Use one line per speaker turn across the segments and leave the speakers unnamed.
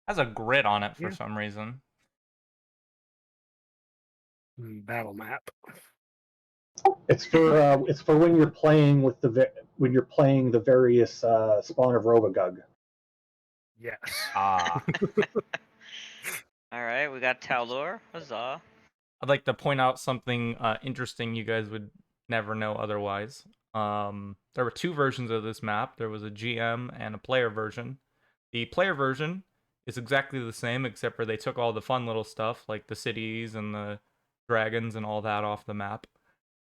Has a grid on it for some reason.
Battle map.
It's for when you're playing with the various spawn of Robogug.
Yes.
Ah.
All right, we got Taldor. Huzzah!
I'd like to point out something interesting you guys would never know otherwise. There were two versions of this map. There was a GM and a player version. The player version is exactly the same, except for they took all the fun little stuff, like the cities and the dragons and all that off the map.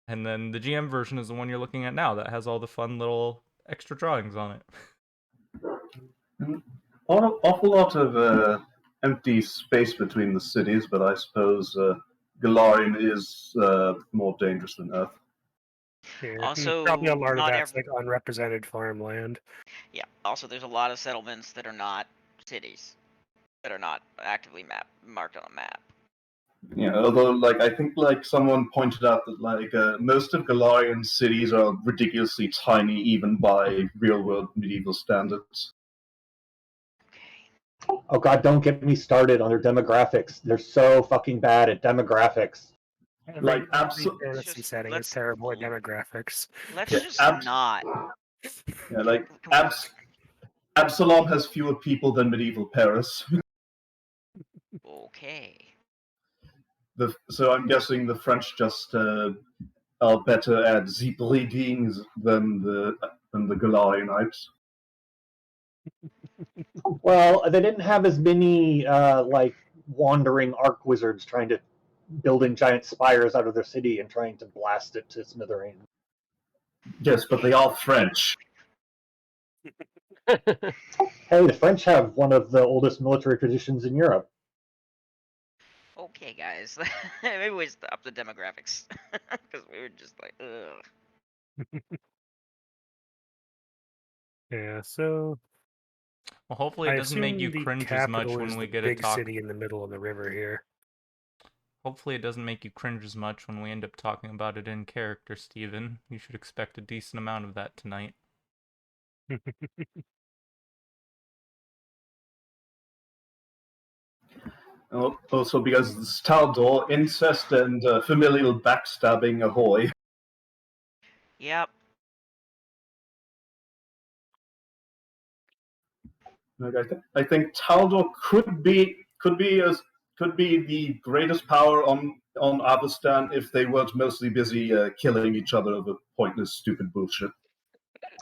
And then the GM version is the one you're looking at now that has all the fun little extra drawings on it.
Awful lot of empty space between the cities, but I suppose Galarian is more dangerous than Earth.
Yeah.
Also,
probably a lot of
not
that's like unrepresented farmland.
Yeah. Also, there's a lot of settlements that are not cities, that are not actively marked on a map.
Yeah, although I think someone pointed out that most of Galarian cities are ridiculously tiny, even by real-world medieval standards.
Okay.
Oh god, don't get me started on their demographics. They're so fucking bad at demographics.
Every fantasy
Just-
setting is
let's-
terrible at demographics.
Let's
Yeah,
just not.
Yeah, Absalom has fewer people than medieval Paris.
Okay.
So I'm guessing the French just are better at Zeepelidings than the Galarianites.
Well, they didn't have as many wandering arc wizards trying to building giant spires out of their city and trying to blast it to smithereens.
Yes, but they are French.
Hey, the French have one of the oldest military traditions in Europe.
Okay, guys. Maybe we stop the demographics because we were just like, ugh.
Yeah. So.
Well, hopefully it doesn't make you cringe as much when we get to talk.
Big city in the middle of the river here.
Hopefully it doesn't make you cringe as much when we end up talking about it in character, Steven. You should expect a decent amount of that tonight.
Also, because it's Taldor, incest and familial backstabbing ahoy.
Yep.
I think Taldor could be the greatest power on Avestan if they weren't mostly busy killing each other over pointless, stupid bullshit.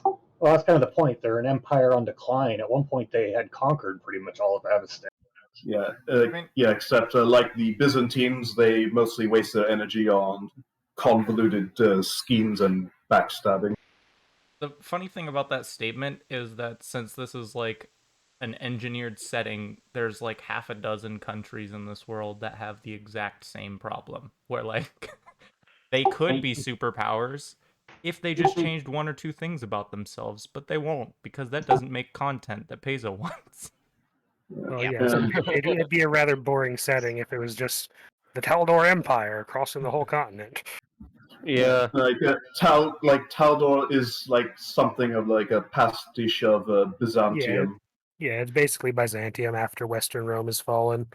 Well, that's kind of the point. They're an empire on decline. At one point, they had conquered pretty much all of Avestan.
Yeah, except like the Byzantines, they mostly waste their energy on convoluted schemes and backstabbing.
The funny thing about that statement is that since this is like an engineered setting, there's like half a dozen countries in this world that have the exact same problem, where like they could be superpowers if they just changed one or two things about themselves, but they won't, because that doesn't make content that pays a once.
Well, yeah, it'd be a rather boring setting if it was just the Taldor Empire crossing the whole continent.
Yeah.
Taldor is like something of like a pastiche of Byzantium.
Yeah, it's basically Byzantium after Western Rome has fallen.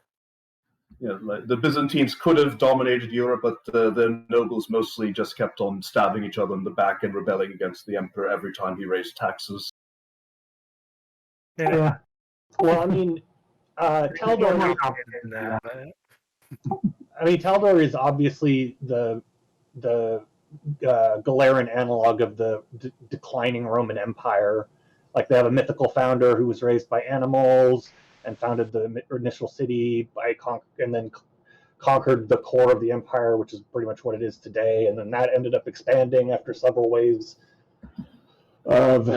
Yeah, the Byzantines could have dominated Europe, but their nobles mostly just kept on stabbing each other in the back and rebelling against the emperor every time he raised taxes.
Yeah. Well, I mean, Taldor. Taldor is obviously the Galarian analog of the declining Roman Empire. Like, they have a mythical founder who was raised by animals and founded the initial city and then conquered the core of the empire, which is pretty much what it is today. And then that ended up expanding after several waves of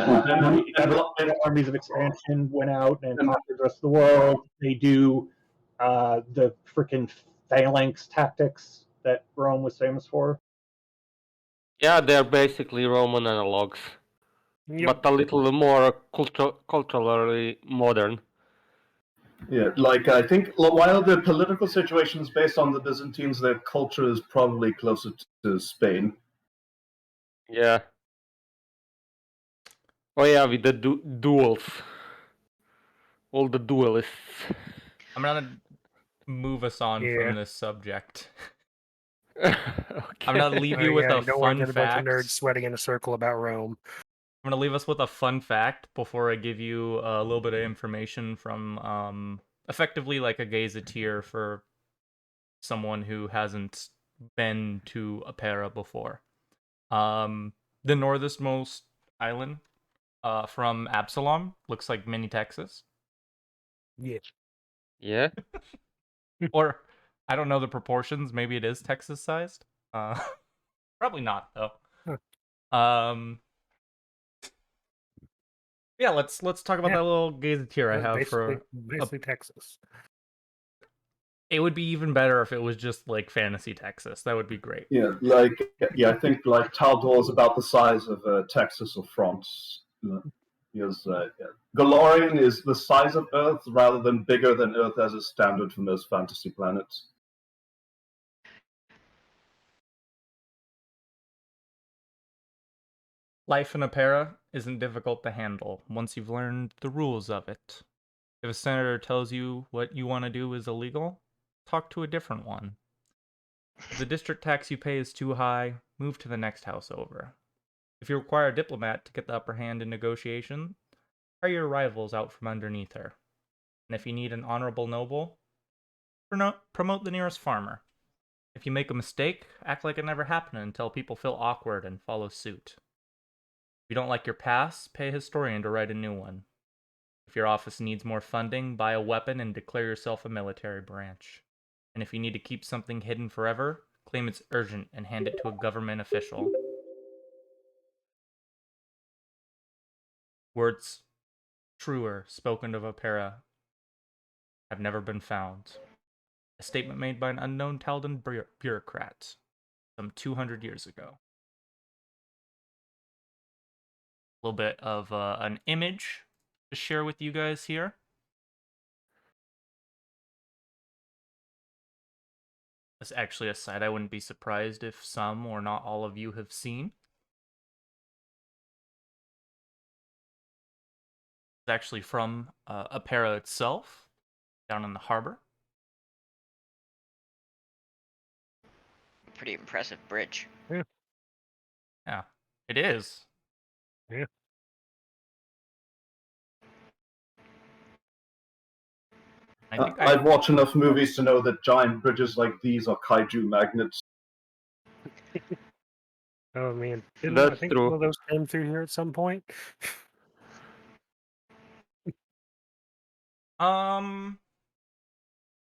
armies of expansion went out and conquered the rest of the world. They do the freaking phalanx tactics that Rome was famous for.
Yeah, they're basically Roman analogs, but a little more culturally modern.
Yeah, I think while the political situation is based on the Byzantines, their culture is probably closer to Spain.
Yeah. Oh yeah, with the duels. All the duelists.
I'm gonna move us on
Yeah.
from this subject.
Okay.
I'm gonna leave you with
Yeah,
a
you don't want to
fun
get a bunch of
fact.
nerds sweating in a circle about Rome.
I'm gonna leave us with a fun fact before I give you a little bit of information from effectively like a gazetteer for someone who hasn't been to Apera before. The northernmost island from Absalom looks like mini Texas.
Yeah.
Yeah.
Or I don't know the proportions. Maybe it is Texas sized. Probably not though. Um, yeah, let's talk about
Yeah.
that little gazetteer I
That's
have for.
basically Texas.
It would be even better if it was just like fantasy Texas. That would be great.
Yeah, I think like Taldor is about the size of Texas or France. Because Galorian is the size of Earth rather than bigger than Earth as a standard for most fantasy planets.
Life in Apera isn't difficult to handle once you've learned the rules of it. If a senator tells you what you want to do is illegal, talk to a different one. If the district tax you pay is too high, move to the next house over. If you require a diplomat to get the upper hand in negotiation, hire your rivals out from underneath her. And if you need an honorable noble, promote the nearest farmer. If you make a mistake, act like it never happened until people feel awkward and follow suit. If you don't like your past, pay a historian to write a new one. If your office needs more funding, buy a weapon and declare yourself a military branch. And if you need to keep something hidden forever, claim it's urgent and hand it to a government official. Words truer spoken of Apera have never been found. A statement made by an unknown Taldan bureaucrat some 200 years ago. A little bit of an image to share with you guys here. It's actually a site I wouldn't be surprised if some or not all of you have seen. It's actually from Apera itself, down in the harbor.
Pretty impressive bridge.
Yeah, it is.
Yeah.
I've watched enough movies to know that giant bridges like these are kaiju magnets.
Oh man, I
That's
think
true.
some of those came through here at some point.
I'll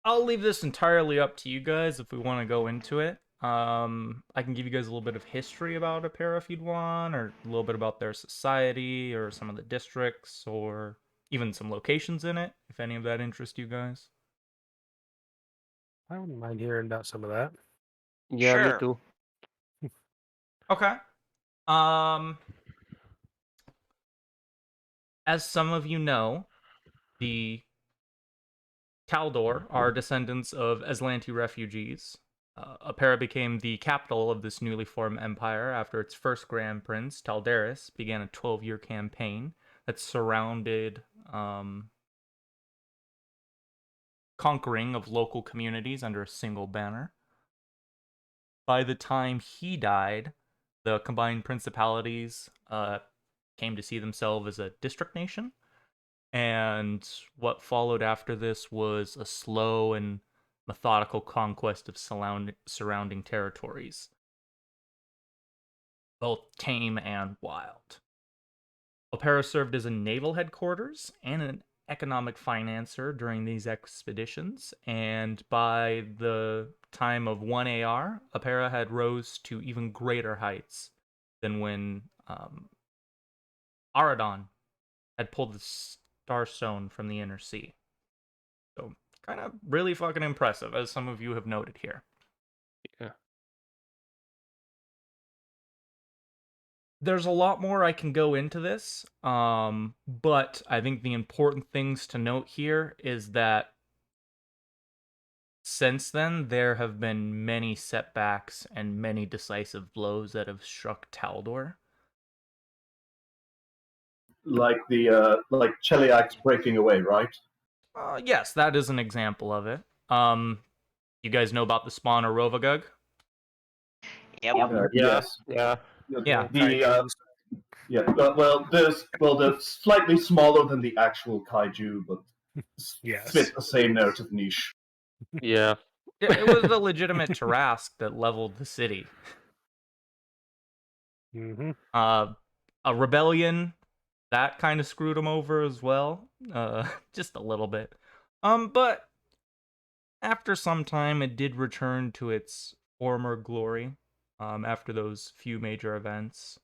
leave this entirely up to you guys if we want to go into it. I can give you guys a little bit of history about Apera if you'd want, or a little bit about their society, or some of the districts, or even some locations in it, if any of that interests you guys.
I wouldn't mind hearing about some of that.
Yeah, me
Sure.
too.
Okay. As some of you know, the Taldor are descendants of Aslanti refugees. Apera became the capital of this newly formed empire after its first Grand Prince, Taldaris, began a 12-year campaign that surrounded conquering of local communities under a single banner. By the time he died, the combined principalities came to see themselves as a district nation. And what followed after this was a slow and methodical conquest of surrounding territories, both tame and wild. Apera served as a naval headquarters and an economic financer during these expeditions, and by the time of 1 AR, Apera had rose to even greater heights than when Aradon had pulled the Starstone from the Inner Sea. So, kind of really fucking impressive, as some of you have noted here.
Yeah.
There's a lot more I can go into this, but I think the important things to note here is that since then, there have been many setbacks and many decisive blows that have struck Taldor.
Like the like Cheliax breaking away, right?
Yes, that is an example of it. You guys know about the spawn of Rovagug?
Yep.
Yeah.
Yes.
Yeah.
Yeah.
They're slightly smaller than the actual kaiju, but
Yes.
fit the same narrative niche.
Yeah.
It was a legitimate Tarask that leveled the city.
Mm-hmm.
A rebellion that kind of screwed him over as well, just a little bit. But after some time, it did return to its former glory. After those few major events,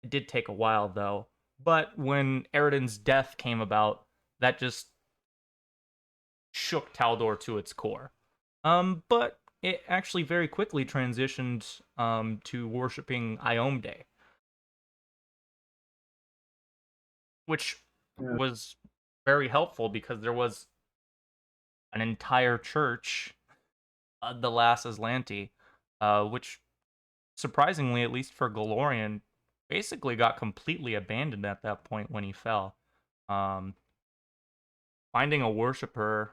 it did take a while though. But when Eridan's death came about, that just shook Taldor to its core. But it actually very quickly transitioned to worshipping Iomde, which
Yeah.
was very helpful because there was an entire church, the Last Aslanti, which surprisingly, at least for Galorian, basically got completely abandoned at that point when he fell. Um, Finding a worshiper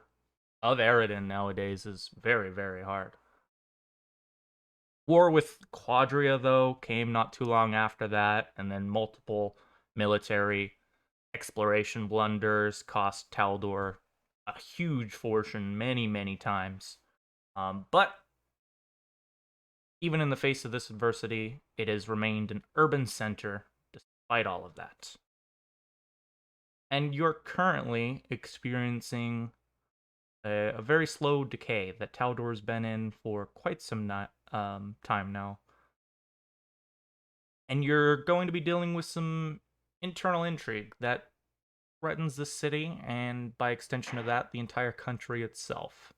of Eridan nowadays is very, very hard. War with Quadria, though, came not too long after that, and then multiple military exploration blunders cost Taldor a huge fortune many, many times. But even in the face of this adversity, it has remained an urban center despite all of that. And you're currently experiencing a very slow decay that Taldor's been in for quite some time now. And you're going to be dealing with some internal intrigue that threatens the city, and by extension of that, the entire country itself.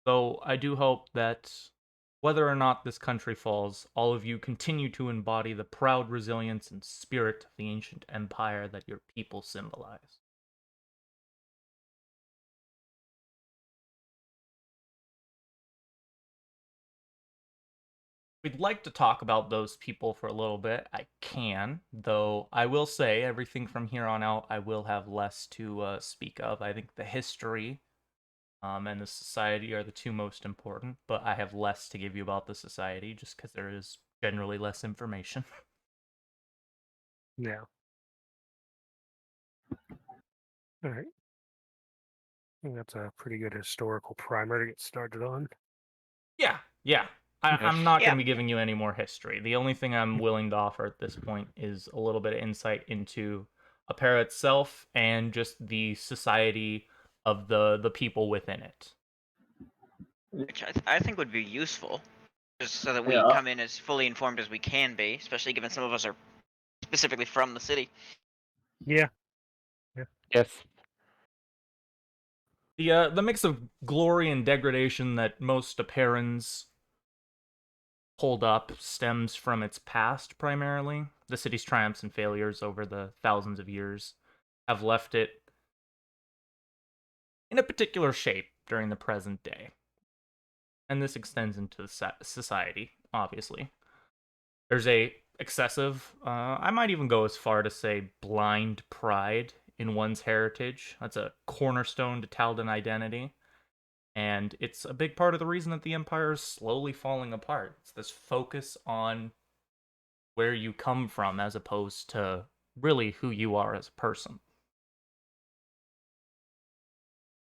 So I do hope that whether or not this country falls, all of you continue to embody the proud resilience and spirit of the ancient empire that your people symbolize. We'd like to talk about those people for a little bit. I can, though I will say everything from here on out, I will have less to speak of. I think the history and the society are the two most important, but I have less to give you about the society just because there is generally less information.
Yeah. All right. I think that's a pretty good historical primer to get started on.
Yeah. I'm
Yes.
not going
Yeah.
to be giving you any more history. The only thing I'm willing to offer at this point is a little bit of insight into Apera itself and just the society of the people within it.
Which I think would be useful, just so that we
Yeah.
come in as fully informed as we can be, especially given some of us are specifically from the city.
Yeah.
Yes.
The mix of glory and degradation that most Aperans hold up stems from its past primarily. The city's triumphs and failures over the thousands of years have left it in a particular shape during the present day. And this extends into society, obviously. There's a excessive, I might even go as far to say blind pride in one's heritage. That's a cornerstone to Taldan identity. And it's a big part of the reason that the Empire is slowly falling apart. It's this focus on where you come from as opposed to really who you are as a person.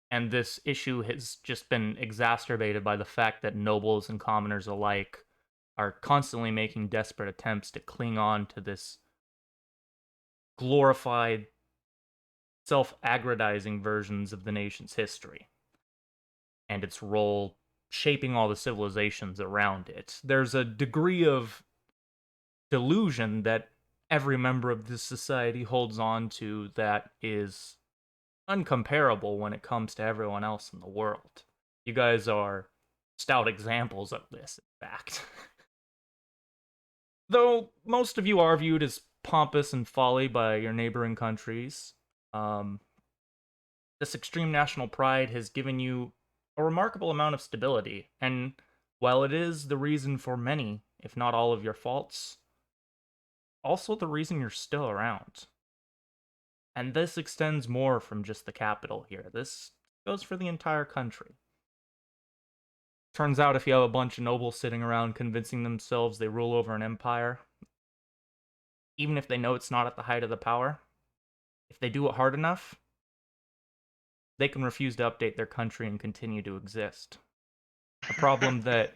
And this issue has just been exacerbated by the fact that nobles and commoners alike are constantly making desperate attempts to cling on to this glorified, self-aggrandizing versions of the nation's history and its role shaping all the civilizations around it. There's a degree of delusion that every member of this society holds on to that is uncomparable when it comes to everyone else in the world. You guys are stout examples of this, in fact. Though most of you are viewed as pompous and folly by your neighboring countries, this extreme national pride has given you a remarkable amount of stability, and while it is the reason for many, if not all of your faults, also the reason you're still around. And this extends more from just the capital here. This goes for the entire country. Turns out if you have a bunch of nobles sitting around convincing themselves they rule over an empire, even if they know it's not at the height of the power, if they do it hard enough, they can refuse to update their country and continue to exist. A problem that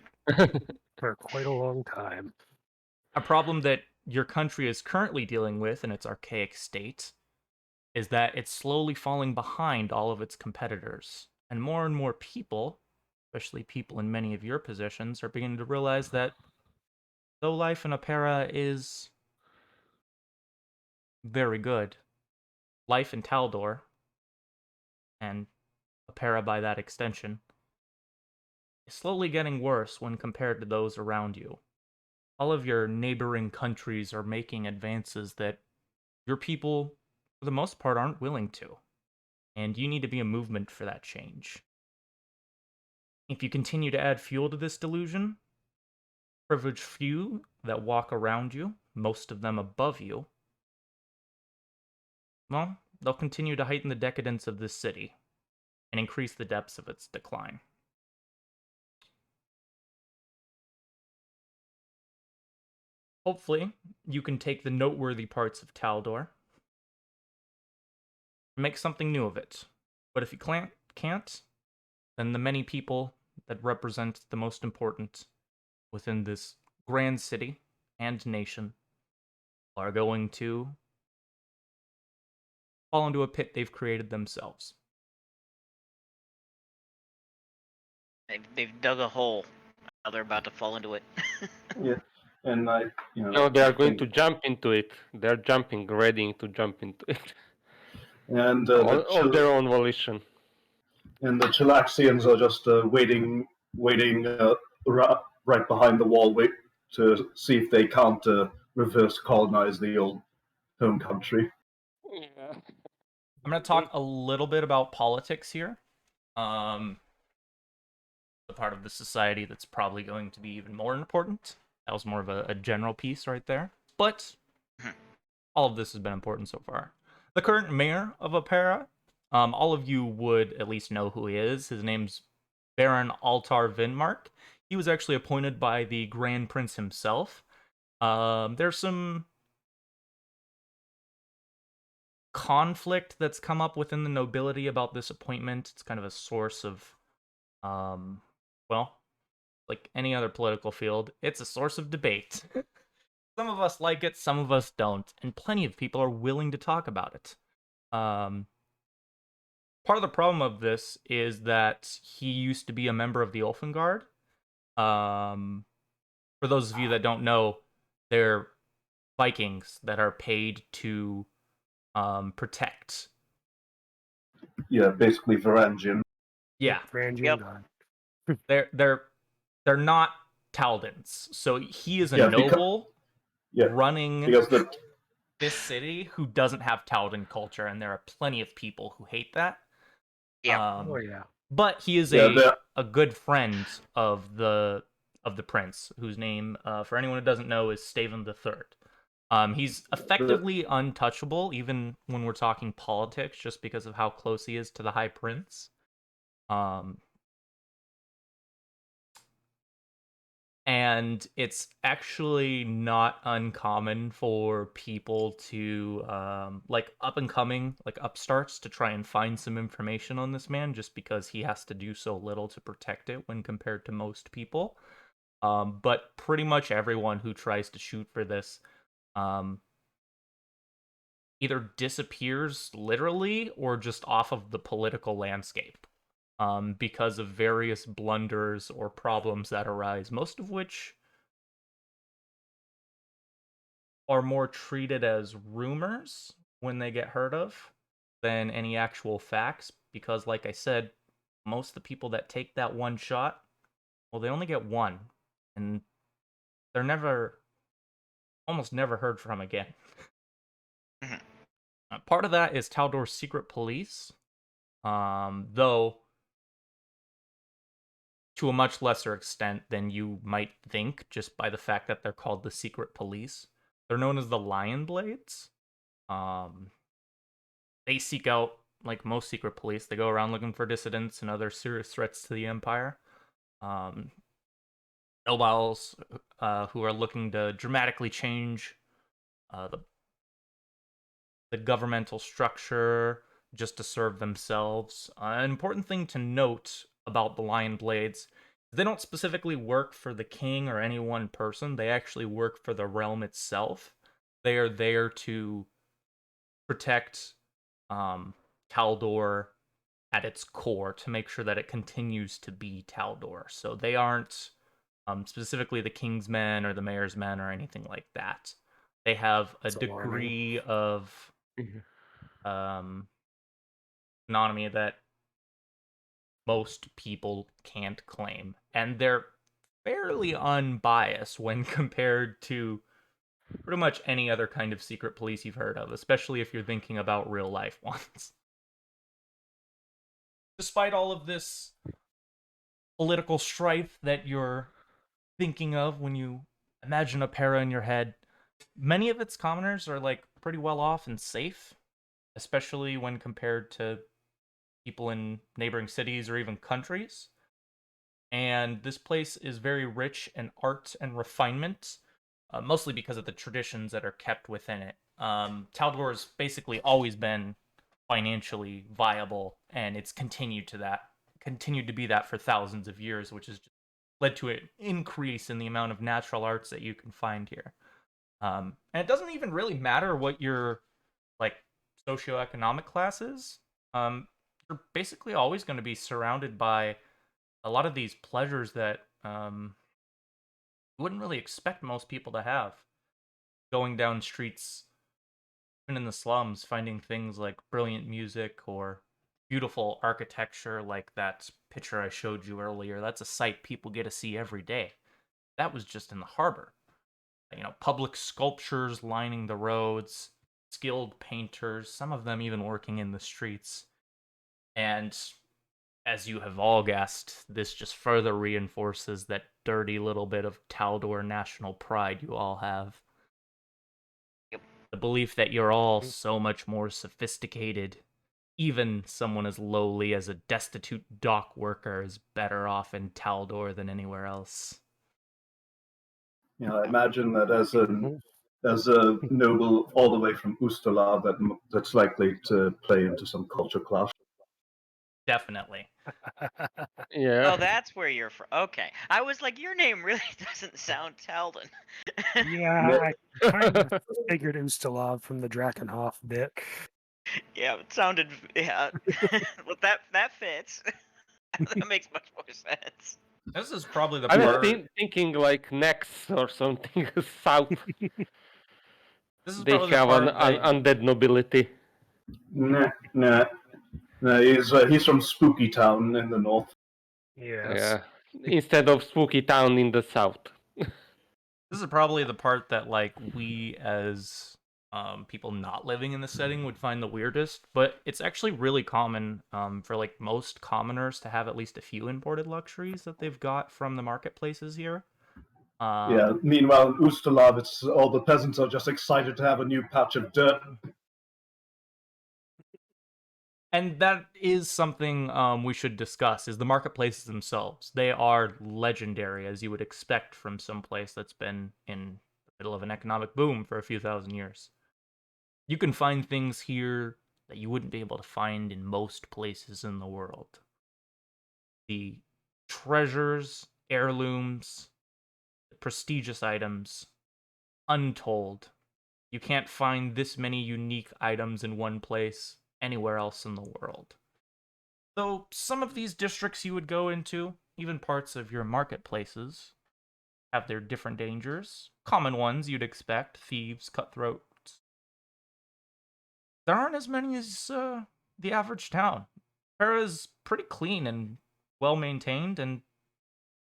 For quite a long time.
Your country is currently dealing with in its archaic state is that it's slowly falling behind all of its competitors. And more people, especially people in many of your positions, are beginning to realize that though life in Apera is very good, life in Taldor, and Apera by that extension, is slowly getting worse when compared to those around you. All of your neighboring countries are making advances that your people, for the most part, aren't willing to. And you need to be a movement for that change. If you continue to add fuel to this delusion, privileged few that walk around you, most of them above you, well, they'll continue to heighten the decadence of this city and increase the depths of its decline. Hopefully, you can take the noteworthy parts of Taldor and make something new of it. But if you can't, then the many people that represent the most important within this grand city and nation are going to fall into a pit they've created themselves.
They've dug a hole. Now they're about to fall into it.
Yeah, and
No, they are going
think-
to jump into it. They're jumping, ready to jump into it.
and
Of their own volition.
and the Chilaxians are just waiting right behind the wall, wait to see if they can't reverse colonize the old home country.
Yeah.
I'm going to talk a little bit about politics here. The part of the society that's probably going to be even more important. That was more of a general piece right there. But all of this has been important so far. The current mayor of Apera, all of you would at least know who he is. His name's Baron Altar Vinmark. He was actually appointed by the Grand Prince himself. There's some conflict that's come up within the nobility about this appointment. It's kind of a source of, well, like any other political field, it's a source of debate. Some of us like it, some of us don't, and plenty of people are willing to talk about it. Part of the problem of this is that he used to be a member of the Ulfengard. For those of you that don't know, they're Vikings that are paid to protect.
Yeah, basically Varangian.
Yeah,
Varangian
Yep.
God.
they're not Taldans. So he is a
Yeah,
noble
because
running
the
this city who doesn't have Taldan culture, and there are plenty of people who hate that.
Yeah.
Oh yeah.
But he is
Yeah,
a good friend of the prince, whose name, for anyone who doesn't know, is Staven III. He's effectively untouchable, even when we're talking politics, just because of how close he is to the High Prince. And it's actually not uncommon for people to, like up and coming, like upstarts, to try and find some information on this man just because he has to do so little to protect it when compared to most people. But pretty much everyone who tries to shoot for this either disappears literally or just off of the political landscape. Because of various blunders or problems that arise, most of which are more treated as rumors when they get heard of than any actual facts. Because, like I said, most of the people that take that one shot, well, they only get one, and they're almost never heard from again. Part of that is Taldor's secret police, though to a much lesser extent than you might think, just by the fact that they're called the secret police. They're known as the Lion Blades. they seek out, like most secret police, they go around looking for dissidents and other serious threats to the Empire. Um, nobles who are looking to dramatically change the governmental structure just to serve themselves. An important thing to note about the Lion Blades, they don't specifically work for the king or any one person. They actually work for the realm itself. They are there to protect Taldor at its core, to make sure that it continues to be Taldor. So they aren't specifically the king's men or the mayor's men or anything like that. They have a
That's alarming.
degree of autonomy that most people can't claim, and they're fairly unbiased when compared to pretty much any other kind of secret police you've heard of, especially if you're thinking about real life ones. Despite all of this political strife that you're thinking of when you imagine Apera in your head, many of its commoners are like pretty well off and safe, especially when compared to people in neighboring cities or even countries. And this place is very rich in art and refinement, mostly because of the traditions that are kept within it. Taldor has basically always been financially viable, and it's continued to be that for thousands of years, which has just led to an increase in the amount of natural arts that you can find here. And it doesn't even really matter what your like socioeconomic class is. You're basically always going to be surrounded by a lot of these pleasures that you wouldn't really expect most people to have. Going down streets, even in the slums, finding things like brilliant music or beautiful architecture like that picture I showed you earlier. That's a sight people get to see every day. That was just in the harbor. Public sculptures lining the roads, skilled painters, some of them even working in the streets. And as you have all guessed, this just further reinforces that dirty little bit of Taldor national pride you all have.
Yep.
The belief that you're all so much more sophisticated. Even someone as lowly as a destitute dock worker is better off in Taldor than anywhere else.
I imagine that as a noble all the way from Ustalav, that's likely to play into some culture clash.
Definitely.
Yeah.
Oh, that's where you're from. Okay, I was like, your name really doesn't sound Taldan.
Yeah, I kind of figured Ustalov from the Drakenhof bit.
Yeah, it sounded. Yeah, well, that fits. That makes much more sense.
This is probably the
I was
part.
thinking like Nex or something south.
This is
They
probably the
have an
part that
undead nobility.
Nah. He's from Spooky Town in the north.
Yes.
Yeah. Instead of Spooky Town in the south.
this is probably the part that like we as people not living in the setting would find the weirdest, but it's actually really common for like most commoners to have at least a few imported luxuries that they've got from the marketplaces here.
Yeah. Meanwhile, in Ustalav, it's all the peasants are just excited to have a new patch of dirt.
And that is something we should discuss, is the marketplaces themselves. They are legendary, as you would expect from some place that's been in the middle of an economic boom for a few thousand years. You can find things here that you wouldn't be able to find in most places in the world. The treasures, heirlooms, prestigious items, untold. You can't find this many unique items in one place anywhere else in the world. Though some of these districts you would go into, even parts of your marketplaces, have their different dangers. Common ones you'd expect: thieves, cutthroats. There aren't as many as the average town. Apera's pretty clean and well maintained and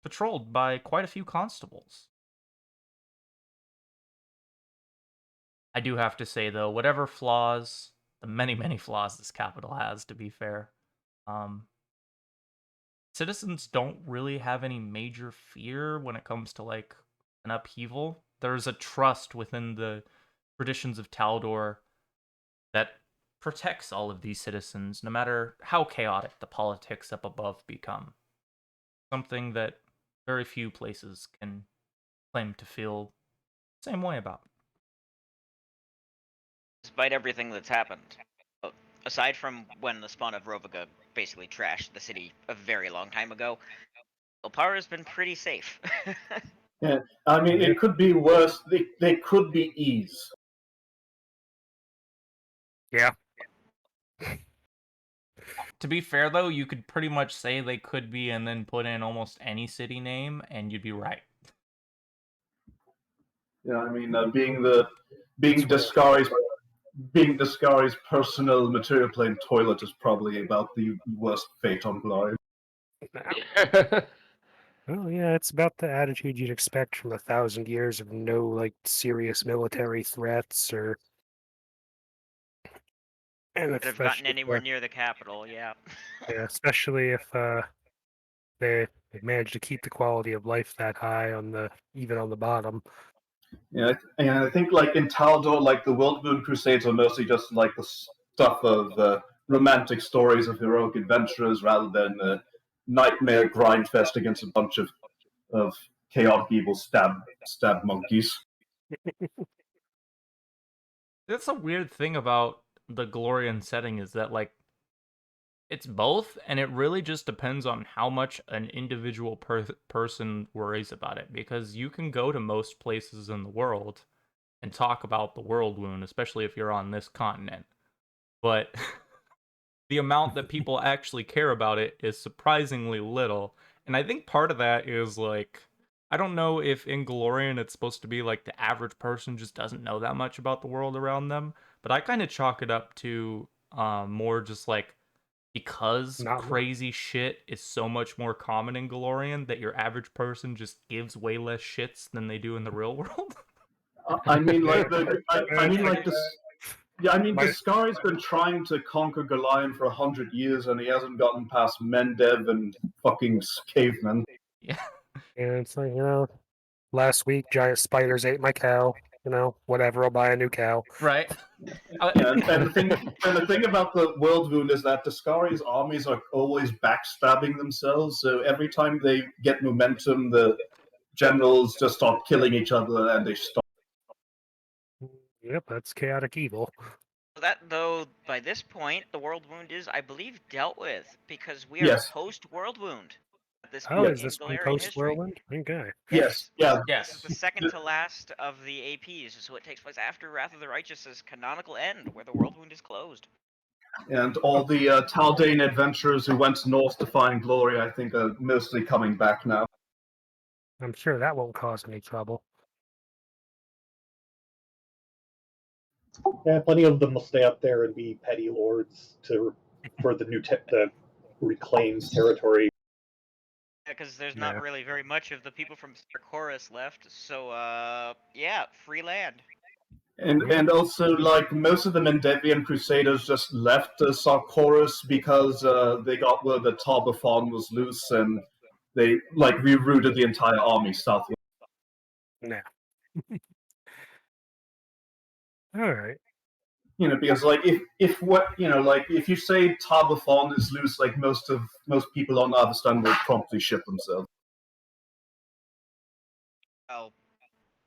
patrolled by quite a few constables. I do have to say, though, whatever flaws, the many, many flaws this capital has, to be fair, citizens don't really have any major fear when it comes to like an upheaval. There's a trust within the traditions of Taldor that protects all of these citizens, no matter how chaotic the politics up above become. Something that very few places can claim to feel the same way about.
Despite everything that's happened, aside from when the spawn of Roviga basically trashed the city a very long time ago, Apera has been pretty safe.
Yeah, I mean, it could be worse. They could be ease.
Yeah.
To be fair, though, you could pretty much say they could be and then put in almost any city name, and you'd be right.
Yeah, I mean, being Discari's personal material plane toilet is probably about the worst fate on Glory.
Well, yeah, it's about the attitude you'd expect from 1,000 years of no, like, serious military threats or. And
Could have gotten anywhere near the capital, yeah.
Yeah, especially if they manage to keep the quality of life that high even on the bottom.
Yeah, and I think like in Taldor, like the World Moon Crusades are mostly just like the stuff of romantic stories of heroic adventurers rather than nightmare grindfest against a bunch of chaotic evil stab monkeys.
That's a weird thing about the Glorian setting is that, like, it's both, and it really just depends on how much an individual person worries about it. Because you can go to most places in the world and talk about the world wound, especially if you're on this continent. But the amount that people actually care about it is surprisingly little. And I think part of that is, like, I don't know if in Glorian it's supposed to be like the average person just doesn't know that much about the world around them, but I kind of chalk it up to more just like because crazy shit is so much more common in Glorian that your average person just gives way less shits than they do in the real world.
I mean, like this. Yeah, I mean, Discari's been trying to conquer Goliath for 100 years, and he hasn't gotten past Mendev and fucking cavemen.
Yeah.
And it's like, last week giant spiders ate my cow. Whatever, I'll buy a new cow.
Right.
Yeah, and the thing about the World Wound is that Discari's armies are always backstabbing themselves. So every time they get momentum, the generals just start killing each other, and they stop.
Yep, that's chaotic evil.
That, though, by this point, the World Wound is, I believe, dealt with, because we are post-World Wound at this point
is
in
this one
Galarian history.
post-Whirlwind? Okay.
Yes, yeah.
This is the second to last of the APs, so it takes place after Wrath of the Righteous's canonical end, where the World Wound is closed.
And all the Taldane adventurers who went north to find glory, I think, are mostly coming back now.
I'm sure that won't cause any trouble.
Yeah, plenty of them will stay up there and be petty lords for the reclaimed territory.
Yeah, because there's not really very much of the people from Sarkoris left, so yeah, free land.
And also, like, most of the Mendevian Crusaders just left Sarkoris because they got word that Tarbathon was loose, and they, like, rerouted the entire army southward.
Nah. All right.
Because like if you say Tarbathon is loose, like most people on Avestan will promptly ship themselves.
Oh,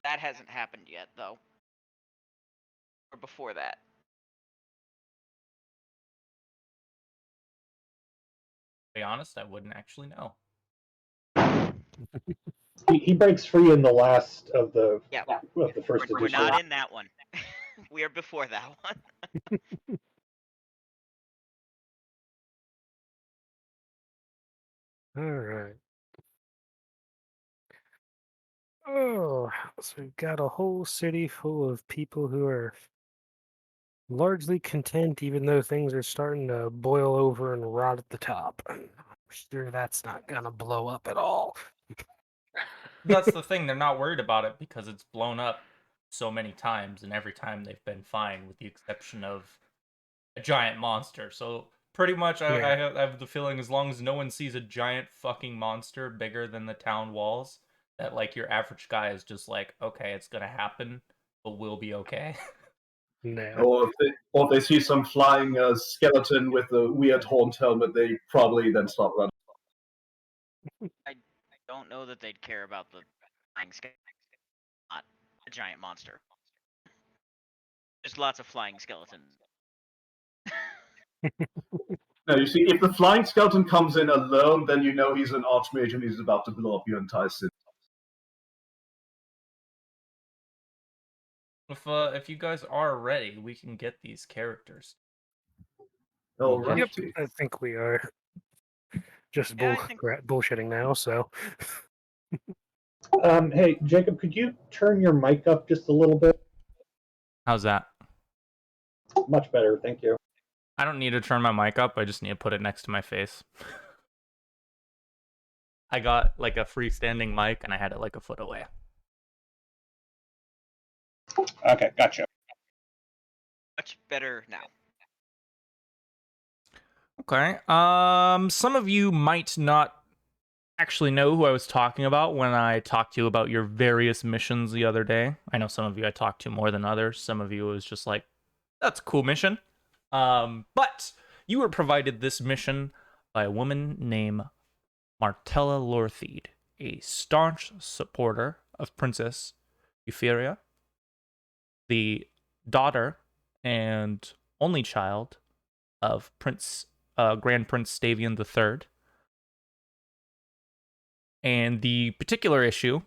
that hasn't happened yet, though. Or before that.
To be honest, I wouldn't actually know.
He breaks free in the last of the first edition.
We're not in that one. We are before that one.
All right. Oh, so we've got a whole city full of people who are largely content, even though things are starting to boil over and rot at the top. I'm sure that's not gonna blow up at all.
That's the thing, they're not worried about it because it's blown up so many times, and every time they've been fine, with the exception of a giant monster. So pretty much I have the feeling as long as no one sees a giant fucking monster bigger than the town walls, that like your average guy is just like, okay, it's gonna happen, but we'll be okay.
No.
Or if they see some flying skeleton with a weird horned helmet, they probably then start running.
I don't know that they'd care about the flying skeleton, not a giant monster. There's lots of flying skeletons.
No, you see, if the flying skeleton comes in alone, then you know he's an archmage and he's about to blow up your entire city.
If you guys are ready, we can get these characters.
Alrighty.
Yep, I think we are. Just
Yeah, I think-
bullshitting now, so.
Hey, Jacob, could you turn your mic up just a little bit?
How's that?
Much better, thank you.
I don't need to turn my mic up. I just need to put it next to my face. I got like a freestanding mic and I had it like a foot away.
Okay, gotcha.
Much better now.
Okay. Some of you might not actually know who I was talking about when I talked to you about your various missions the other day. I know some of you I talked to more than others. Some of you it was just like, that's a cool mission. But you were provided this mission by a woman named Martella Lortheed, a staunch supporter of Princess Euphoria, the daughter and only child of Grand Prince Stavian III. And the particular issue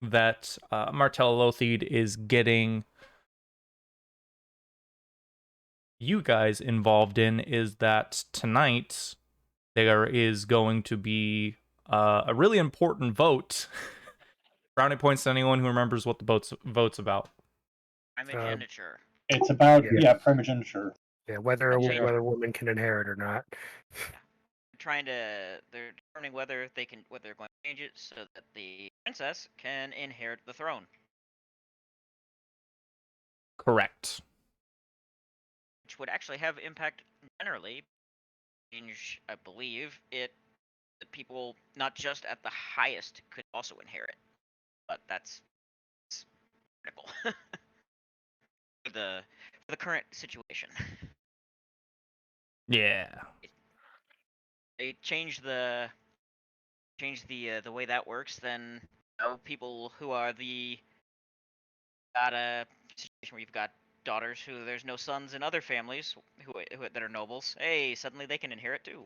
that Martella Lothied is getting you guys involved in is that tonight there is going to be a really important vote. Brownie points to anyone who remembers what the vote's about.
Primogeniture.
It's about,
Yeah.
primogeniture.
Yeah, whether a woman can inherit or not.
They're determining whether they're going to change it so that the princess can inherit the throne.
Correct.
Which would actually have impact generally. Change, I believe, that people not just at the highest could also inherit, but that's critical for the current situation.
Yeah.
They change the way that works, then people who are got a situation where you've got daughters who there's no sons in other families who that are nobles. Hey, suddenly they can inherit too.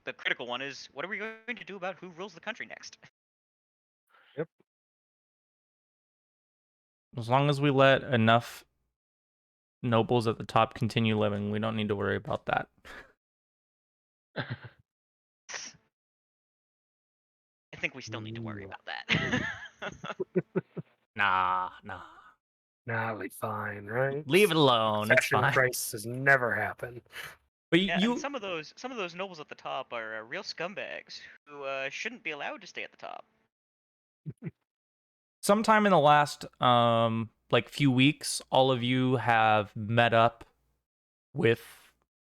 The critical one is, what are we going to do about who rules the country next?
Yep.
As long as we let enough nobles at the top continue living, we don't need to worry about that.
I think we still need to worry about that.
Nah.
Nah, it'll be fine, right?
Leave it alone. It's
Fashion
fine.
crisis never happen.
But
Yeah,
you
and some of those nobles at the top are real scumbags who shouldn't be allowed to stay at the top.
sometime in the last few weeks, all of you have met up with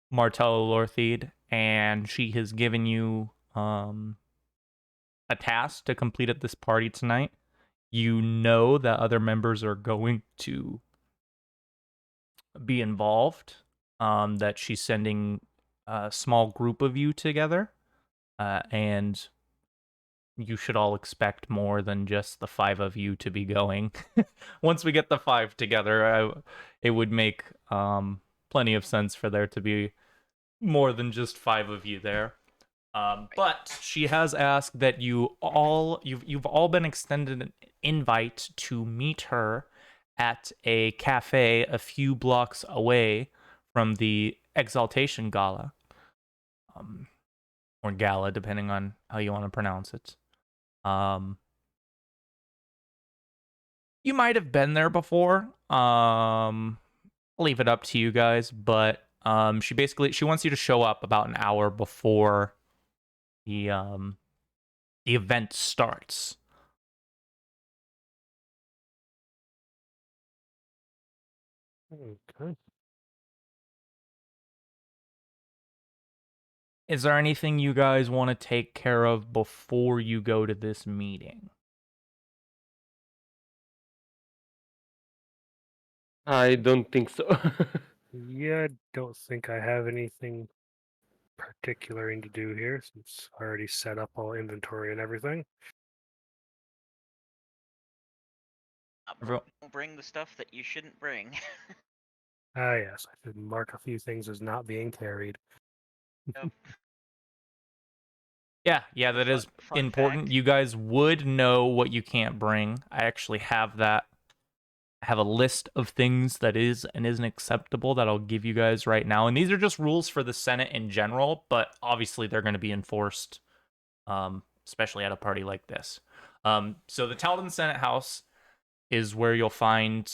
Martella Lortheed, and she has given you a task to complete at this party tonight. You know that other members are going to be involved, that she's sending a small group of you together, and you should all expect more than just the 5 of you to be going. Once we get the 5 together, it would make plenty of sense for there to be more than just 5 of you there. But she has asked that you've all been extended an invite to meet her at a cafe a few blocks away from the Exaltation Gala, or Gala, depending on how you want to pronounce it. You might have been there before. I'll leave it up to you guys, but she wants you to show up about an hour before the event starts.
Okay.
Is there anything you guys want to take care of before you go to this meeting?
I don't think so.
Yeah, I don't think I have anything particular to do here since I already set up all inventory and everything.
Everyone-
Don't bring the stuff that you shouldn't bring.
Ah, yes, I should mark a few things as not being carried.
Yep.
Yeah, that is
Fun
important.
fact.
You guys would know what you can't bring. I actually have that. I have a list of things that is and isn't acceptable that I'll give you guys right now. And these are just rules for the Senate in general, but obviously they're going to be enforced, especially at a party like this. So the Taldan Senate House is where you'll find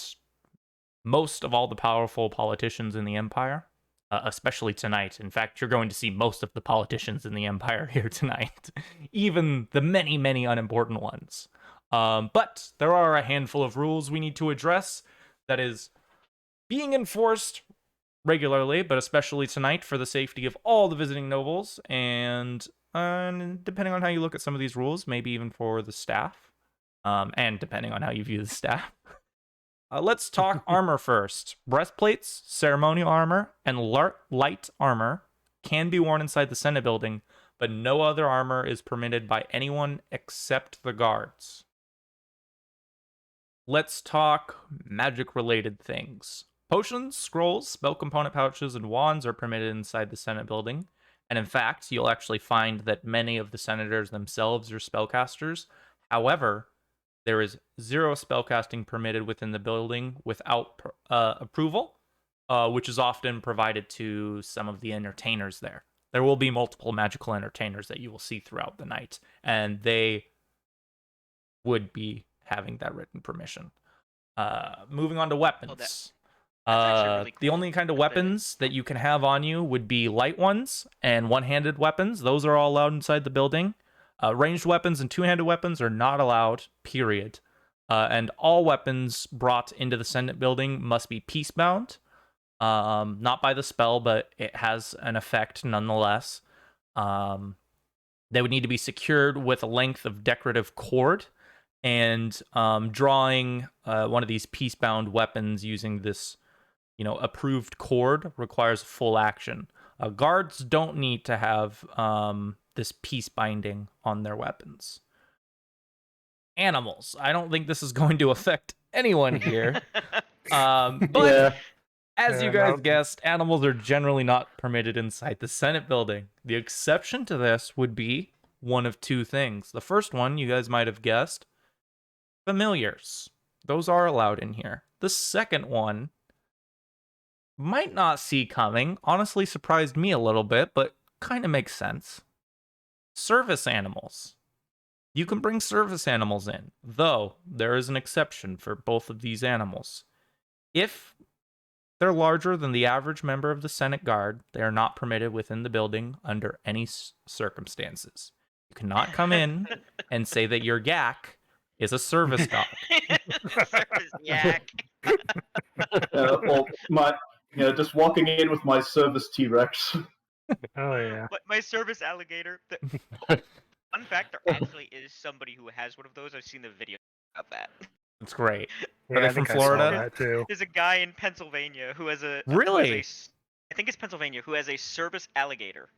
most of all the powerful politicians in the Empire, especially tonight. In fact, you're going to see most of the politicians in the Empire here tonight, even the many, many unimportant ones. But there are a handful of rules we need to address that is being enforced regularly, but especially tonight for the safety of all the visiting nobles, and depending on how you look at some of these rules, maybe even for the staff, and depending on how you view the staff. Let's talk armor first. Breastplates, ceremonial armor, and light armor can be worn inside the Senate building, but no other armor is permitted by anyone except the guards. Let's talk magic-related things. Potions, scrolls, spell component pouches, and wands are permitted inside the Senate building. And in fact, you'll actually find that many of the senators themselves are spellcasters. However, there is 0 spellcasting permitted within the building without approval, which is often provided to some of the entertainers there. There will be multiple magical entertainers that you will see throughout the night, and they would be having that written permission. Moving on to weapons.
That's actually really
The
cool
only kind of
that
weapons that you can have on you would be light ones and one-handed weapons. Those are all allowed inside the building. Ranged weapons and two-handed weapons are not allowed, period. And all weapons brought into the Senate building must be peacebound. Not by the spell, but it has an effect nonetheless. They would need to be secured with a length of decorative cord, and drawing one of these peacebound weapons using this, approved cord requires full action. Guards don't need to have this peace binding on their weapons. Animals. I don't think this is going to affect anyone here. But
Yeah.
as you
Yeah,
guys
no.
guessed, animals are generally not permitted inside the Senate building. The exception to this would be one of two things. The first one, you guys might have guessed, familiars. Those are allowed in here. The second one might not see coming, honestly surprised me a little bit, but kind of makes sense. Service animals. You can bring service animals in, though there is an exception for both of these animals. If they're larger than the average member of the Senate Guard, they are not permitted within the building under any circumstances. You cannot come in and say that your yak is a service dog.
Service yak.
Or just walking in with my service T-Rex.
Oh yeah.
My service alligator. Fun fact: there actually is somebody who has one of those. I've seen the video of that.
It's great.
Yeah,
they
I
from
think I saw
Florida?
that too.
There's a guy in Pennsylvania who has a
Really?
I think it's Pennsylvania who has a service alligator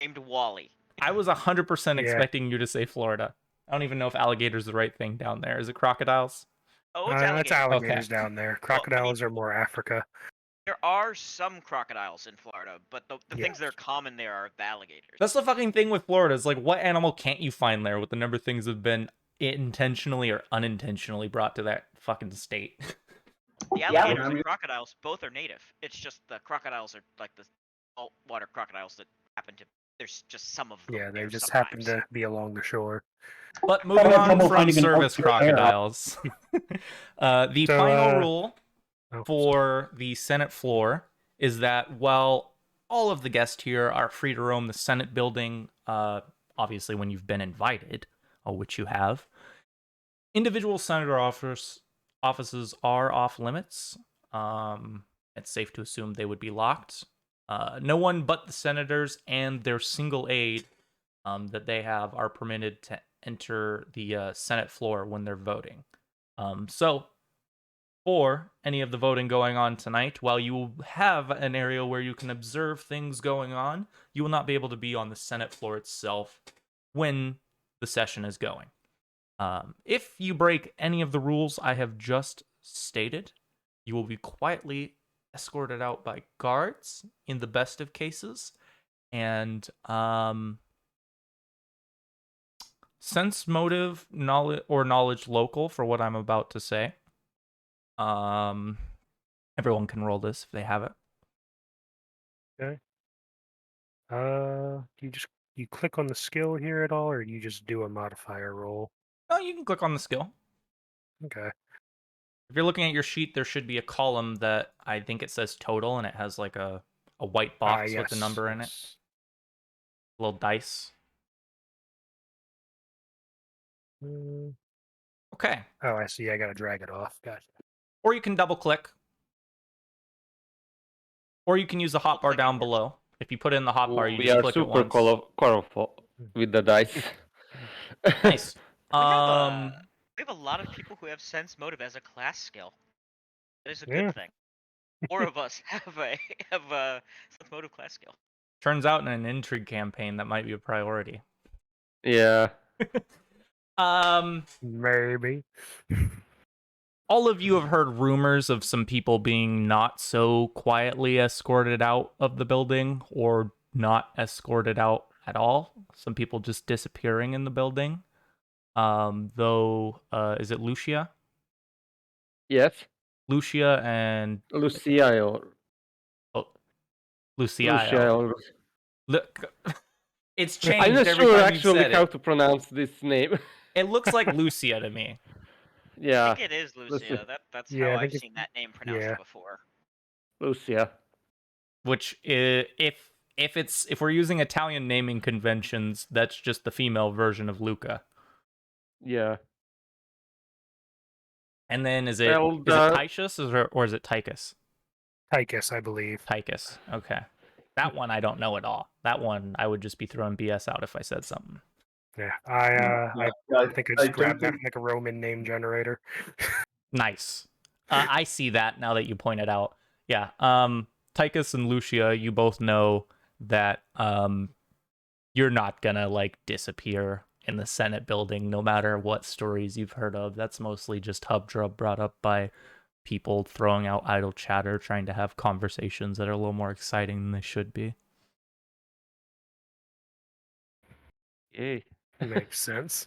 named Wally.
I was 100%
Yeah.
expecting you to say Florida. I don't even know if alligator's the right thing down there. Is it crocodiles?
Oh, it's
It's
alligator.
alligators
Okay.
down there.
Well, I mean-
Crocodiles are more Africa.
There are some crocodiles in Florida, but the
Yeah.
things that are common there are the alligators.
That's the fucking thing with Florida. It's like, what animal can't you find there with the number of things that have been intentionally or unintentionally brought to that fucking state?
The alligators
I
and
mean-
crocodiles both are native. It's just the crocodiles are like the saltwater crocodiles that happen to. There's just some of them.
Yeah, they
there
just
sometimes.
happen to be along the shore.
But moving
have
on
trouble
from
finding an
service
outdoor air.
crocodiles, the
So,
final rule
Oh,
for the Senate floor is that while all of the guests here are free to roam the Senate building, obviously when you've been invited, which you have, individual senator offices are off limits. It's safe to assume they would be locked. No one but the senators and their single aide that they have are permitted to enter the Senate floor when they're voting. So for any of the voting going on tonight. While you will have an area where you can observe things going on, you will not be able to be on the Senate floor itself when the session is going. If you break any of the rules I have just stated, you will be quietly escorted out by guards in the best of cases, and sense motive knowledge local for what I'm about to say. Everyone can roll this if they have it.
Okay. You click on the skill here at all, or you just do a modifier roll?
Oh, you can click on the skill.
Okay.
If you're looking at your sheet, there should be a column that I think it says total, and it has like a white box with the number in it.
Yes.
A little dice.
Mm,
Okay.
Oh, I see. I gotta drag it off. Gotcha.
Or you can double click. Or you can use the hotbar down
Double-clicking works.
below. If you put in the hotbar, you
We
just
are
click it
super
once.
colorful with the dice.
Nice.
We have a lot of people who have sense motive as a class skill. That is a good
Yeah.
thing. 4 of us have a sense motive class skill.
Turns out in an intrigue campaign that might be a priority.
Yeah.
Maybe.
All of you have heard rumors of some people being not so quietly escorted out of the building or not escorted out at all. Some people just disappearing in the building. Is it Lucia?
Yes.
Lucia and
Lucia or
Lucia.
or
Look, it's
I'm
changed
not
every
sure
time you've
actually
said
how
it.
to pronounce this name.
It looks like Lucia to me.
Yeah.
I think it is Lucia. That's
Yeah,
how
I think
I've
it's-
seen that name pronounced
yeah.
before.
Lucia.
Which if we're using Italian naming conventions, that's just the female version of Luca.
Yeah.
And then is it
Well,
Tychus or is it Tychus?
Tychus, I believe.
Tychus. Okay. That one I don't know at all. That one I would just be throwing BS out if I said something.
Yeah.
Yeah,
I think I just
don't
grabbed that
think-
from like a Roman name generator.
Nice. I see that now that you pointed out. Yeah. Tychus and Lucia, you both know that you're not gonna like disappear in the Senate building no matter what stories you've heard of. That's mostly just hubdrub brought up by people throwing out idle chatter, trying to have conversations that are a little more exciting than they should be.
Yay.
Makes sense.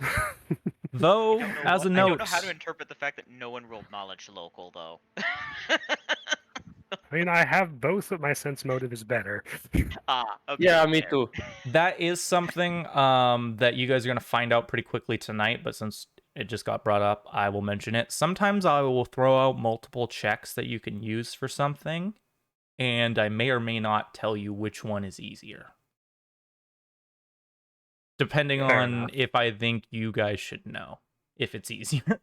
Though,
I don't know
as a
I don't
note,
know how to interpret the fact that no one rolled knowledge local though.
I mean, I have both, but my sense motive is better.
Okay.
Yeah, me
fair.
too.
that is something that you guys are going to find out pretty quickly tonight, but since it just got brought up, I will mention it. Sometimes I will throw out multiple checks that you can use for something, and I may or may not tell you which one is easier. Depending
Fair
on
enough.
if I think you guys should know if it's easier.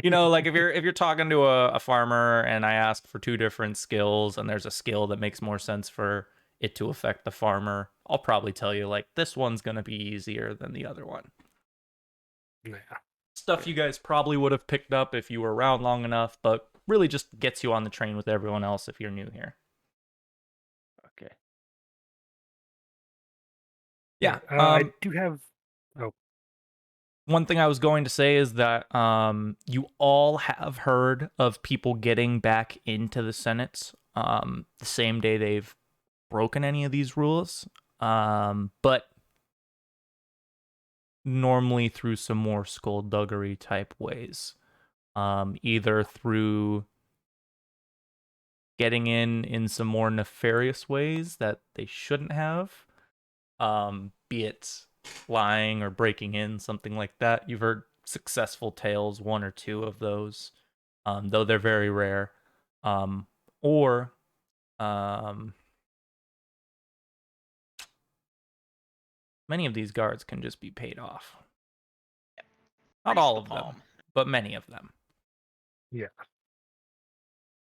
You know, like if you're talking to a farmer and I ask for 2 different skills and there's a skill that makes more sense for it to affect the farmer, I'll probably tell you like this one's gonna be easier than the other one.
Yeah.
Stuff you guys probably would have picked up if you were around long enough, but really just gets you on the train with everyone else if you're new here.
Okay.
Yeah.
I do have. Oh,
One thing I was going to say is that you all have heard of people getting back into the Senate the same day they've broken any of these rules, but normally through some more skullduggery type ways, either through getting in some more nefarious ways that they shouldn't have, be it lying or breaking in, something like that. You've heard successful tales, 1 or 2 of those, though they're very rare, or many of these guards can just be paid off. Not
Grease
all
the
of them,
palm.
but many of them.
yeah.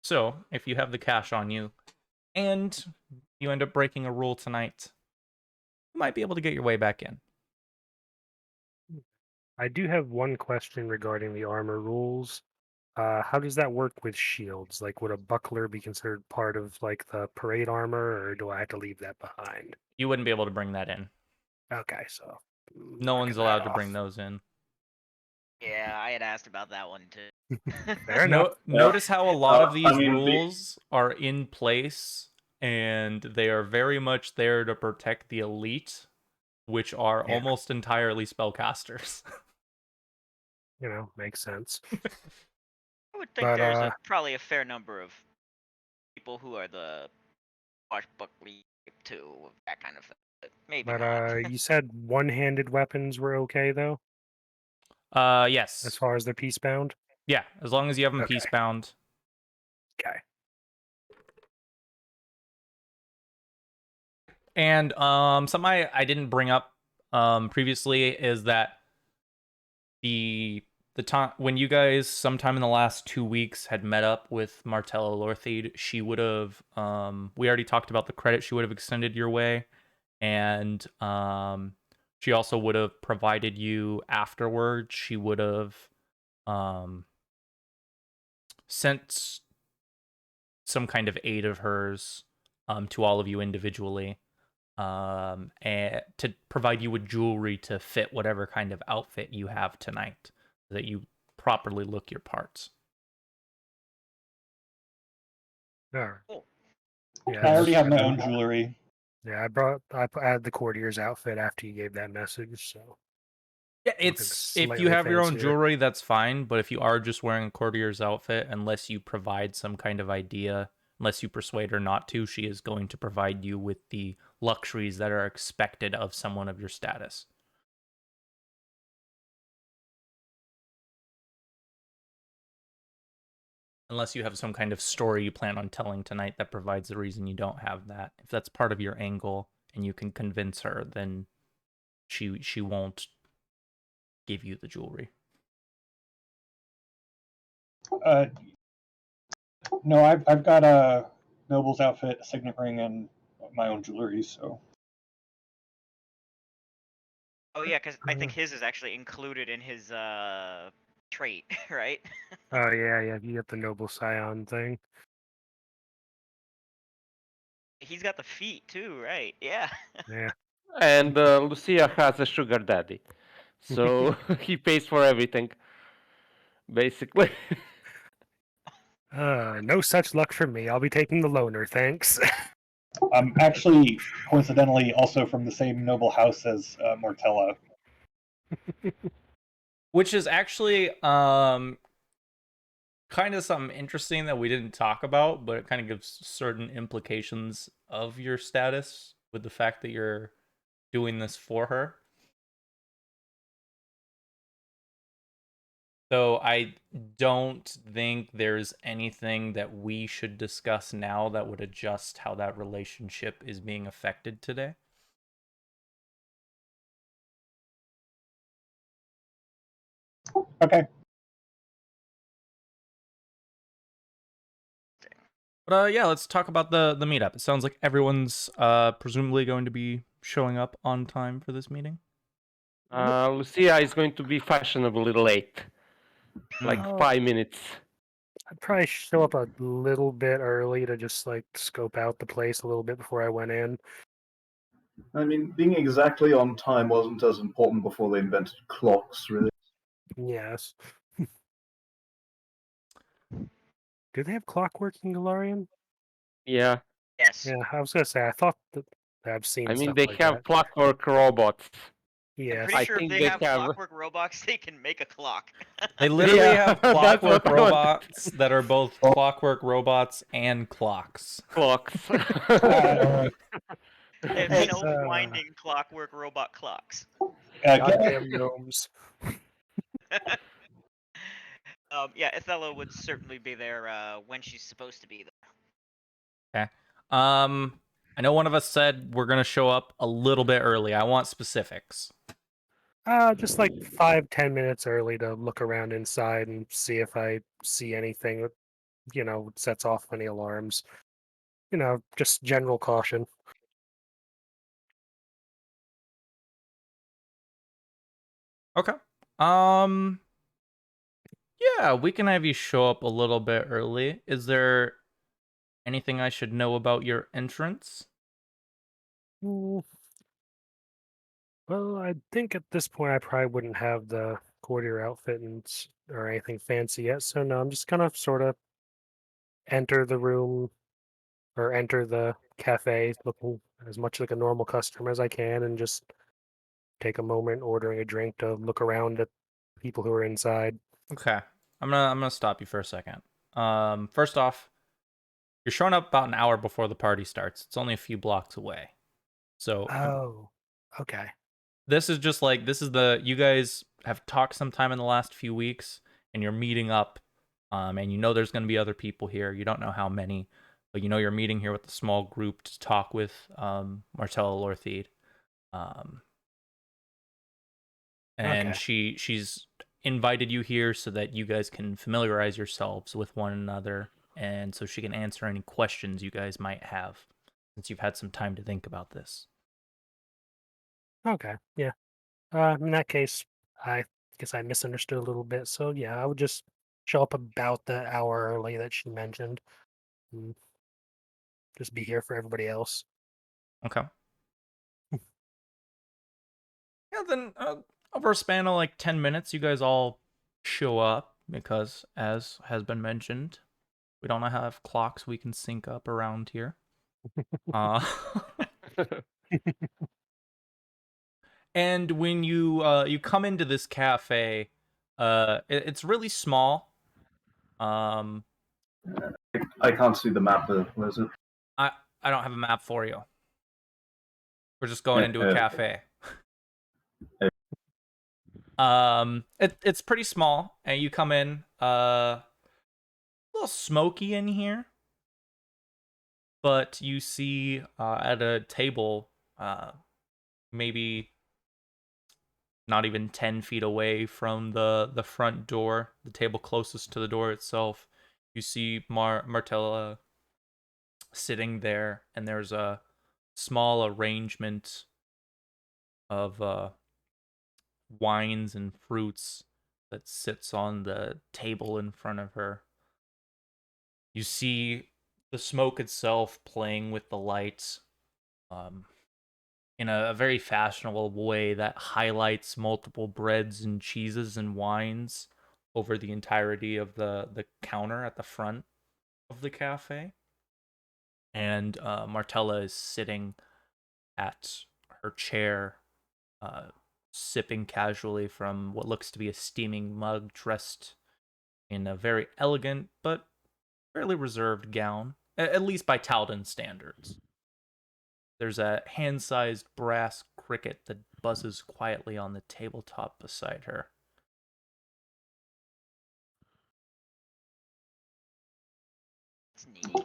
So, if you have the cash on you, and you end up breaking a rule tonight, you might be able to get your way back in.
I do have one question regarding the armor rules. How does that work with shields? Like, would a buckler be considered part of like the parade armor, or do I have to leave that behind?
You wouldn't be able to bring that in.
Okay, so
No
knocking
one's
that
allowed to bring
off.
those in.
Yeah, I had asked about that one too.
Fair enough.
Notice how a lot of
I
these
mean,
rules are in place, and they are very much there to protect the elite, which are
Yeah.
almost entirely spellcasters.
Makes sense.
I would think
But
there's probably a fair number of people who are the Buckley too, that kind of thing. But maybe not.
you said one-handed weapons were okay though, as
Yes.
far as they're peace-bound.
Yeah, as long as you have them
Okay.
peace-bound.
Okay.
And something I didn't bring up previously is that the time when you guys sometime in the last 2 weeks had met up with Martella Lorthide, she would have we already talked about the credit she would have extended your way, and she also would have provided you afterwards. She would have sent some kind of aid of hers to all of you individually, and to provide you with jewelry to fit whatever kind of outfit you have tonight, so that you properly look your parts.
All right.
Cool.
Yeah,
I already have my
I-
own jewelry.
Yeah, I added the courtier's outfit after you gave that message, so
Yeah,
looking
it's if you
slightly
have your own
fancier.
jewelry, that's fine. But if you are just wearing a courtier's outfit, unless you provide some kind of idea, unless you persuade her not to, she is going to provide you with the luxuries that are expected of someone of your status. Unless you have some kind of story you plan on telling tonight that provides the reason you don't have that. If that's part of your angle and you can convince her, then she won't give you the jewelry.
No, I've got a noble's outfit, a signet ring, and my own jewelry. So
Oh yeah, because I think his is actually included in his trait, right?
Oh yeah, you get the noble scion thing.
He's got the feet too, right? Yeah.
Yeah.
And Lucia has a sugar daddy, so he pays for everything, basically.
No such luck for me. I'll be taking the loner, thanks.
I'm actually coincidentally also from the same noble house as Martella.
Which is actually kind of something interesting that we didn't talk about, but it kind of gives certain implications of your status with the fact that you're doing this for her. So I don't think there's anything that we should discuss now that would adjust how that relationship is being affected today.
Okay.
But yeah, let's talk about the meetup. It sounds like everyone's presumably going to be showing up on time for this meeting.
Lucia is going to be fashionably late, like
Oh.
5 minutes.
I'd probably show up a little bit early to just like scope out the place a little bit before I went in.
I mean, being exactly on time wasn't as important before they invented clocks, really.
Yes. Do they have clockwork in Galarian?
Yeah,
Yes.
Yeah, I was gonna say I thought that I've seen
I mean
stuff
they
like
have
that.
clockwork robots.
I'm
Yes.
pretty
I
sure if
think
they
they
have
have-
clockwork robots, they can make a clock.
They literally
Yeah,
have
that's
clockwork
what I want.
robots that are both clockwork robots and clocks.
Clocks.
Uh,
They have
Hey,
self-winding clockwork robot clocks.
Goddamn gnomes.
Yeah, Othello would certainly be there when she's supposed to be there.
Okay. I know one of us said we're gonna show up a little bit early. I want specifics.
Just like 5-10 minutes early to look around inside and see if I see anything that, sets off any alarms. Just general caution.
Okay. Yeah, we can have you show up a little bit early. Is there anything I should know about your entrance?
Mm, Well, I think at this point I probably wouldn't have the courtier outfit or anything fancy yet. So no, I'm just gonna sort of enter the room or enter the cafe looking as much like a normal customer as I can, and just take a moment ordering a drink to look around at people who are inside.
Okay. I'm gonna stop you for a second. First off, you're showing up about an hour before the party starts. It's only a few blocks away. So
Oh, okay.
this is just like you guys have talked sometime in the last few weeks and you're meeting up, and you know there's gonna be other people here. You don't know how many, but you know you're meeting here with a small group to talk with Martella Lortheed. Um and
Okay.
she's invited you here so that you guys can familiarize yourselves with one another, and so she can answer any questions you guys might have since you've had some time to think about this.
Okay. Yeah. In that case, I guess I misunderstood a little bit. So yeah, I would just show up about the hour early that she mentioned, and just be here for everybody else.
Okay. Yeah, then over a span of like 10 minutes you guys all show up because, as has been mentioned, we don't have clocks we can sync up around here. uh And when you come into this cafe, it's really small. Um,
I can't see the map. Where is it?
I I don't have a map for you. We're just going
Uh,
into a
uh,
cafe.
uh,
It's pretty small, and you come in. A little smoky in here, but you see at a table, maybe not even 10 feet away from the front door, the table closest to the door itself, you see Martella sitting there, and there's a small arrangement of wines and fruits that sits on the table in front of her. You see the smoke itself playing with the lights, um, in a very fashionable way that highlights multiple breads and cheeses and wines over the entirety of the counter at the front of the cafe. And Martella is sitting at her chair, uh, sipping casually from what looks to be a steaming mug, dressed in a very elegant but fairly reserved gown, at least by Talden standards. There's a hand-sized brass cricket that buzzes quietly on the tabletop beside her.
It's neat.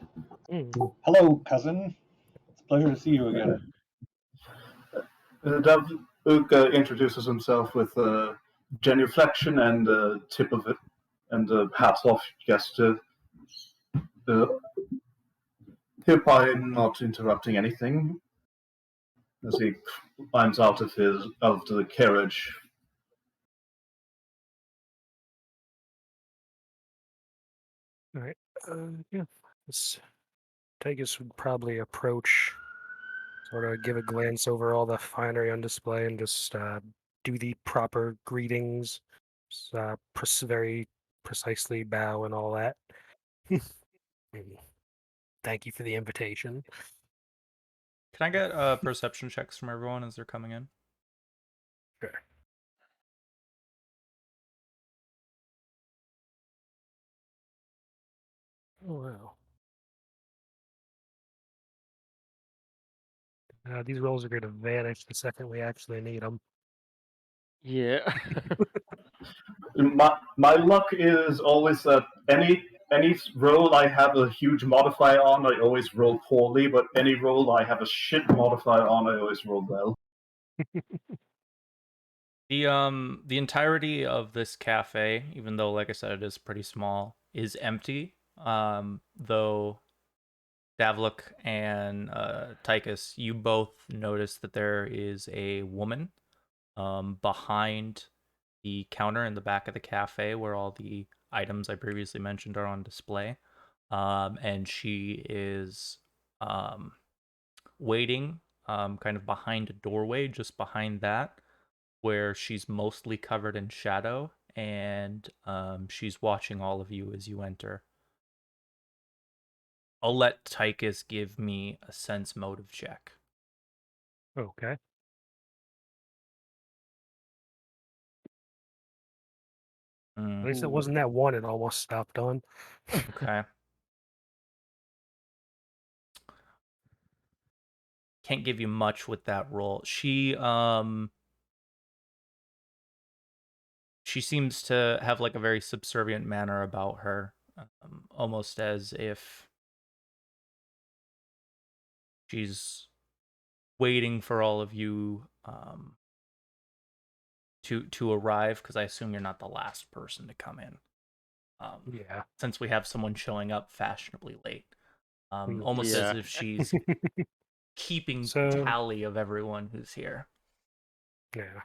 Mm.
Hello, cousin. It's a pleasure to see you again.
Davuk introduces himself with a genuflection and a tip of it, and a hats off gesture. Uh, Hope I'm not interrupting anything. As he climbs out of the carriage.
All right. Yeah. Tegus would probably approach, sort of give a glance over all the finery on display, and just do the proper greetings, very precisely bow and all that. And thank you for the invitation.
Can I get perception checks from everyone as they're coming in?
Sure. Oh, wow. These rolls are going to vanish the second we actually need them.
Yeah.
My luck is always that any roll I have a huge modifier on, I always roll poorly. But any roll I have a shit modifier on, I always roll well.
The entirety of this cafe, even though like I said it is pretty small, is empty. Though Davluk and Tychus, you both notice that there is a woman behind the counter in the back of the cafe where all the items I previously mentioned are on display. And she is waiting kind of behind a doorway, just behind that, where she's mostly covered in shadow, and she's watching all of you as you enter. I'll let Tychus give me a sense motive check.
Okay. At least it wasn't that one it almost stopped on.
Okay. Can't give you much with that roll. She seems to have like a very subservient manner about her, almost as if she's waiting for all of you to arrive, because I assume you're not the last person to come in.
Yeah.
Since we have someone showing up fashionably late, almost as
Yeah.
if she's keeping
So,
tally of everyone who's here.
yeah.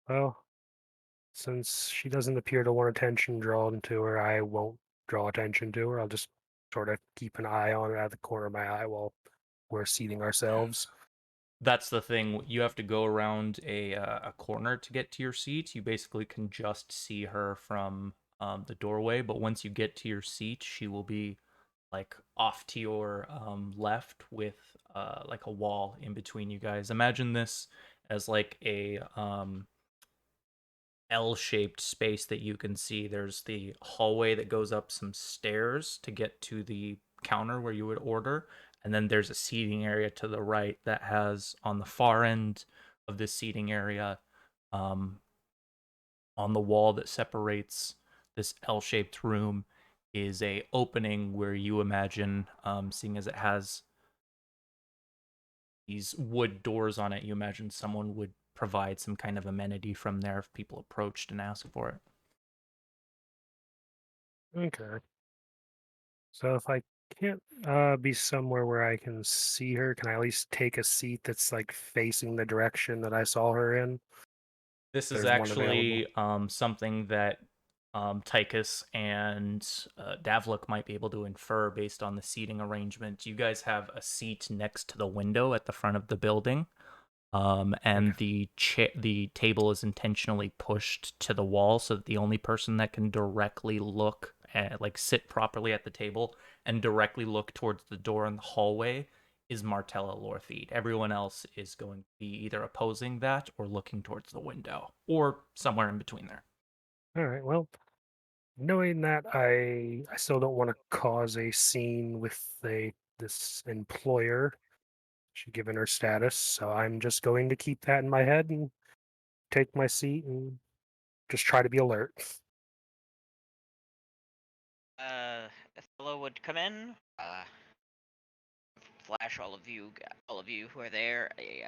Well, since she doesn't appear to want attention drawn to her, I won't draw attention to her. I'll just sort of keep an eye on her out of the corner of my eye while we're seating ourselves.
That's the thing. You have to go around a corner to get to your seat. You basically can just see her from the doorway, but once you get to your seat, she will be like off to your left with like a wall in between you guys. Imagine this as like a L-shaped space that you can see. There's the hallway that goes up some stairs to get to the counter where you would order, and then there's a seating area to the right that has, on the far end of this seating area, on the wall that separates this L-shaped room, is a opening where you imagine, seeing as it has these wood doors on it, you imagine someone would provide some kind of amenity from there if people approached and asked for it.
Okay. So if I can't be somewhere where I can see her, can I at least take a seat that's like facing the direction that I saw her in?
This is
There's one available.
actually something that Tychus and Davlik might be able to infer based on the seating arrangement. You guys have a seat next to the window at the front of the building, and the table is intentionally pushed to the wall so that the only person that can directly look at, like sit properly at the table and directly look towards the door in the hallway is Martella Lortheed. Everyone else is going to be either opposing that or looking towards the window or somewhere in between there.
All right. Well, knowing that, I still don't want to cause a scene with this employer, given her status. So I'm just going to keep that in my head and take my seat and just try to be alert.
Othello would come in, flash all of you who are there a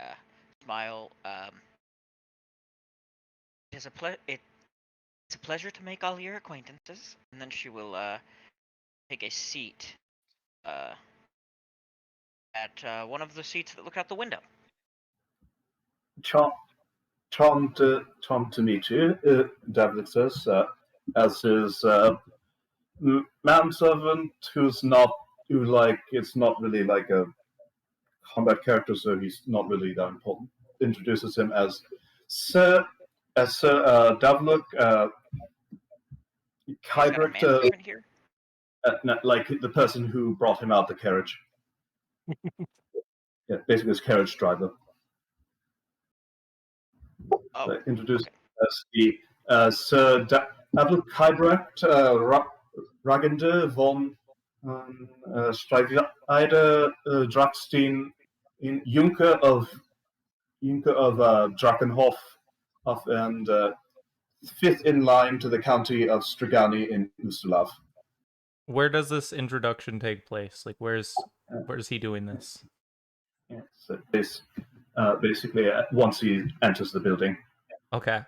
smile. It's a pleasure to make all your acquaintances, and then she will take a seat at one of the seats that look out the window.
Tom to meet you, Davlik says, as his manservant it's not really like a combat character, so he's not really that important. Introduces him as Sir Davlik
He's got a
Kybert,
manservant here.
no, like the person who brought him out the carriage. Yeah, basically his carriage driver.
Oh,
Introduced
okay.
as the Sir Davlik Kybert Ragende von Streifide Drachstein in Junker of Drakenhof and fifth in line to the county of Strigani in Ustalav.
Where does this introduction take place? Like, where's he doing this?
Yeah, so basically, once he enters the building.
Okay.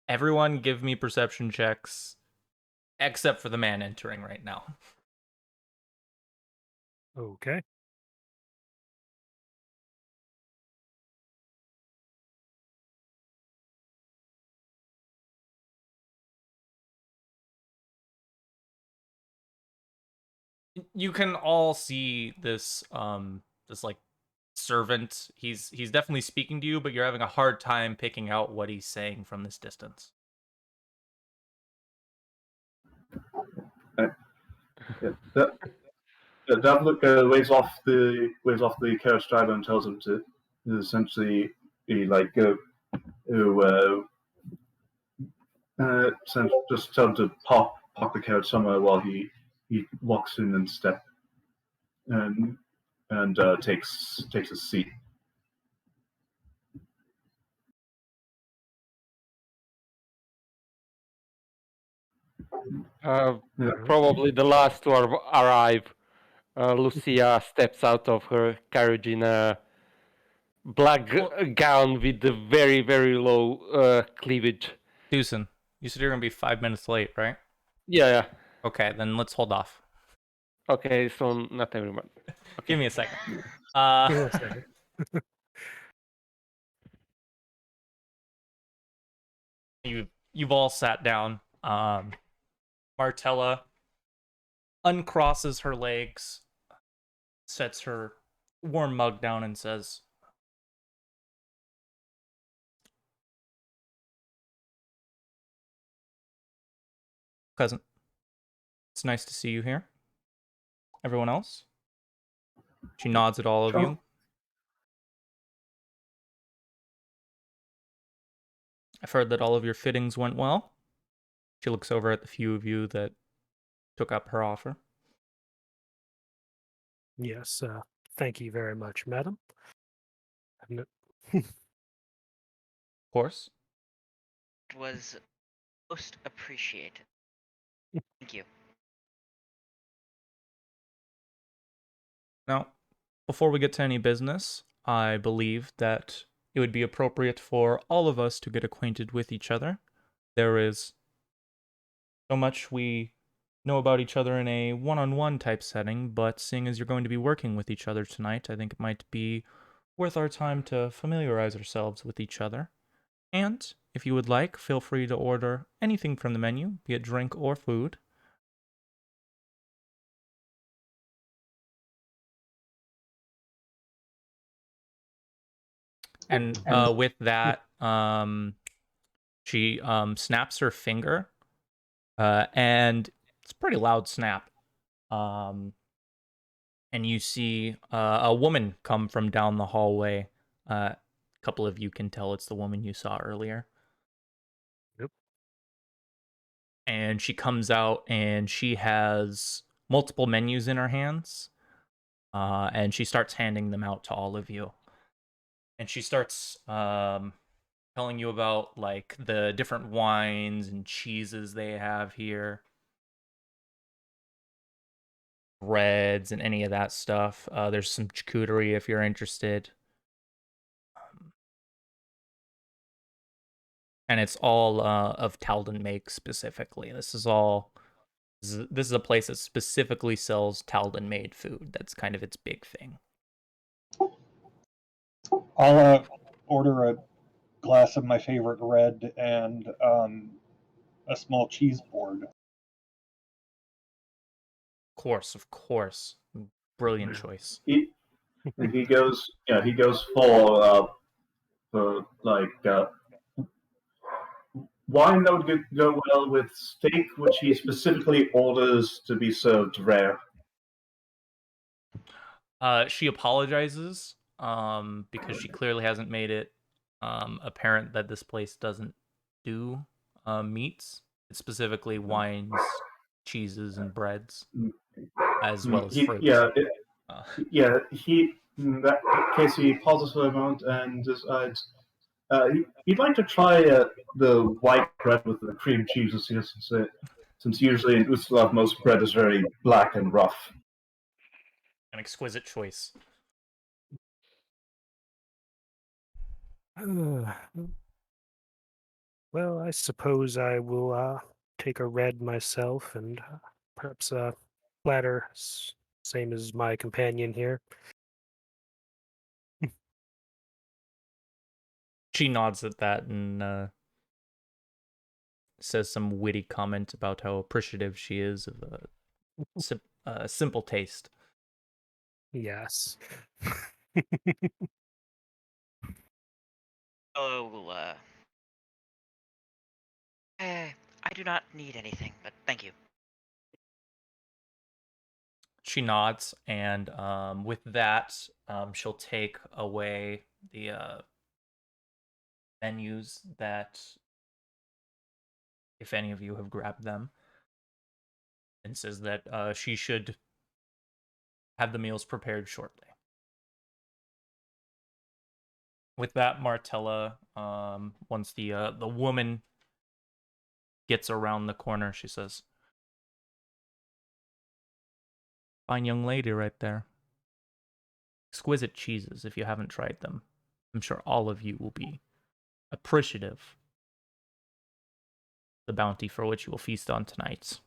Everyone give me perception checks, except for the man entering right now.
Okay.
you can all see this this like servant. He's definitely speaking to you, but you're having a hard time picking out what he's saying from this distance.
Davlik waves off the carriage driver and tells him to essentially be like just tell him to park the carriage somewhere while he walks in and takes a seat. Yeah.
Probably the last to arrive. Lucia steps out of her carriage in a black gown with the very, very low cleavage.
Deucin, you said you're gonna be 5 minutes late, right?
Yeah.
Okay, then let's hold off.
Okay, so not everyone. Okay.
Give me a second.
Give me a second.
You've all sat down. Martella uncrosses her legs, sets her warm mug down, and says, "Cousin, it's nice to see you here. Everyone else?" She nods at all of you. I've heard that all of your fittings went well. She looks over at the few of you that took up her offer.
Yes, thank you very much, madam.
Of course.
It was most appreciated. Thank you.
Now, before we get to any business, I believe that it would be appropriate for all of us to get acquainted with each other. There is so much we know about each other in a one-on-one type setting, but seeing as you're going to be working with each other tonight, I think it might be worth our time to familiarize ourselves with each other. And, if you would like, feel free to order anything from the menu, be it drink or food. And with that, she snaps her finger, and it's a pretty loud snap. And you see a woman come from down the hallway. A couple of you can tell it's the woman you saw earlier.
Yep.
And she comes out, and she has multiple menus in her hands, and she starts handing them out to all of you. And she starts telling you about like the different wines and cheeses they have here, breads and any of that stuff. There's some charcuterie if you're interested. And it's all of Talden make specifically. This is a place that specifically sells Talden made food. That's kind of its big thing.
I'll order a glass of my favorite red and a small cheese board.
Of course. Brilliant choice.
He goes for wine that would go well with steak, which he specifically orders to be served rare.
She apologizes because she clearly hasn't made it apparent that this place doesn't do meats. It's specifically wines, cheeses, and breads, as well as fruits.
In that case, he pauses for a moment and decides he'd like to try the white bread with the cream cheeses here, since usually in Ustalav most bread is very black and rough.
An exquisite choice.
Well, I suppose I will take a red myself and perhaps a platter, same as my companion here.
She nods at that and says some witty comment about how appreciative she is of simple taste.
Yes.
Oh, I do not need anything, but thank you.
She nods, and with that, she'll take away the menus that, if any of you have grabbed them, and says that she should have the meals prepared shortly. With that, Martella, once the woman gets around the corner, she says, "Fine young lady right there. Exquisite cheeses if you haven't tried them. I'm sure all of you will be appreciative of the bounty for which you will feast on tonight.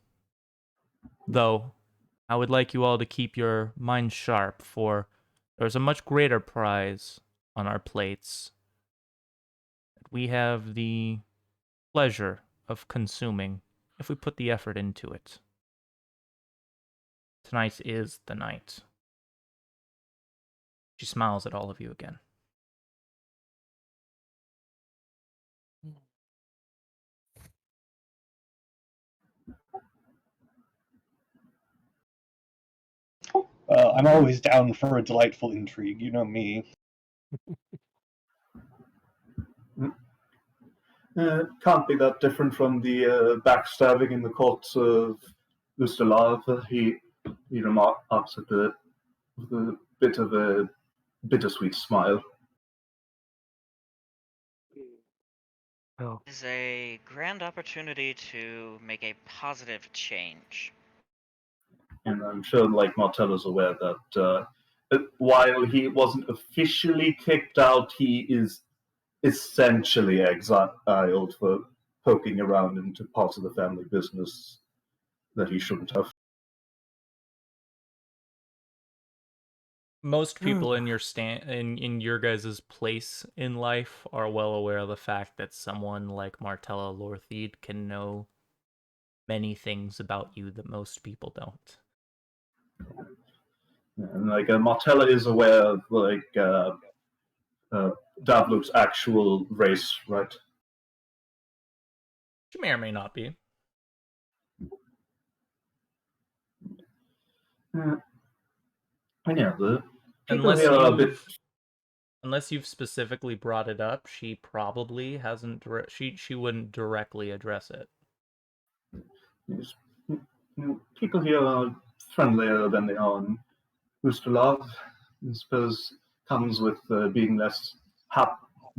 Though, I would like you all to keep your minds sharp, for there's a much greater prize on our plates that we have the pleasure of consuming if we put the effort into it. Tonight is the night." She smiles at all of you again.
I'm always down for a delightful intrigue. You know me.
Can't be that different from the backstabbing in the courts of Ustalav. He remarks with a bit of a bittersweet smile.
Oh,
It is a grand opportunity to make a positive change.
And I'm sure, like, Martella's aware that while he wasn't officially kicked out, he is essentially exiled for poking around into parts of the family business that he shouldn't have.
Most people in your in your guys' place in life are well aware of the fact that someone like Martella Lortheed can know many things about you that most people don't.
And like Martella is aware of Davluk's actual race, right?
She may or may not be.
And yeah, the people here are a bit.
Unless you've specifically brought it up, she probably hasn't. She wouldn't directly address it.
Yes, people here are friendlier than they are in Ustalav. I suppose comes with being less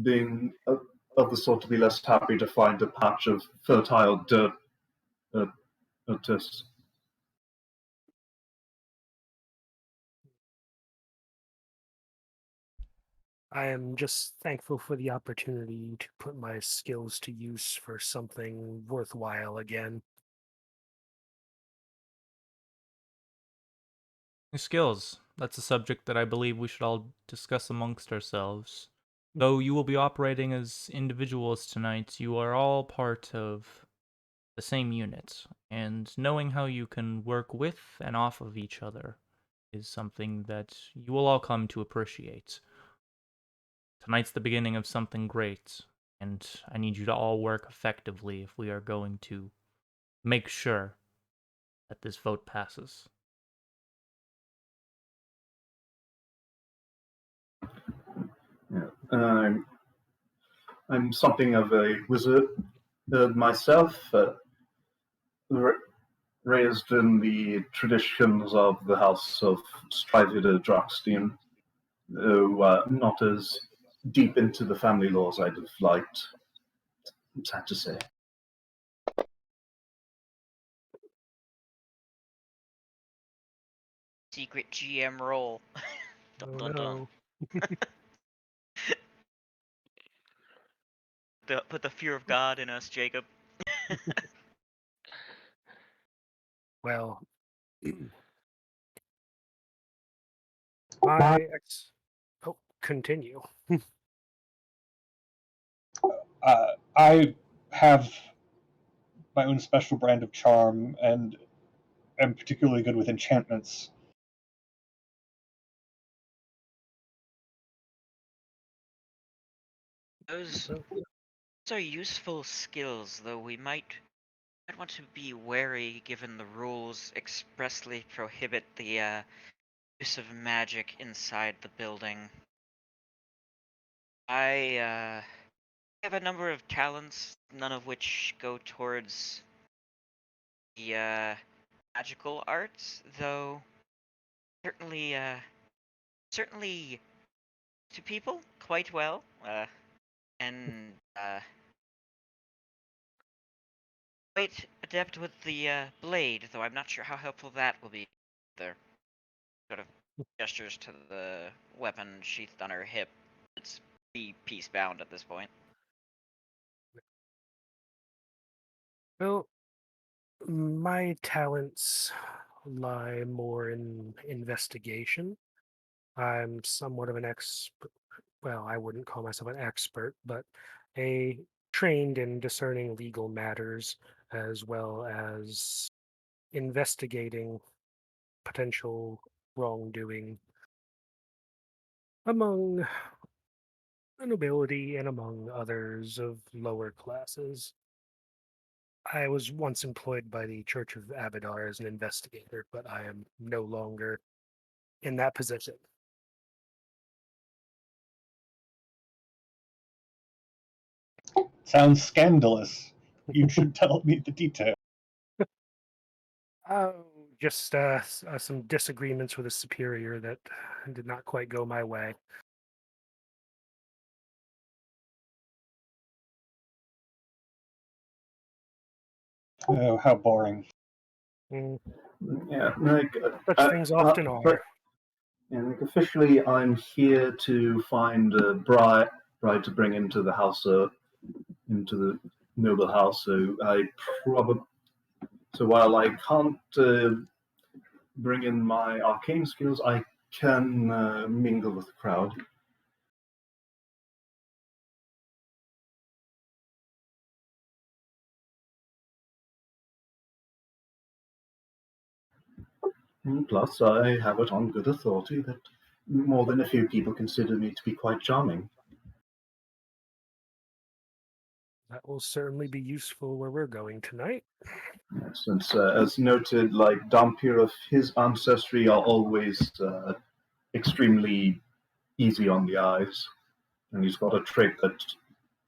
being of the sort to be less happy to find a patch of fertile dirt at this.
I am just thankful for the opportunity to put my skills to use for something worthwhile again.
Your skills. That's a subject that I believe we should all discuss amongst ourselves. Though you will be operating as individuals tonight, you are all part of the same unit, and knowing how you can work with and off of each other is something that you will all come to appreciate. Tonight's the beginning of something great, and I need you to all work effectively if we are going to make sure that this vote passes.
Yeah. I'm something of a wizard myself, raised in the traditions of the House of Strivida Drockstein, though not as deep into the family laws I'd have liked. I'm sad to say.
Secret GM role. Dun,
Oh
dun, dun.
no.
Put the fear of God in us, Jacob.
Well, continue.
I have my own special brand of charm, and am particularly good with enchantments.
Those are useful skills, though we might want to be wary given the rules expressly prohibit the use of magic inside the building. I have a number of talents, none of which go towards the magical arts, though certainly to people quite well, and quite adept with the blade, though I'm not sure how helpful that will be. There, sort of gestures to the weapon sheathed on her hip. It's piece bound at this point.
Well, my talents lie more in investigation. I'm somewhat of an expert. Well, I wouldn't call myself an expert, but a trained in discerning legal matters as well as investigating potential wrongdoing among the nobility and among others of lower classes. I was once employed by the Church of Abadar as an investigator, but I am no longer in that position.
Sounds scandalous. You should tell me the details.
Oh, just some disagreements with a superior that did not quite go my way.
Oh, how boring.
Yeah, like
Such things often are.
but yeah, like officially, I'm here to find a bride to bring into the house, into the noble house. So I probably, so while I can't bring in my arcane skills, I can mingle with the crowd. And plus, I have it on good authority that more than a few people consider me to be quite charming.
That will certainly be useful where we're going tonight.
Since, as noted, like Dhampir of his ancestry are always extremely easy on the eyes, and he's got a trait that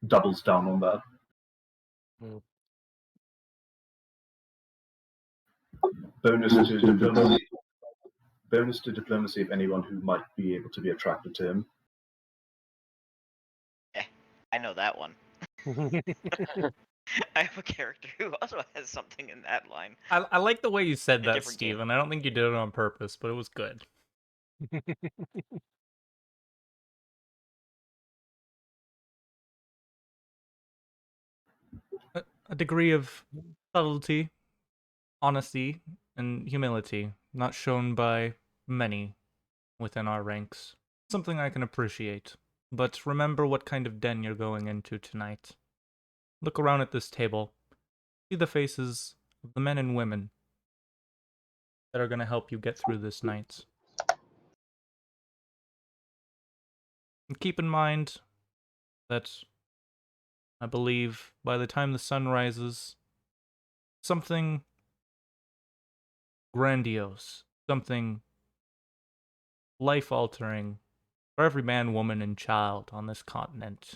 doubles down on that. Bonus to diplomacy. Bonus to diplomacy of anyone who might be able to be attracted to him.
I know that one. I have a character who also has something in that line.
I like the way you said
A
that,
different game.
Steven. I don't think you did it on purpose, but it was good. A degree of subtlety, honesty, and humility not shown by many within our ranks. Something I can appreciate. But remember what kind of den you're going into tonight. Look around at this table. See the faces of the men and women that are going to help you get through this night. And keep in mind that I believe by the time the sun rises, something grandiose, something life-altering for every man, woman, and child on this continent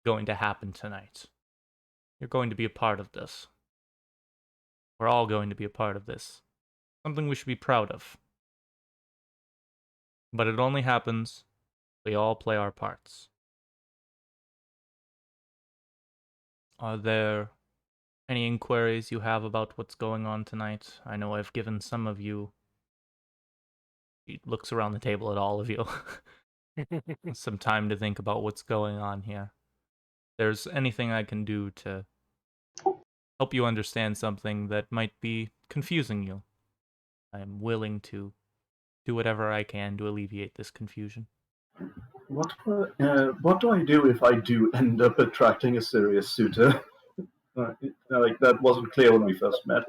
going to happen tonight. You're going to be a part of this. We're all going to be a part of this. Something we should be proud of. But it only happens if we all play our parts. Are there any inquiries you have about what's going on tonight? I know I've given some of you... He looks around the table at all of you. Some time to think about what's going on here. If there's anything I can do to help you understand something that might be confusing you, I am willing to do whatever I can to alleviate this confusion.
What do I do if I do end up attracting a serious suitor? Like that wasn't clear when we first met.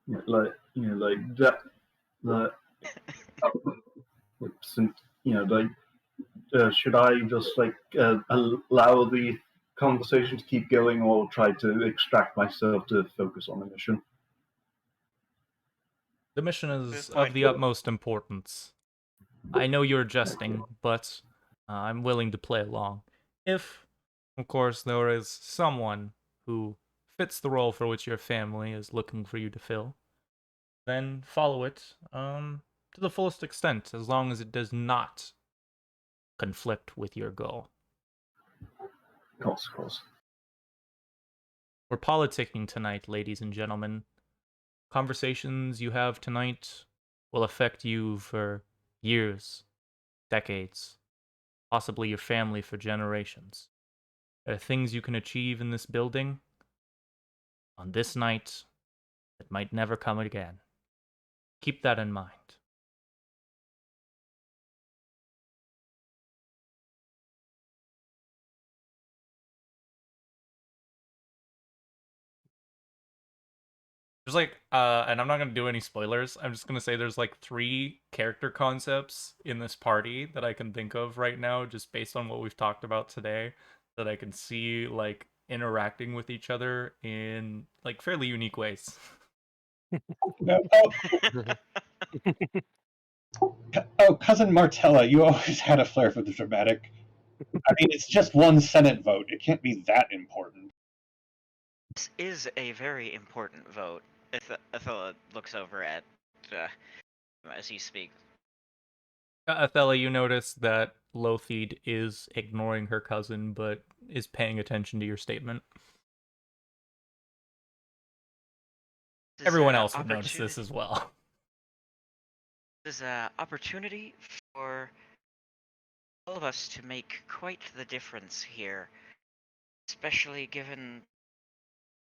like like that. Like, since like should I just like allow the conversation to keep going, or try to extract myself to focus on the mission?
The mission
this
is of
point,
the utmost importance. I know you're jesting, but I'm willing to play along. If, of course, there is someone who fits the role for which your family is looking for you to fill, then follow it to the fullest extent, as long as it does not conflict with your goal.
Of course.
We're politicking tonight, ladies and gentlemen. Conversations you have tonight will affect you for years, decades, possibly your family for generations. There are things you can achieve in this building on this night that might never come again. Keep that in mind. There's like, and I'm not gonna do any spoilers. I'm just gonna say there's like 3 character concepts in this party that I can think of right now, just based on what we've talked about today, that I can see like interacting with each other in like fairly unique ways.
Oh, cousin Martella, you always had a flair for the dramatic. I mean, it's just one Senate vote. It can't be that important.
this is a very important vote. Athela looks over at as he speaks.
Athela, you notice that Lothid is ignoring her cousin, but is paying attention to your statement.
This is
Everyone
a
else would notice this
opportunity-
as well.
This is an opportunity for all of us to make quite the difference here, especially given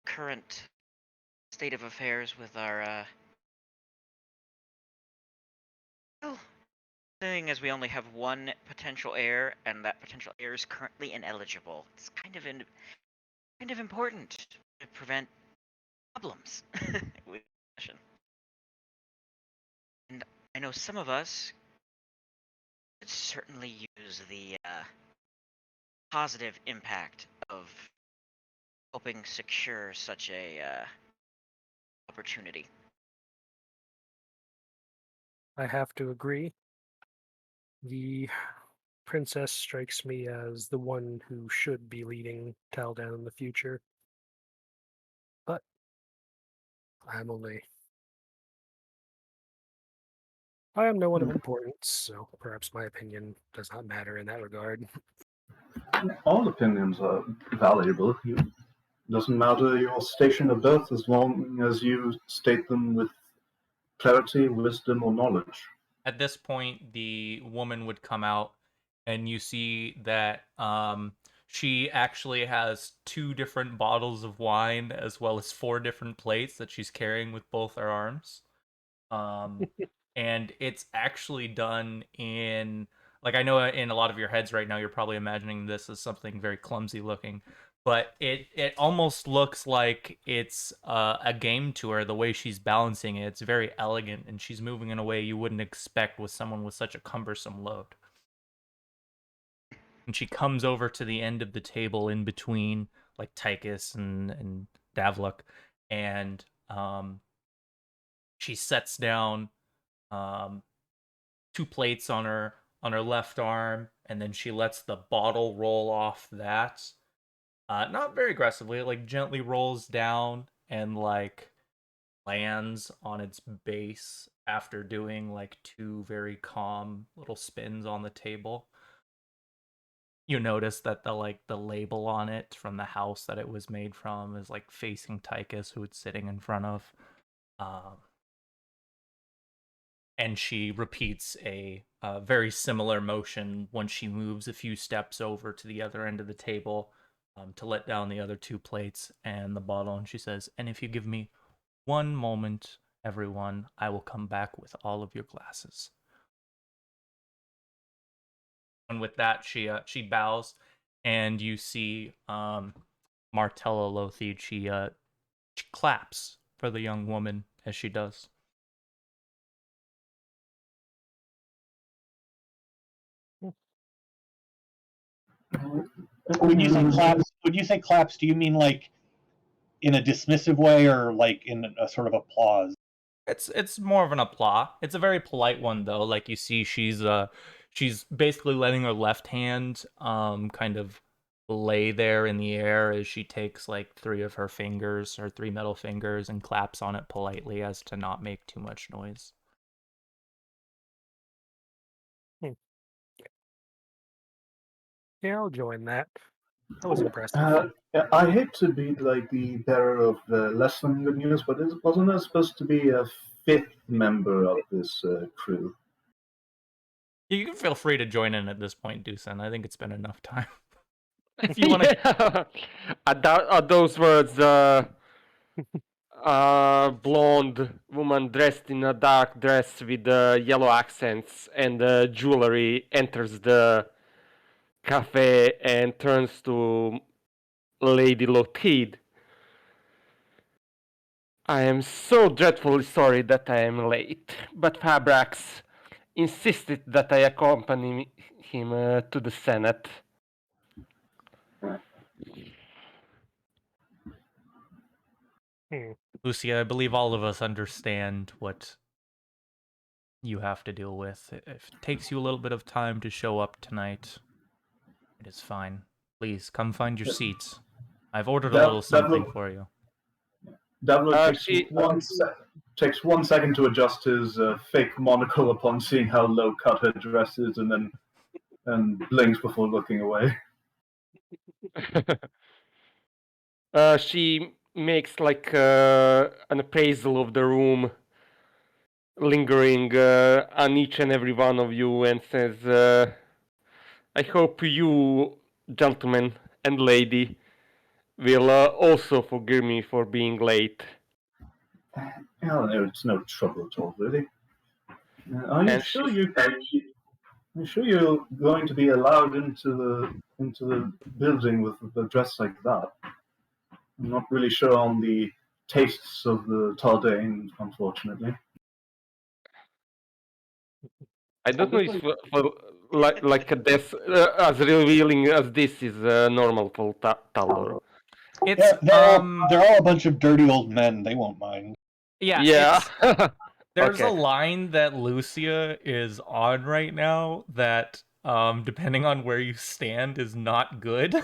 current state of affairs with our well, seeing as we only have one potential heir, and that potential heir is currently ineligible. It's kind of important to prevent problems with the mission. And I know some of us could certainly use the positive impact of helping secure such a opportunity.
I have to agree. The princess strikes me as the one who should be leading Taldown in the future. But I am no one of importance, so perhaps my opinion does not matter in that regard.
All opinions are valuable. It doesn't matter your station of birth as long as you state them with clarity, wisdom, or knowledge.
At this point, the woman would come out, and you see that she actually has 2 different bottles of wine as well as 4 different plates that she's carrying with both her arms. And it's actually done in, like, I know in a lot of your heads right now you're probably imagining this as something very clumsy looking, but it almost looks like it's a game to her, the way she's balancing it. It's very elegant, and she's moving in a way you wouldn't expect with someone with such a cumbersome load. And she comes over to the end of the table in between like Tychus and Davluk, and she sets down 2 plates on her left arm, and then she lets the bottle roll off that. Not very aggressively, it like gently rolls down and like lands on its base after doing like 2 very calm little spins on the table. You notice that the label on it from the house that it was made from is like facing Tychus, who it's sitting in front of. And she repeats a very similar motion when she moves a few steps over to the other end of the table to let down the other 2 plates and the bottle. And she says, "And if you give me one moment, everyone, I will come back with all of your glasses." And with that, she bows, and you see Martella Lothid. She claps for the young woman as she does.
When you say claps, do you mean like in a dismissive way or like in a sort of applause?
It's more of an applause. It's a very polite one though. Like you see, she's basically letting her left hand kind of lay there in the air as she takes like three of her fingers, or three middle fingers, and claps on it politely as to not make too much noise.
Yeah, I'll join that. That was impressive.
Yeah, I hate to be like the bearer of less than good news, but wasn't there supposed to be a fifth member of this crew?
You can feel free to join in at this point, Doosan. I think it's been enough time. If you want to.
At those words, blonde woman dressed in a dark dress with yellow accents and jewelry enters the cafe and turns to Lady Lothid. I am so dreadfully sorry that I am late, but Fabrax insisted that I accompany him to the Senate.
Lucia, I believe all of us understand what you have to deal with. If it takes you a little bit of time to show up tonight, it is fine. Please, come find your seats. I've ordered a little something for you.
Davlo takes 1 second to adjust his fake monocle upon seeing how low cut her dress is, and blinks before looking away.
She makes like an appraisal of the room, lingering on each and every one of you, and says, I hope you, gentlemen and lady, will also forgive me for being late.
Oh, no, it's no trouble at all, really. Are you sure you're going to be allowed into the building with a dress like that? I'm not really sure on the tastes of the Taldane, unfortunately.
I don't know if like this as revealing as this is normal for Taldor.
It's
they're all a bunch of dirty old men. They won't mind.
Yeah. There's
Okay.
a line that Lucia is on right now that, depending on where you stand, is not good.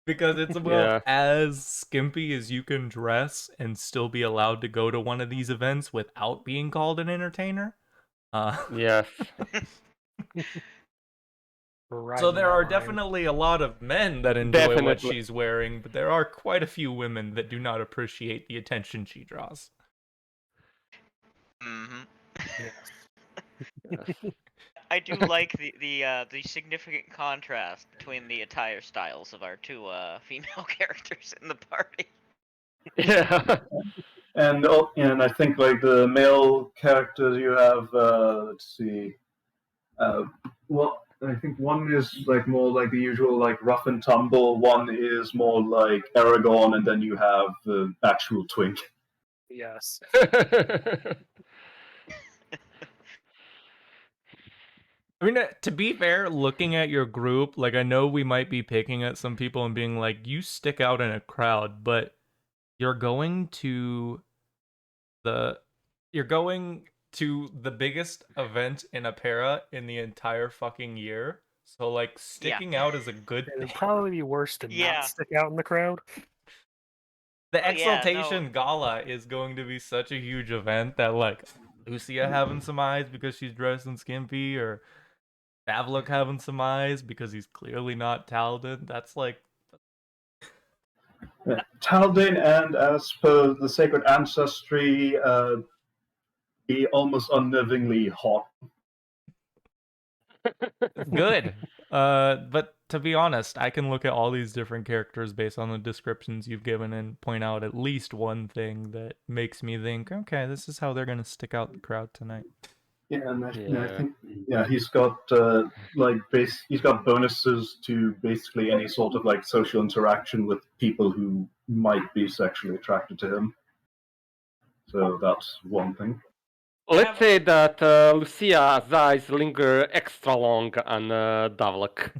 Because it's about as skimpy as you can dress and still be allowed to go to one of these events without being called an entertainer.
Yes.
So there are definitely a lot of men that enjoy what she's wearing, but there are quite a few women that do not appreciate the attention she draws.
Yes. I do like the significant contrast between the attire styles of our two female characters in the party.
Yeah.
And I think like the male characters you have, let's see, well, I think one is like more like the usual like rough and tumble. One is more like Aragorn, and then you have the actual twink.
Yes.
I mean, to be fair, looking at your group, like I know we might be picking at some people and being like, you stick out in a crowd, but you're going to the biggest event in Apera in the entire fucking year. So like sticking out is a good thing.
It'd probably be worse to not stick out in the crowd.
The Exaltation Gala is going to be such a huge event that like Lucia having some eyes because she's dressed in skimpy, or Pavlik having some eyes because he's clearly not Talden. That's like
Talden, and as per the sacred ancestry, be almost unnervingly hot.
Good. But to be honest, I can look at all these different characters based on the descriptions you've given and point out at least one thing that makes me think, okay, this is how they're gonna stick out the crowd tonight.
Yeah, and I think he's got he's got bonuses to basically any sort of like social interaction with people who might be sexually attracted to him. So that's one thing.
Let's say that Lucia's eyes linger extra long on Davlok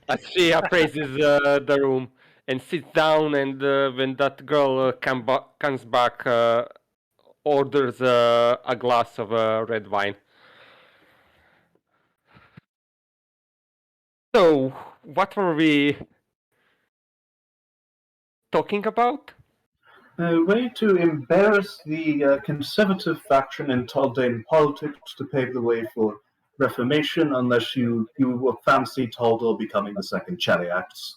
as she appraises the room and sits down, and when that girl comes back, orders a glass of red wine. So, what were we talking about?
A way to embarrass the conservative faction in Taldane politics to pave the way for reformation, unless you fancy Taldor becoming the second Cheliax.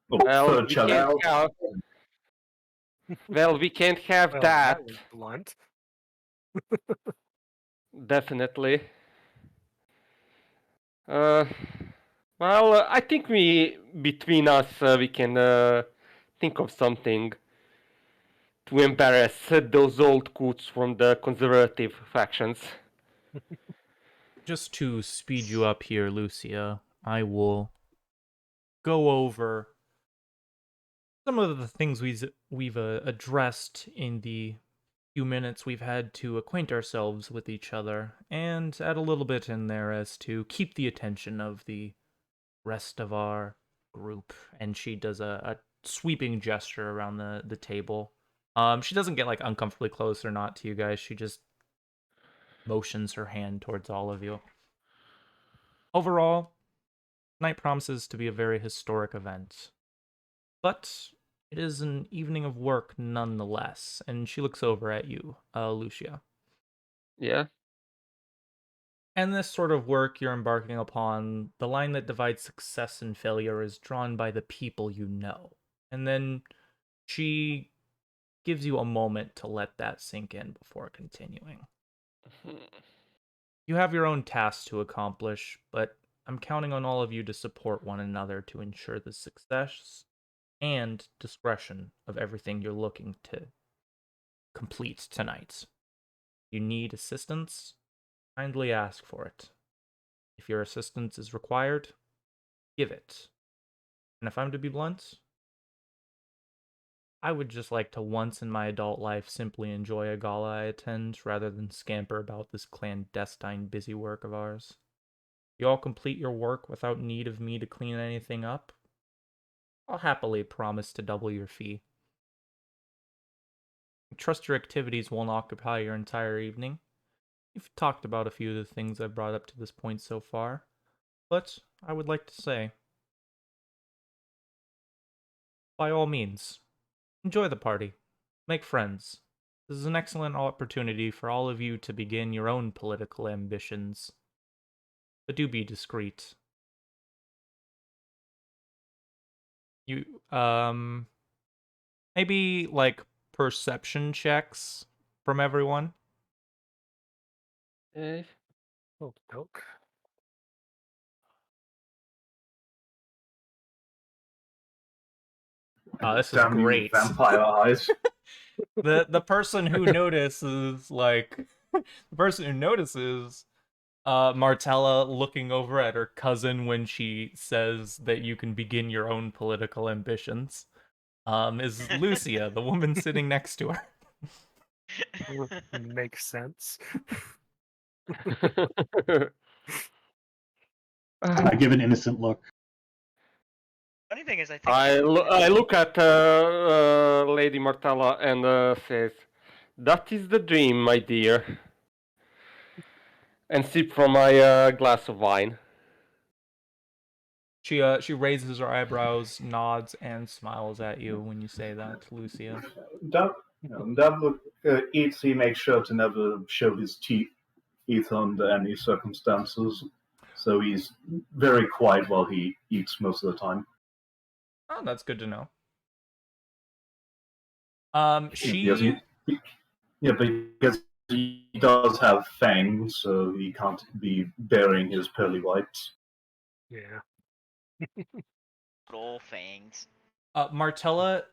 Or
Well,
third
we can't
Cheliax.
have. Well, we can't have
Well,
that.
that was blunt.
Definitely. Well, I think between us, we can think of something to embarrass those old coots from the conservative factions.
Just to speed you up here, Lucia, I will go over some of the things we've addressed in the few minutes we've had to acquaint ourselves with each other, and add a little bit in there as to keep the attention of the rest of our group. And she does a sweeping gesture around the table. She doesn't get like uncomfortably close or not to you guys. She just motions her hand towards all of you. Overall, tonight promises to be a very historic event, but it is an evening of work nonetheless. And she looks over at you, Lucia.
Yeah.
And this sort of work you're embarking upon, the line that divides success and failure is drawn by the people you know. And then she gives you a moment to let that sink in before continuing. You have your own tasks to accomplish, but I'm counting on all of you to support one another to ensure the success and discretion of everything you're looking to complete tonight. You need assistance? Kindly ask for it. If your assistance is required, give it. And if I'm to be blunt, I would just like to once in my adult life simply enjoy a gala I attend rather than scamper about this clandestine busy work of ours. You all complete your work without need of me to clean anything up, I'll happily promise to double your fee. I trust your activities won't occupy your entire evening. You've talked about a few of the things I've brought up to this point so far, but I would like to say, by all means, enjoy the party. Make friends. This is an excellent opportunity for all of you to begin your own political ambitions. But do be discreet. You, maybe, like, perception checks from everyone.
Eh,
Oh, doke.
Oh, this is
Damn you,
great.
vampire eyes.
The person who notices, like, the person who notices Martella looking over at her cousin when she says that you can begin your own political ambitions, is Lucia, the woman sitting next to her.
Makes sense.
I give an innocent look.
Funny thing is, I think
I look at Lady Martella and says, "That is the dream, my dear," and sip from my glass of wine.
She raises her eyebrows, nods, and smiles at you when you say that, Lucia.
Davlok eats, he makes sure to never show his teeth under any circumstances. So he's very quiet while he eats most of the time.
Oh, that's good to know.
Yes, because he does have fangs, so he can't be bearing his pearly whites.
Yeah.
Little fangs.
Martella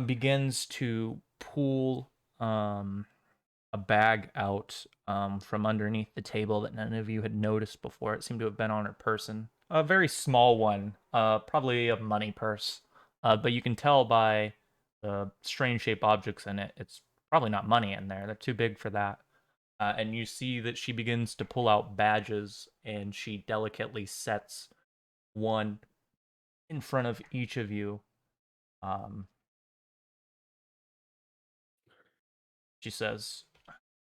begins to pull a bag out from underneath the table that none of you had noticed before. It seemed to have been on her person. A very small one, probably a money purse. But you can tell by strange shaped objects in it. It's probably not money in there. They're too big for that. And you see that she begins to pull out badges, and she delicately sets one in front of each of you. She says,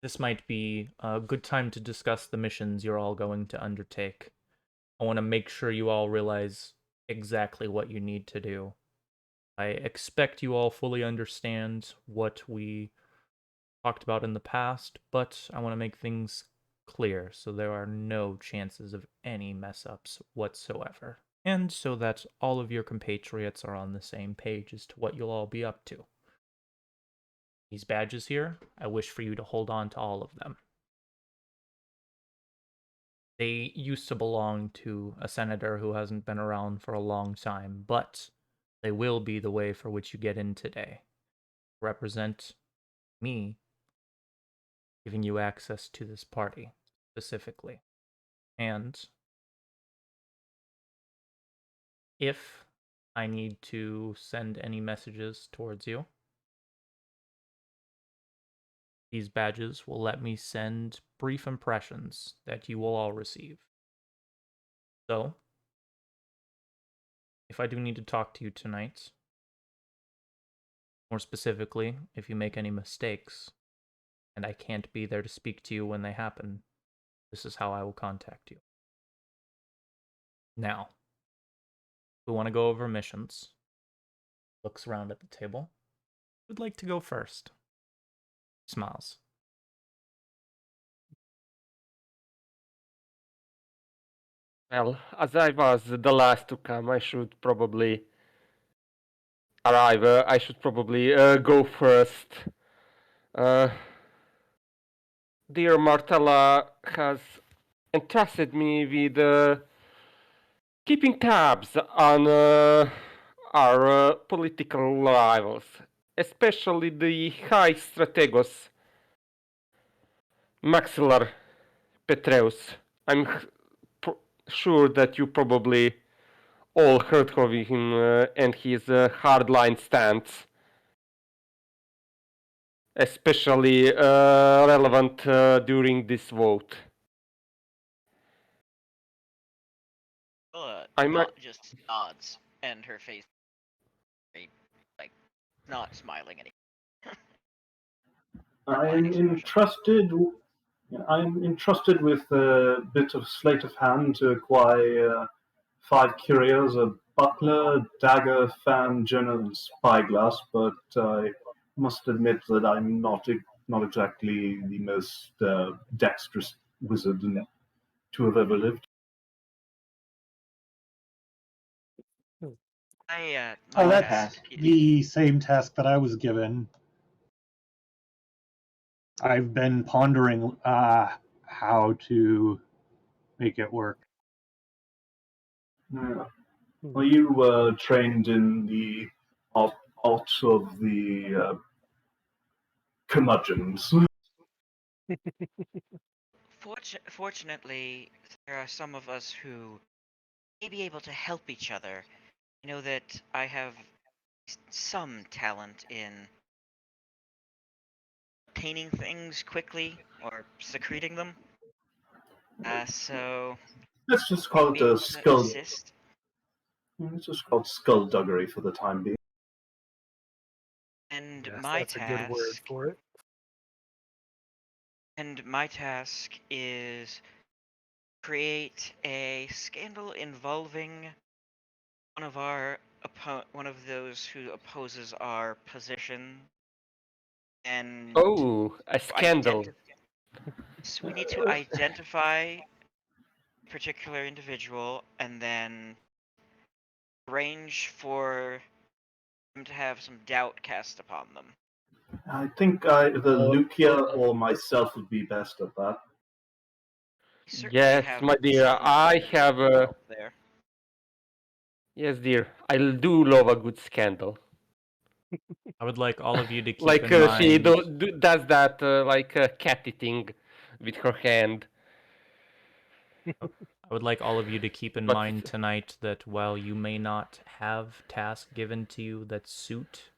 "This might be a good time to discuss the missions you're all going to undertake. I want to make sure you all realize exactly what you need to do. I expect you all fully understand what we talked about in the past, but I want to make things clear so there are no chances of any mess ups whatsoever, and so that all of your compatriots are on the same page as to what you'll all be up to. These badges here, I wish for you to hold on to all of them. They used to belong to a senator who hasn't been around for a long time, but they will be the way for which you get in today. Represent me giving you access to this party specifically. And if I need to send any messages towards you, these badges will let me send brief impressions that you will all receive. So, if I do need to talk to you tonight, more specifically, if you make any mistakes, and I can't be there to speak to you when they happen, this is how I will contact you. Now, we want to go over missions. Looks around at the table. Who'd like to go first? Smiles.
Well, as I was the last to come, I should probably arrive. I should probably go first. Dear Martella has entrusted me with keeping tabs on our political rivals, especially the High Strategos, Maxillar Petreus. I'm sure that you probably all heard of him and his hardline stance, especially relevant during this vote. I'm
Not just nods, and her face, like, not smiling anymore.
I'm entrusted. I'm entrusted with a bit of sleight of hand to acquire 5 couriers, a butler, dagger, fan, journal, and spyglass. But I must admit that I'm not exactly the most dexterous wizard to have ever lived.
Oh, that's the same task that I was given. I've been pondering how to make it work.
Yeah. Well, you were trained in the art of the curmudgeons.
Fortunately, there are some of us who may be able to help each other. I know that I have some talent in obtaining things quickly or secreting them. So
Let's just call it
be able
a
to
skull.
assist.
It's just called skullduggery for the time being.
And
Yes,
my
that's a good word
task.
for it.
And my task is create a scandal involving one of those who opposes our position, and
Oh, a scandal.
So we need to identify a particular individual and then arrange for them to have some doubt cast upon them.
I think either Lucia or myself would be best at that.
Yes, my dear, I have
there.
Yes, dear, I do love a good scandal.
I would like all of you to keep
Like
in mind.
she does that like cat eating with her hand.
I would like all of you to keep in
But-
mind tonight that while you may not have tasks given to you that suit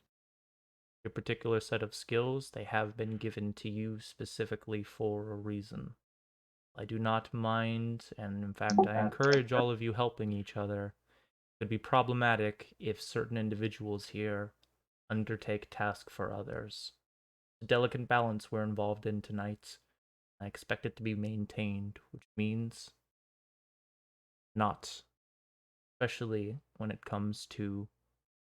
Your particular set of skills, they have been given to you specifically for a reason. I do not mind, and in fact, I encourage all of you helping each other. It would be problematic if certain individuals here undertake tasks for others. The delicate balance we're involved in tonight, I expect it to be maintained, which means not, especially when it comes to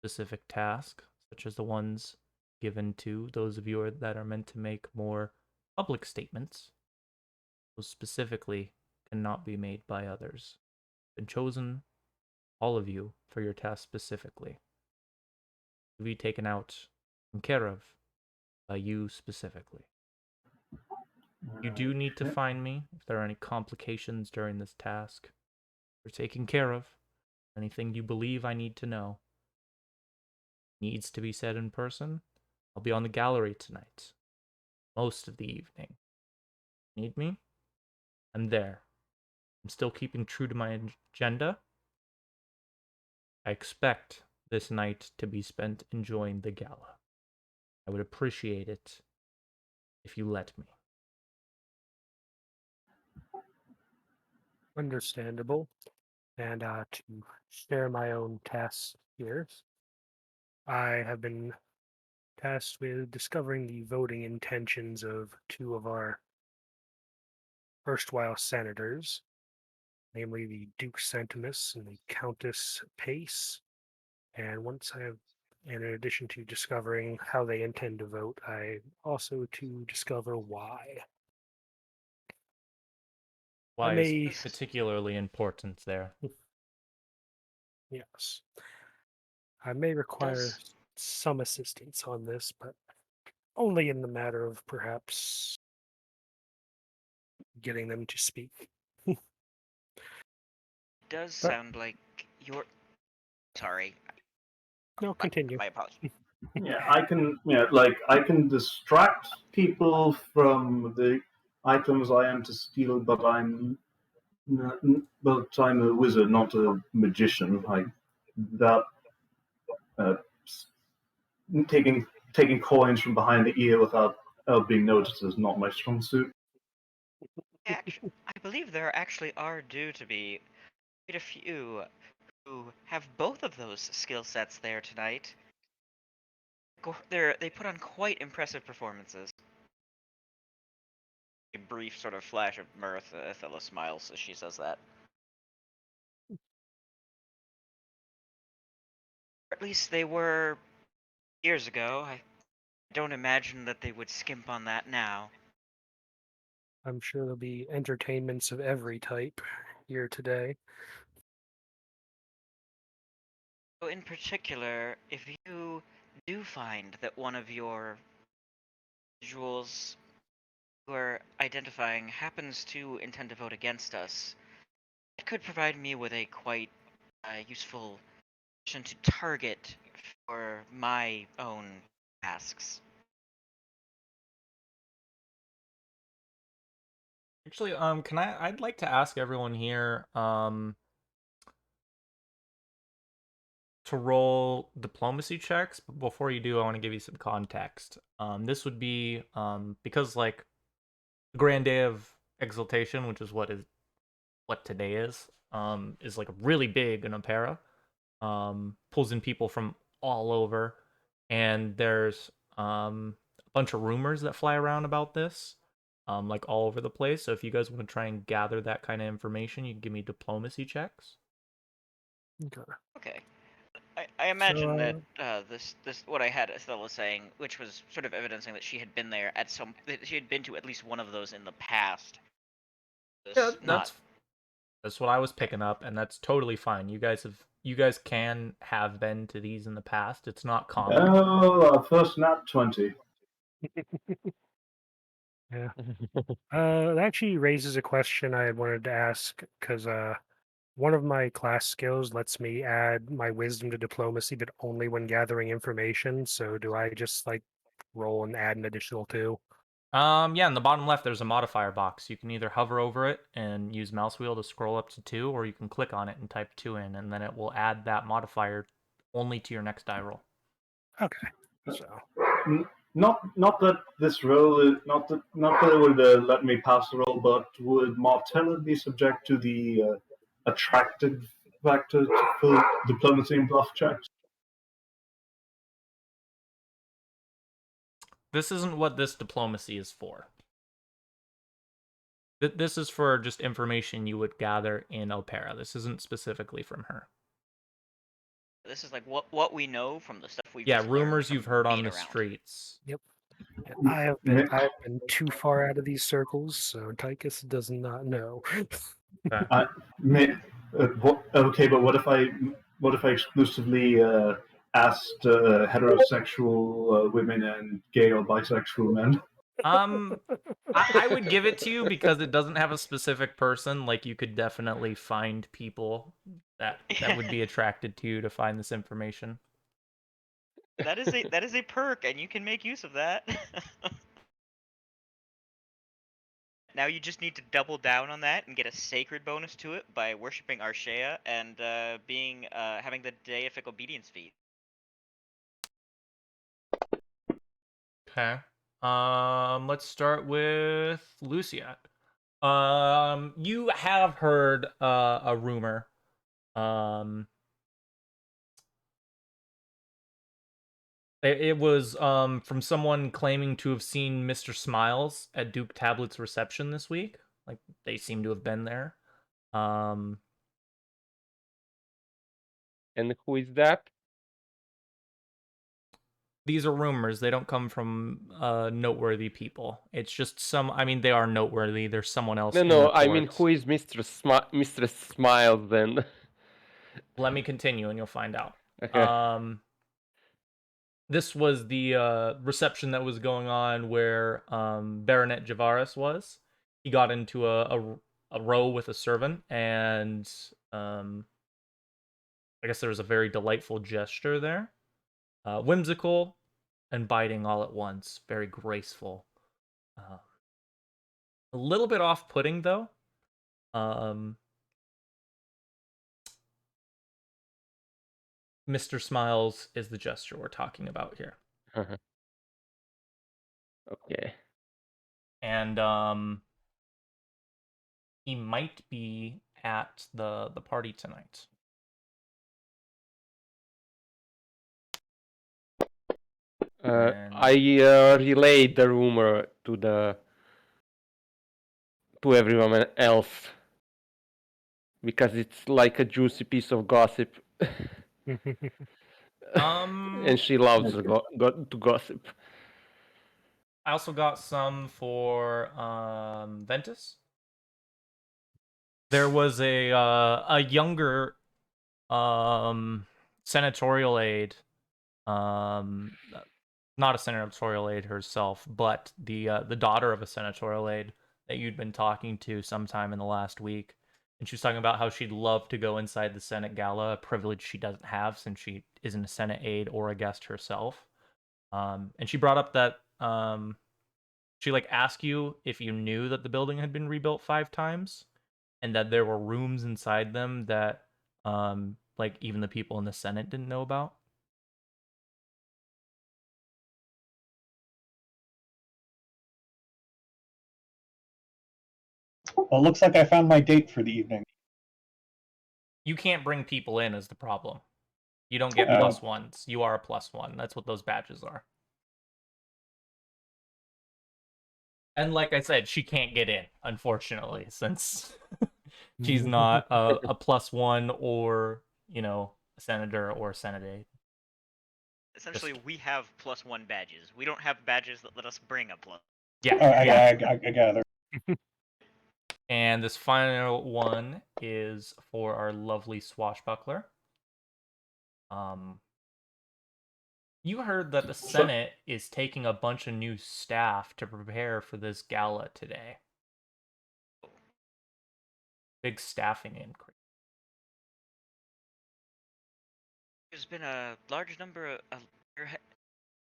specific tasks, such as the ones given to those of you that are meant to make more public statements. Those specifically cannot be made by others. Been chosen, all of you, for your task specifically. To be taken out and care of by you specifically. You do need to find me if there are any complications during this task. You're taken care of. Anything you believe I need to know needs to be said in person. I'll be on the gallery tonight. Most of the evening. Need me? I'm there. I'm still keeping true to my agenda. I expect this night to be spent enjoying the gala. I would appreciate it if you let me.
Understandable. And to share my own tasks here, I have been tasked with discovering the voting intentions of two of our erstwhile senators, namely the Duke Centimus and the Countess Pace. And in addition to discovering how they intend to vote, I also to discover why.
Why
may-
is particularly important there?
Yes. I may require some assistance on this, but only in the matter of perhaps getting them to speak.
Does sound like you're. Sorry.
No, continue.
My apologies.
Yeah, I can, I can distract people from the items I am to steal, but I'm a wizard, not a magician. Uh, taking coins from behind the ear without being noticed is not my strong suit.
Actually, I believe there actually are due to be quite a few who have both of those skill sets there tonight. They put on quite impressive performances. A brief sort of flash of mirth. Athela smiles as she says that. Or at least they were years ago. I don't imagine that they would skimp on that now.
I'm sure there'll be entertainments of every type here today.
So in particular, if you do find that one of your visuals who are identifying happens to intend to vote against us, it could provide me with a quite useful person to target for my own tasks.
Actually, I'd like to ask everyone here, to roll diplomacy checks. But before you do, I want to give you some context. This would be, because like the Grand Day of Exaltation, which is what today is like really big in Apera. Pulls in people from all over, and there's a bunch of rumors that fly around about this, like all over the place. So if you guys want to try and gather that kind of information, you can give me diplomacy checks.
Okay. I imagine that this what I had Estella saying, which was sort of evidencing that she had been there that she had been to at least one of those in the past.
Yeah, that's what I was picking up, and that's totally fine. You guys can have been to these in the past. It's not common.
Oh, first nat 20.
Yeah. It actually raises a question I had wanted to ask, because one of my class skills lets me add my wisdom to diplomacy, but only when gathering information. So do I just like roll and add an additional 2?
Yeah, in the bottom left, there's a modifier box. You can either hover over it and use mouse wheel to scroll up to 2, or you can click on it and type 2 in, and then it will add that modifier only to your next die roll.
Okay. So
Not that this role is not that it would let me pass the role, but would Martella be subject to the attractive factor for diplomacy and bluff checks?
This isn't what this diplomacy is for. This is for just information you would gather in Apera. This isn't specifically from her.
This is like what we know from the stuff we've
Yeah,
just learned
rumors
from
you've heard on
being
the
around.
streets.
Yep. I have been too far out of these circles, so Tychus does not know.
Okay, but what if I exclusively asked heterosexual women and gay or bisexual men?
I would give it to you because it doesn't have a specific person. Like, you could definitely find people that would be attracted to you to find this information.
That is a perk, and you can make use of that. Now you just need to double down on that and get a sacred bonus to it by worshiping Arshea and having the deific obedience feat.
Okay. Let's start with Lucia. You have heard a rumor. It was from someone claiming to have seen Mr. Smiles at Duke Tablet's reception this week. Like, they seem to have been there.
And who is that?
These are rumors. They don't come from noteworthy people. It's just I mean, they are noteworthy. There's someone else.
No, I mean, who is Mr. Smiles then?
Let me continue, and you'll find out.
Okay.
This was the reception that was going on where Baronet Javaris was. He got into a row with a servant, and I guess there was a very delightful gesture there. Whimsical and biting all at once. Very graceful. A little bit off-putting, though. Mr. Smiles is the gesture we're talking about here.
Okay.
And he might be at the party tonight.
I relayed the rumor to everyone else because it's like a juicy piece of gossip. And she loves to gossip.
I also got some for Ventus. There was a younger senatorial aide, not a senatorial aide herself, but the daughter of a senatorial aide that you'd been talking to sometime in the last week. And she was talking about how she'd love to go inside the Senate Gala, a privilege she doesn't have since she isn't a Senate aide or a guest herself. And she brought up that she asked you if you knew that the building had been rebuilt 5 times, and that there were rooms inside them that even the people in the Senate didn't know about.
Well, it looks like I found my date for the evening.
You can't bring people in is the problem. You don't get +1s. You are a +1. That's what those badges are. And like I said, she can't get in, unfortunately, since she's not a +1 or, a senator or a senate aide.
Essentially, we have +1 badges. We don't have badges that let us bring a plus.
Yeah.
I gather.
And this final one is for our lovely swashbuckler. You heard that the Senate is taking a bunch of new staff to prepare for this gala today. Big staffing increase.
There's been a large number of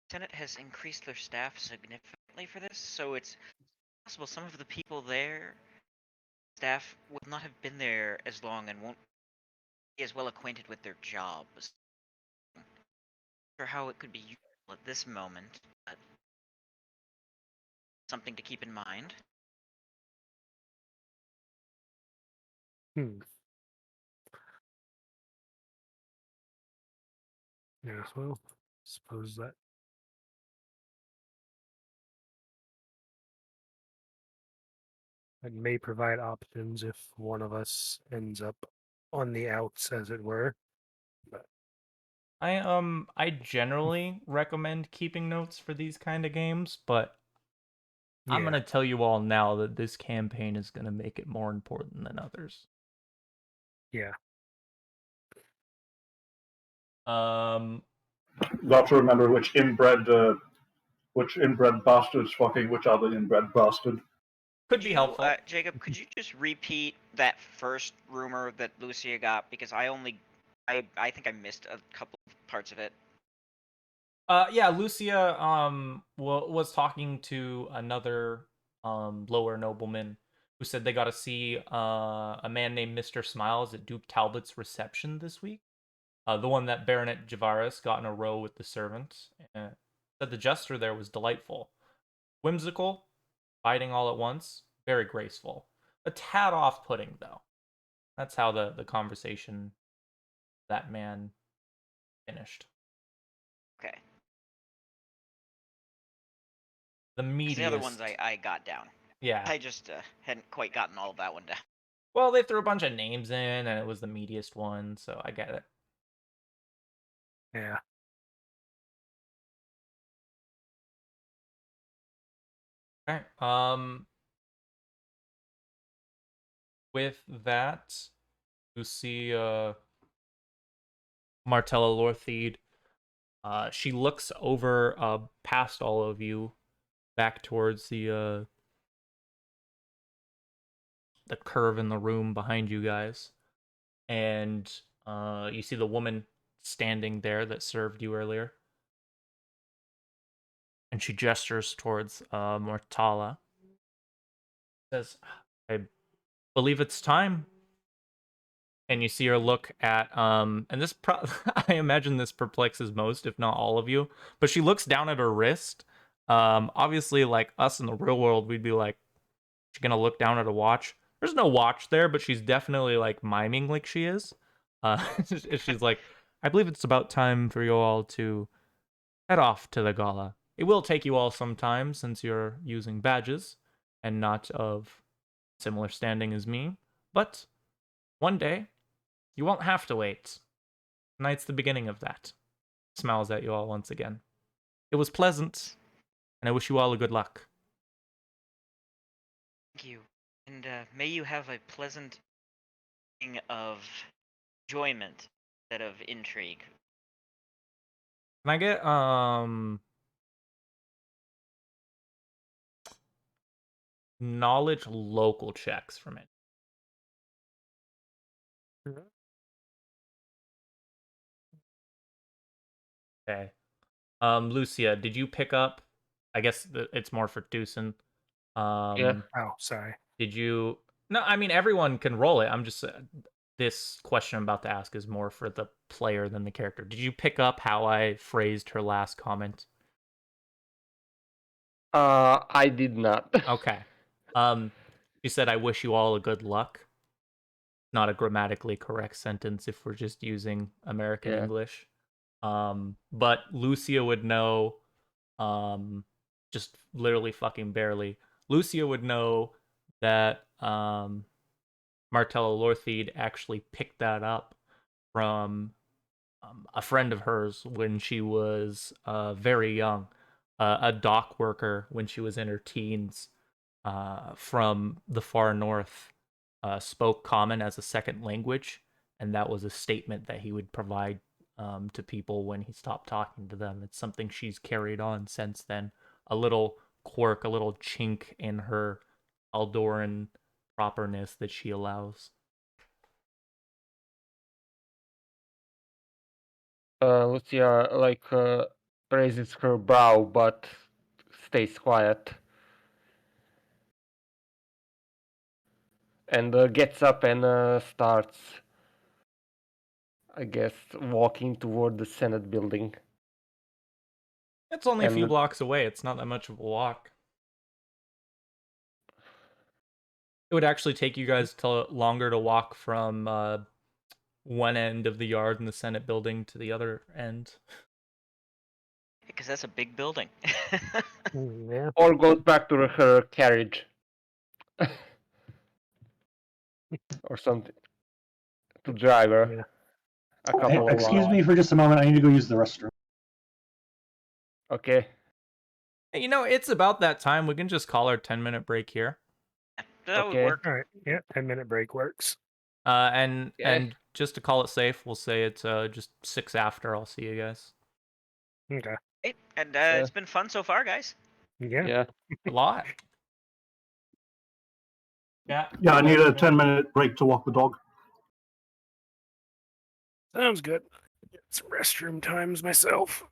Senate has increased their staff significantly for this, so it's possible some of the people there, staff, will not have been there as long and won't be as well acquainted with their jobs. For how it could be useful at this moment, but something to keep in mind.
Yes, well, suppose that may provide options if one of us ends up on the outs, as it were. But
I generally recommend keeping notes for these kind of games, but I'm
yeah,
gonna tell you all now that this campaign is gonna make it more important than others.
yeah,
You have to remember which inbred bastard's fucking which other inbred bastard.
Could be helpful.
Jacob, could you just repeat that first rumor that Lucia got? Because I think I missed a couple of parts of it.
Yeah, Lucia was talking to another lower nobleman who said they got to see a man named Mr. Smiles at Duke Talbot's reception this week. The one that Baronet Javaris got in a row with the servant. Said the jester there was delightful, whimsical, fighting all at once, very graceful. A tad off-putting though. That's how the conversation that man finished.
Okay.
The
'Cause
meatiest.
the other ones I got down.
Yeah.
I just hadn't quite gotten all of that one down.
Well, they threw a bunch of names in, and it was the meatiest one, so I get it.
yeah.
Okay. With that, you see Martella Lortheed. She looks over past all of you, back towards the curve in the room behind you guys, and you see the woman standing there that served you earlier, and she gestures towards Mortala. Says, "I believe it's time." And you see her look at and this I imagine this perplexes most, if not all of you, but she looks down at her wrist. Obviously, like us in the real world, we'd be like, she's gonna look down at a watch. There's no watch there, but she's definitely like miming like she is. She's like, I believe it's about time for you all to head off to the gala. It will take you all some time since you're using badges and not of similar standing as me, but one day you won't have to wait. Tonight's the beginning of that. Smiles at you all once again. It was pleasant, and I wish you all a good luck.
Thank you, and may you have a pleasant thing of enjoyment instead of intrigue.
Can I get knowledge local checks from it? Okay. Lucia, did you pick up? I guess it's more for Deucin.
Yeah.
Oh, sorry.
Did you? No, I mean everyone can roll it. I'm just this question I'm about to ask is more for the player than the character. Did you pick up how I phrased her last comment?
I did not.
Okay. She said, "I wish you all a good luck." Not a grammatically correct sentence if we're just using American
Yeah.
English. But Lucia would know, just literally fucking barely. Lucia would know that Martella Lortheed actually picked that up from a friend of hers when she was very young, a dock worker when she was in her teens, from the far north, spoke Common as a second language, and that was a statement that he would provide to people when he stopped talking to them. It's something she's carried on since then. A little quirk, a little chink in her Aldoran properness that she allows.
Lucia raises her brow but stays quiet. And gets up and starts, I guess, walking toward the Senate building.
It's only a few
And
blocks away. It's not that much of a walk. It would actually take you guys longer to walk from one end of the yard in the Senate building to the other end.
Because that's a big building.
Yeah.
or goes back to her carriage. Or something. To drive her
Yeah.
a couple of
Excuse
blocks.
me for just a moment. I need to go use the restroom.
Okay.
Hey, it's about that time. We can just call our 10-minute break here.
That would
Okay.
work.
All right. Yeah. 10-minute break works.
And just to call it safe, we'll say it's just 6 after. I'll see you guys.
Okay.
Hey, and it's been fun so far, guys.
Yeah.
Yeah.
A lot. Yeah.
Yeah, I need a 10-minute break to walk the dog.
Sounds good. Get some restroom times myself.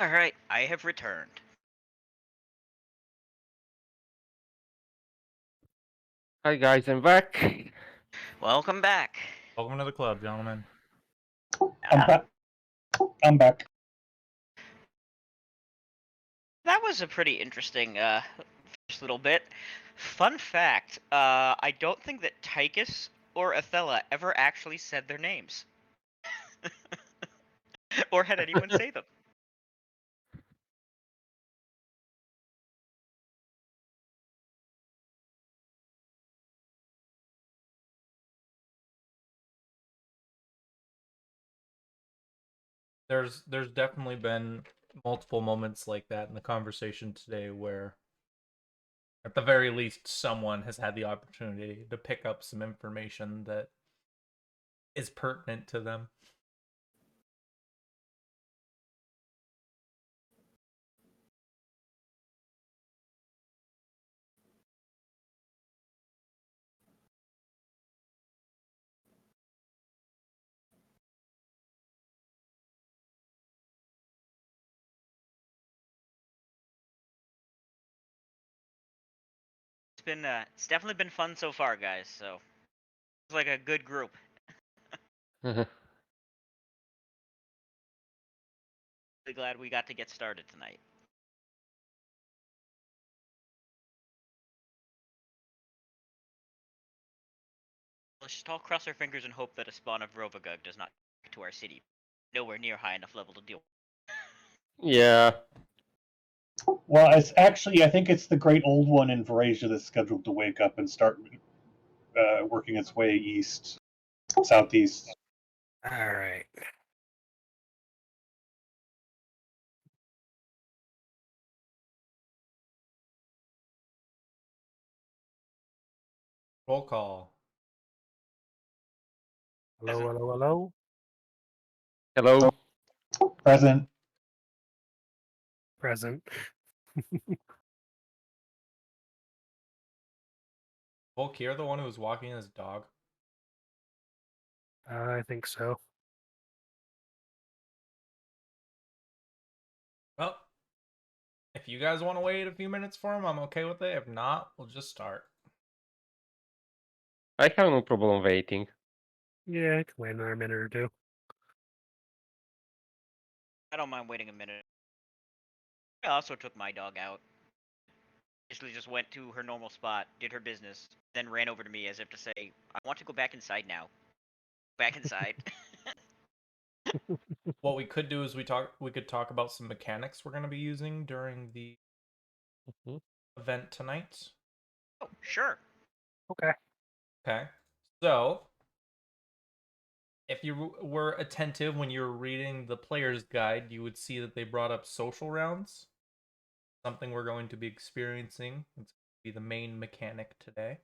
Alright, I have returned.
Hi guys, I'm back.
Welcome back.
Welcome to the club, gentlemen.
I'm
Ah,
back. I'm back.
that was a pretty interesting first little bit. Fun fact, I don't think that Tychus or Athela ever actually said their names. Or had anyone say them.
There's definitely been multiple moments like that in the conversation today where at the very least someone has had the opportunity to pick up some information that is pertinent to them.
It's definitely been fun so far, guys, so it's like a good group. Really glad we got to get started tonight. Let's just all cross our fingers and hope that a spawn of Rovagug does not get to our city. Nowhere near high enough level to deal with.
Yeah.
Well, it's actually, I think it's the Great Old One in Verasia that's scheduled to wake up and start working its way east, southeast.
All right.
Roll call.
Hello,
Present.
hello, hello.
Hello.
Present.
Present.
Volk, you're the one who was walking his dog.
I think so.
Well, if you guys want to wait a few minutes for him, I'm okay with it. If not, we'll just start.
I have no problem waiting.
Yeah, I can wait another minute or two.
I don't mind waiting a minute. I also took my dog out. Basically just went to her normal spot, did her business, then ran over to me as if to say, I want to go back inside now. Back inside.
What we could do is we could talk about some mechanics we're going to be using during the
Mhm.
event tonight.
Oh, sure.
Okay.
Okay. So, if you were attentive when you were reading the player's guide, you would see that they brought up social rounds. Something we're going to be experiencing. It's going to be the main mechanic today.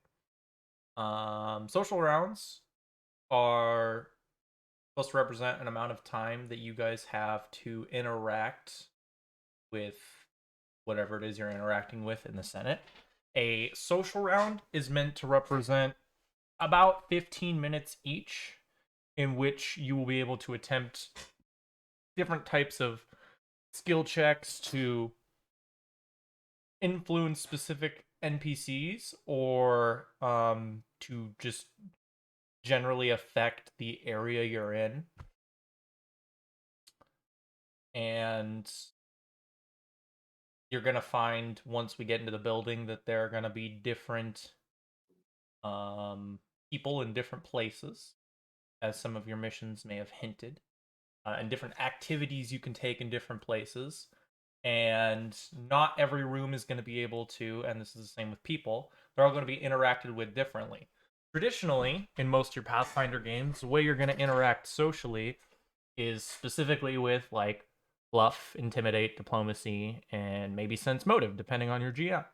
Social rounds are supposed to represent an amount of time that you guys have to interact with whatever it is you're interacting with in the Senate. A social round is meant to represent about 15 minutes each, in which you will be able to attempt different types of skill checks to influence specific NPCs or to just generally affect the area you're in. And you're going to find once we get into the building that there are going to be different people in different places, as some of your missions may have hinted, and different activities you can take in different places. And not every room is going to be able to, and this is the same with people, they're all going to be interacted with differently. Traditionally, in most of your Pathfinder games, the way you're going to interact socially is specifically with, like, bluff, intimidate, diplomacy, and maybe sense motive, depending on your GM.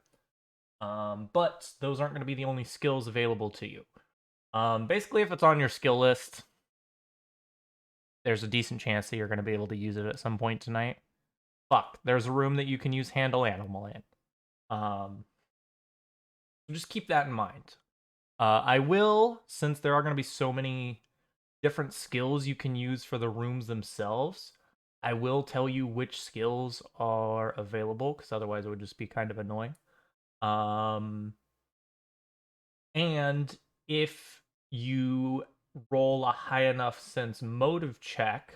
But those aren't going to be the only skills available to you. Basically, if it's on your skill list, there's a decent chance that you're going to be able to use it at some point tonight. Fuck, there's a room that you can use handle animal in. So just keep that in mind. I will, since there are going to be so many different skills you can use for the rooms themselves, I will tell you which skills are available, because otherwise it would just be kind of annoying. And if you roll a high enough sense motive check,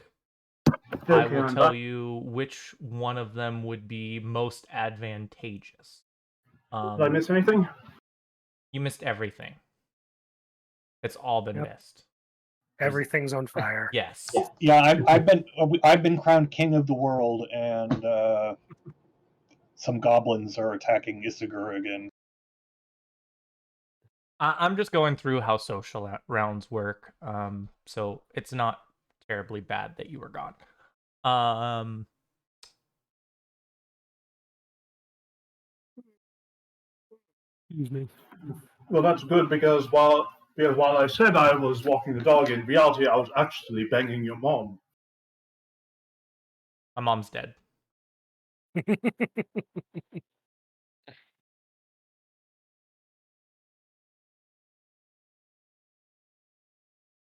I
Okay,
will
I'm
tell
back.
you which one of them would be most advantageous.
Did I miss anything?
You missed everything. It's all been
Yep.
missed. There's-
Everything's on fire.
Yes.
Yeah, I've been crowned king of the world, and some goblins are attacking Isagur again.
I'm just going through how social rounds work. So it's not terribly bad that you were gone.
Excuse me.
Well, that's good because while I said I was walking the dog, in reality I was actually banging your mom.
My mom's dead.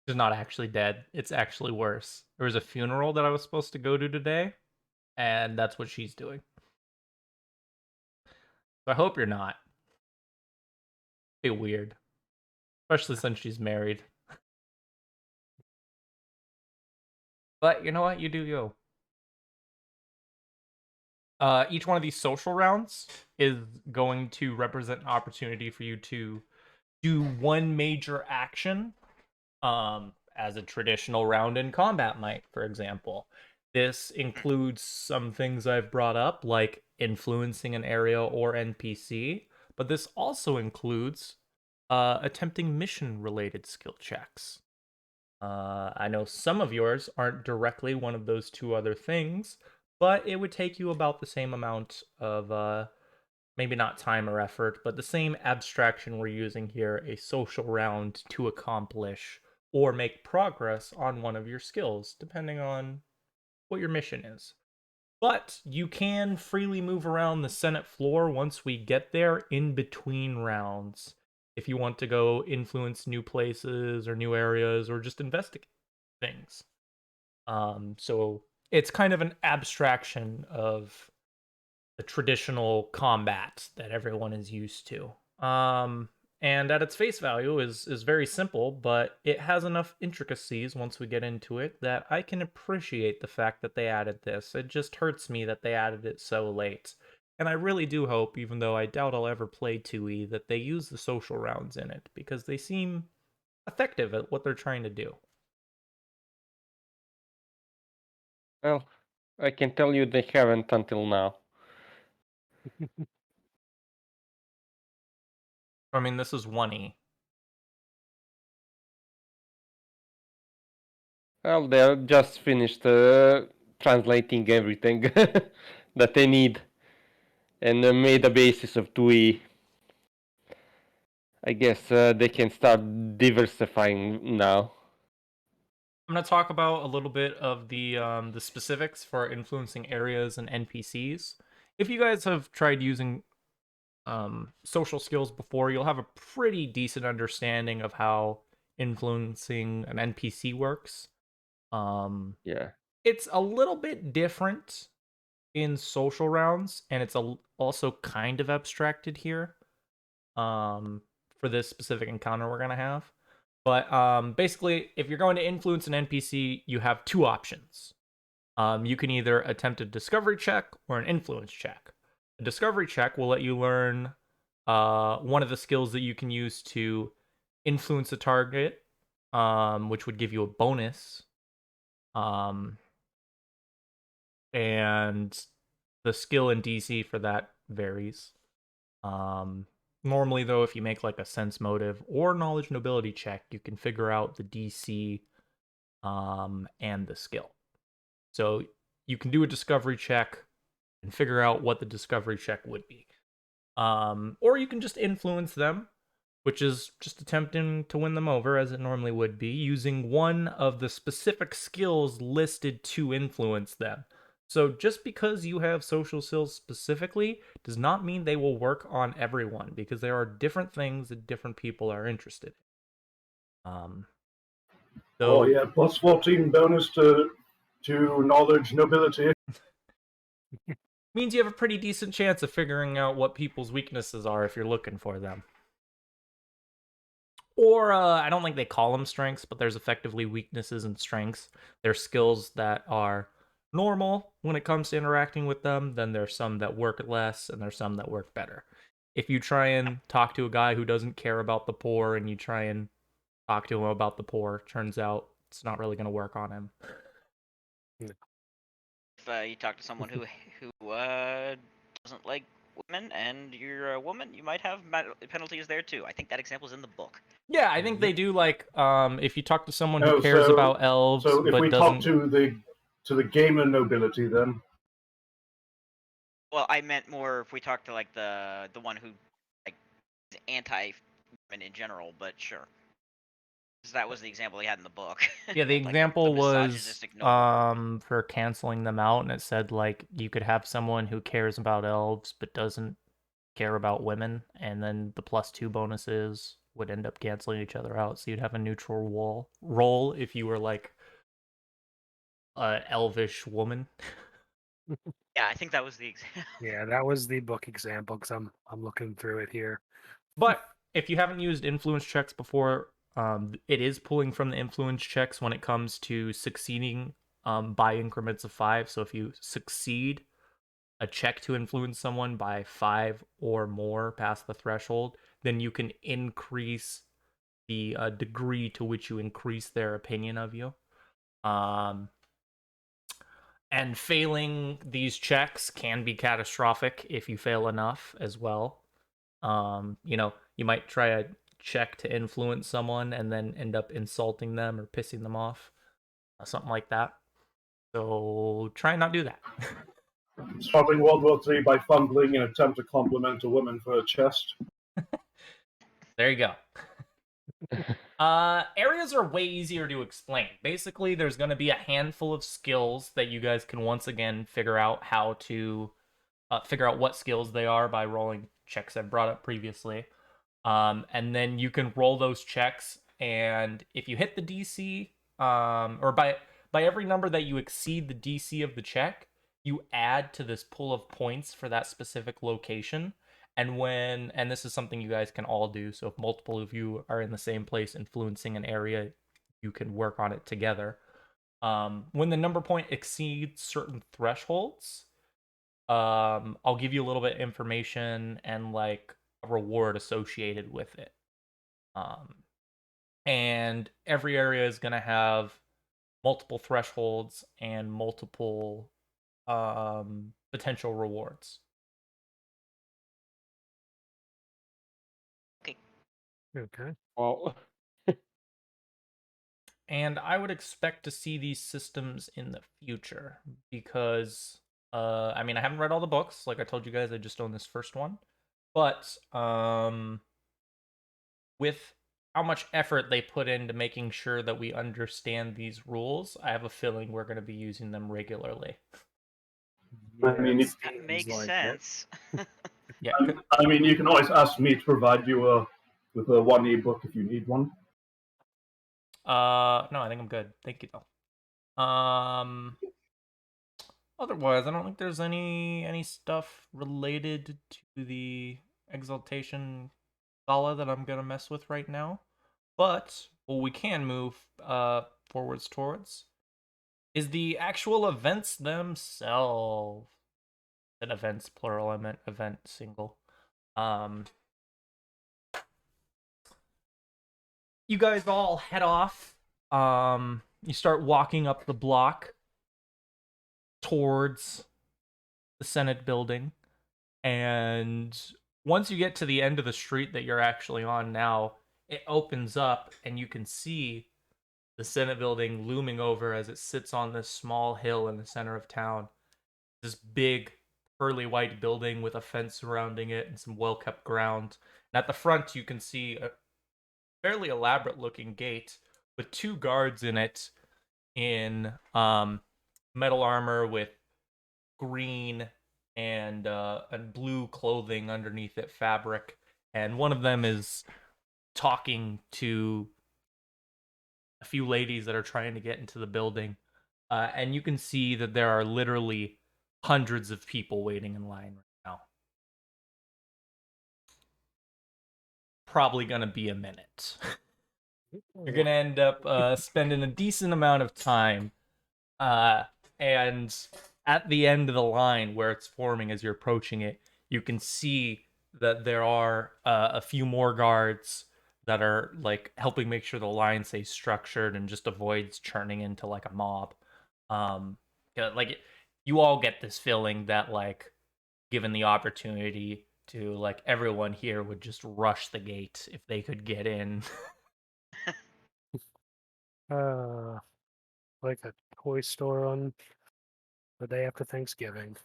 She's not actually dead. It's actually worse. There was a funeral that I was supposed to go to today, and that's what she's doing. So I hope you're not. Be weird. Especially since she's married. But you know what? You do you. Each one of these social rounds is going to represent an opportunity for you to do one major action, as a traditional round in combat might, for example. This includes some things I've brought up, like influencing an area or NPC, but this also includes attempting mission-related skill checks. I know some of yours aren't directly one of those two other things, but it would take you about the same amount of, maybe not time or effort, but the same abstraction we're using here, a social round to accomplish or make progress on one of your skills, depending on what your mission is. But you can freely move around the Senate floor once we get there in between rounds. If you want to go influence new places or new areas or just investigate things. So it's kind of an abstraction of the traditional combat that everyone is used to. And at its face value is very simple, but it has enough intricacies once we get into it that I can appreciate the fact that they added this. It just hurts me that they added it so late. And I really do hope, even though I doubt I'll ever play 2E, that they use the social rounds in it, because they seem effective at what they're trying to do.
Well, I can tell you they haven't until now.
I mean, this is 1E.
Well, they're just finished translating everything that they need and made a basis of 2E. I guess they can start diversifying now.
I'm going to talk about a little bit of the specifics for influencing areas and NPCs. If you guys have tried using social skills before, you'll have a pretty decent understanding of how influencing an NPC works.
Yeah.
It's a little bit different in social rounds, and it's also kind of abstracted here for this specific encounter we're going to have. But basically, if you're going to influence an NPC, you have two options. You can either attempt a discovery check or an influence check. A discovery check will let you learn one of the skills that you can use to influence a target, which would give you a bonus. And the skill and DC for that varies. Normally, though, if you make like a sense motive or knowledge nobility check, you can figure out the DC and the skill. So you can do a discovery check and figure out what the discovery check would be. Or you can just influence them, which is just attempting to win them over, as it normally would be, using one of the specific skills listed to influence them. So just because you have social skills specifically does not mean they will work on everyone, because there are different things that different people are interested in.
Oh yeah, plus 14 bonus to to knowledge nobility.
Means you have a pretty decent chance of figuring out what people's weaknesses are if you're looking for them. Or, I don't think they call them strengths, but there's effectively weaknesses and strengths. There's skills that are normal when it comes to interacting with them, then there's some that work less, and there's some that work better. If you try and talk to a guy who doesn't care about the poor, and you try and talk to him about the poor, turns out it's not really going to work on him.
If you talk to someone who doesn't like women and you're a woman, you might have penalties there too. I think that example's in the book.
Yeah, I think they do, like, if you talk to someone who
Oh,
cares
so-
about elves,
So if
but
we
doesn't...
talk to the gamer nobility, then
Well, I meant more if we talk to like the one who like is anti-women in general, but sure. 'Cause that was the example he had in the book.
Yeah, the
Like,
example was
misogynistic noble.
for canceling them out, and it said, like, you could have someone who cares about elves but doesn't care about women, and then the +2 bonuses would end up canceling each other out, so you'd have a neutral role if you were like a elvish woman.
Yeah, I think that was the example.
Yeah, that was the book example because I'm looking through it here.
But if you haven't used influence checks before, it is pulling from the influence checks when it comes to succeeding by increments of 5. So if you succeed a check to influence someone by 5 or more past the threshold, then you can increase the degree to which you increase their opinion of you. And failing these checks can be catastrophic if you fail enough as well. You might try a check to influence someone and then end up insulting them or pissing them off, something like that. So try and not do that.
starting World War III by fumbling in an attempt to compliment a woman for her chest.
There you go. Areas are way easier to explain. Basically, there's going to be a handful of skills that you guys can once again figure out how to figure out what skills they are by rolling checks I've brought up previously. And then you can roll those checks, and if you hit the DC, or by every number that you exceed the DC of the check, you add to this pool of points for that specific location. And this is something you guys can all do, so if multiple of you are in the same place influencing an area, you can work on it together. When the number point exceeds certain thresholds, I'll give you a little bit of information and like a reward associated with it. And every area is going to have multiple thresholds and multiple potential rewards.
Okay.
Well,
And I would expect to see these systems in the future because, I mean, I haven't read all the books. Like I told you guys, I just own this first one. But with how much effort they put into making sure that we understand these rules, I have a feeling we're going to be using them regularly.
I mean,
it
That
seems
makes
like it.
sense.
Yeah.
I mean, you can always ask me to provide you with a 1E book if you need one.
No, I think I'm good. Thank you, though. Otherwise, I don't think there's any stuff related to the Exaltation Gala that I'm gonna mess with right now. But what we can move forwards towards is the actual events themselves. And events plural, I meant event single. You guys all head off. You start walking up the block towards the Senate building, and once you get to the end of the street that you're actually on now, it opens up and you can see the Senate building looming over as it sits on this small hill in the center of town. This big pearly white building with a fence surrounding it and some well-kept ground. And at the front you can see a fairly elaborate looking gate with 2 guards in it in metal armor with green and blue clothing underneath it, fabric, and one of them is talking to a few ladies that are trying to get into the building. and you can see that there are literally hundreds of people waiting in line right now. Probably gonna be a minute. You're gonna end up spending a decent amount of time, and at the end of the line where it's forming as you're approaching it, you can see that there are a few more guards that are like helping make sure the line stays structured and just avoids churning into like a mob. Like you all get this feeling that like given the opportunity to like everyone here would just rush the gate if they could get in.
Like a toy store on the day after Thanksgiving.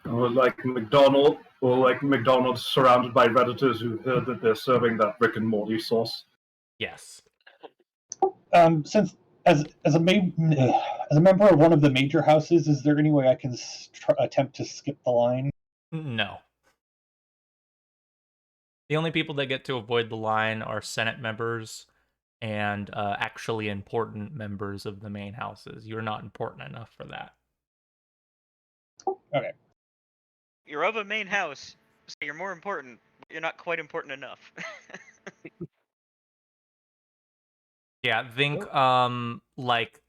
Or like McDonald's surrounded by Redditors who heard that they're serving that Rick and Morty sauce.
Yes.
Since as a member of one of the major houses, is there any way I can attempt to skip the line?
No. The only people that get to avoid the line are Senate members and actually important members of the main houses. You're not important enough for that.
Okay.
You're of a main house, so you're more important, but you're not quite important enough.
Yeah, think like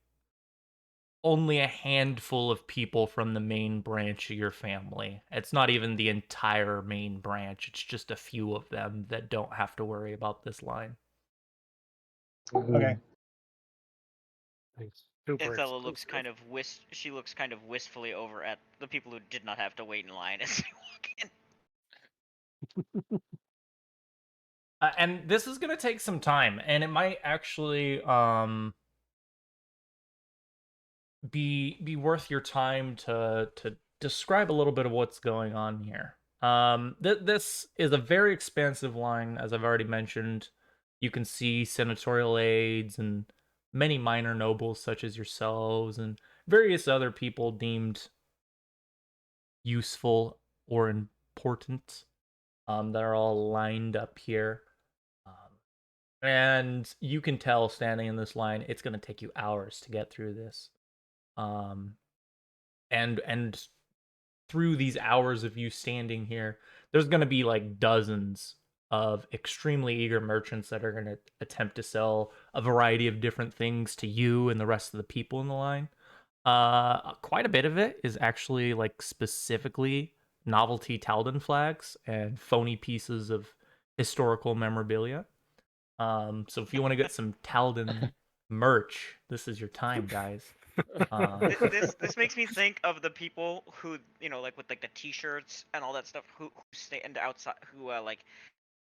only a handful of people from the main branch of your family. It's not even the entire main branch. It's just a few of them that don't have to worry about this line.
Okay.
Thanks. Super
Ithella looks
exclusive.
she looks kind of wistfully over at the people who did not have to wait in line as they walk in.
And this is going to take some time, and it might actually be worth your time to describe a little bit of what's going on here. This is a very expansive line, as I've already mentioned. You can see senatorial aides and many minor nobles such as yourselves and various other people deemed useful or important that are all lined up here. And you can tell standing in this line, it's going to take you hours to get through this. And through these hours of you standing here, there's going to be like dozens of extremely eager merchants that are going to attempt to sell a variety of different things to you and the rest of the people in the line. Quite a bit of it is actually like specifically novelty Taldan flags and phony pieces of historical memorabilia. So if you want to get some Taldan merch, this is your time, guys.
This makes me think of the people who, like with like the t-shirts and all that stuff, who stand outside, who like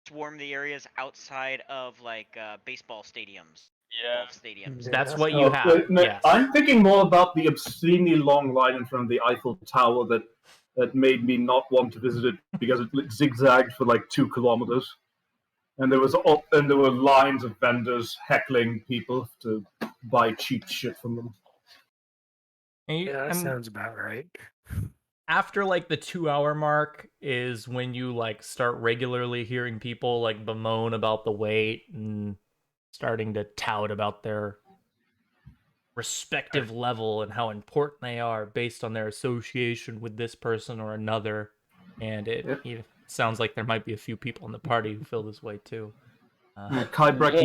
swarm the areas outside of like baseball stadiums.
Yeah.
Golf stadiums.
That's what you have. Yes.
I'm thinking more about the obscenely long line in front of the Eiffel Tower that made me not want to visit it because it zigzagged for like 2 kilometers. And there were lines of vendors heckling people to buy cheap shit from them.
Yeah, that sounds about right.
After like the 2-hour mark is when you like start regularly hearing people like bemoan about the wait and starting to tout about their respective level and how important they are based on their association with this person or another. And it sounds like there might be a few people in the party who feel this way too.
Kybrek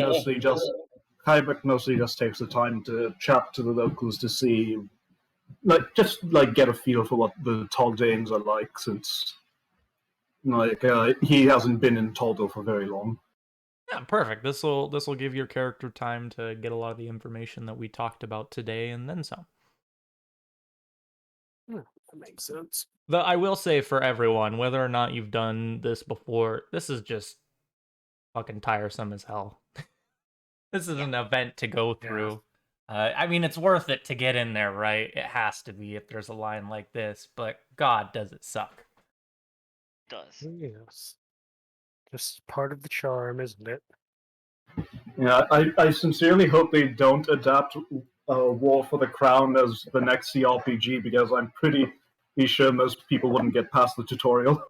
mostly just takes the time to chat to the locals to see, just get a feel for what the Taldanes are like, since he hasn't been in Toldo for very long.
Yeah, perfect. This will give your character time to get a lot of the information that we talked about today and then some.
That makes sense.
Though I will say for everyone, whether or not you've done this before, this is just fucking tiresome as hell. This is an event to go through. Yeah. I mean, it's worth it to get in there, right? It has to be if there's a line like this, but God, does it suck.
It does.
Yes. Just part of the charm, isn't it?
Yeah, I sincerely hope they don't adapt War for the Crown as the next CRPG, because I'm pretty sure most people wouldn't get past the tutorial.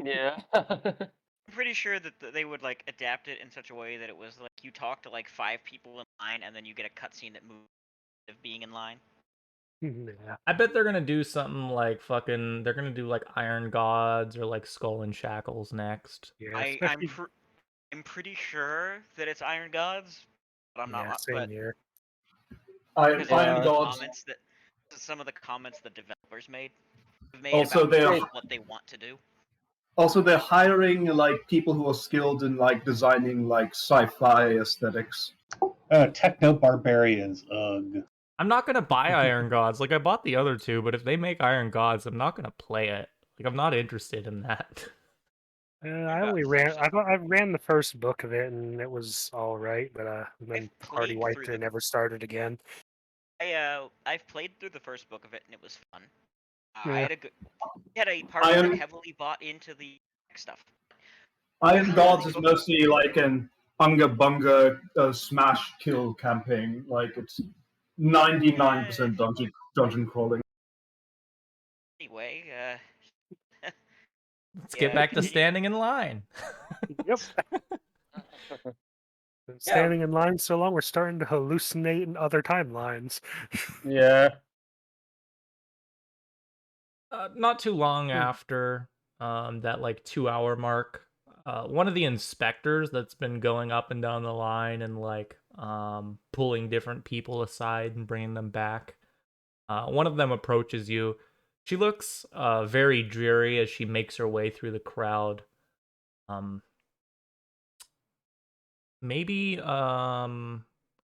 Yeah.
I'm pretty sure that they would like adapt it in such a way that it was like you talk to like 5 people in line and then you get a cutscene that moves of being in line.
Yeah.
I bet they're gonna do something like fucking. They're gonna do like Iron Gods or like Skull and Shackles next.
Yeah.
I'm pretty sure that it's Iron Gods, but I'm not.
Same
But
here.
because
Iron Gods.
Some of the comments that developers made
Also,
about what they want to do.
Also, they're hiring like people who are skilled in like designing like sci-fi aesthetics.
Techno barbarians. Ugh.
I'm not gonna buy Iron Gods. Like I bought the other two, but if they make Iron Gods, I'm not gonna play it. Like I'm not interested in that.
I only ran. I ran the first book of it, and it was all right. But then the party
played
wiped
through
and never started again.
I've played through the first book of it, and it was fun.
Yeah.
I had a party that heavily bought into the stuff.
Iron Gods is mostly like an Unga Bunga smash kill campaign. Like it's 99% dungeon crawling.
Anyway,
Let's get back to standing in line.
Yep. Been standing in line so long, we're starting to hallucinate in other timelines.
Yeah.
Not too long after that like 2 hour mark, one of the inspectors that's been going up and down the line and like pulling different people aside and bringing them back, one of them approaches you. She looks very dreary as she makes her way through the crowd. Maybe a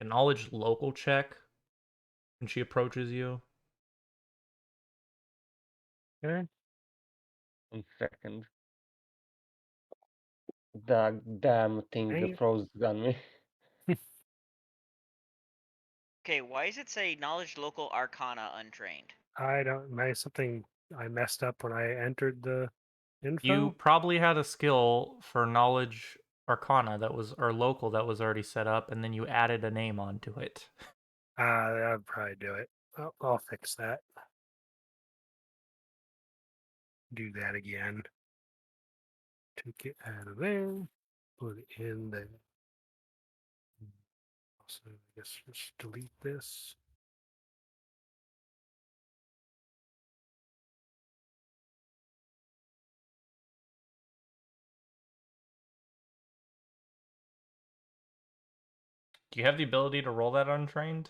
knowledge local check when she approaches you.
Okay.
1 second. The damn thing
Hey.
froze on me.
okay, why does it say knowledge local arcana untrained?
I don't. Something I messed up when I entered the info.
You probably had a skill for knowledge arcana that was or local that was already set up, and then you added a name onto it.
I'd probably do it. I'll fix that. Do that again. Take it out of there. Put it in there. Also, I guess just delete this.
Do you have the ability to roll that untrained?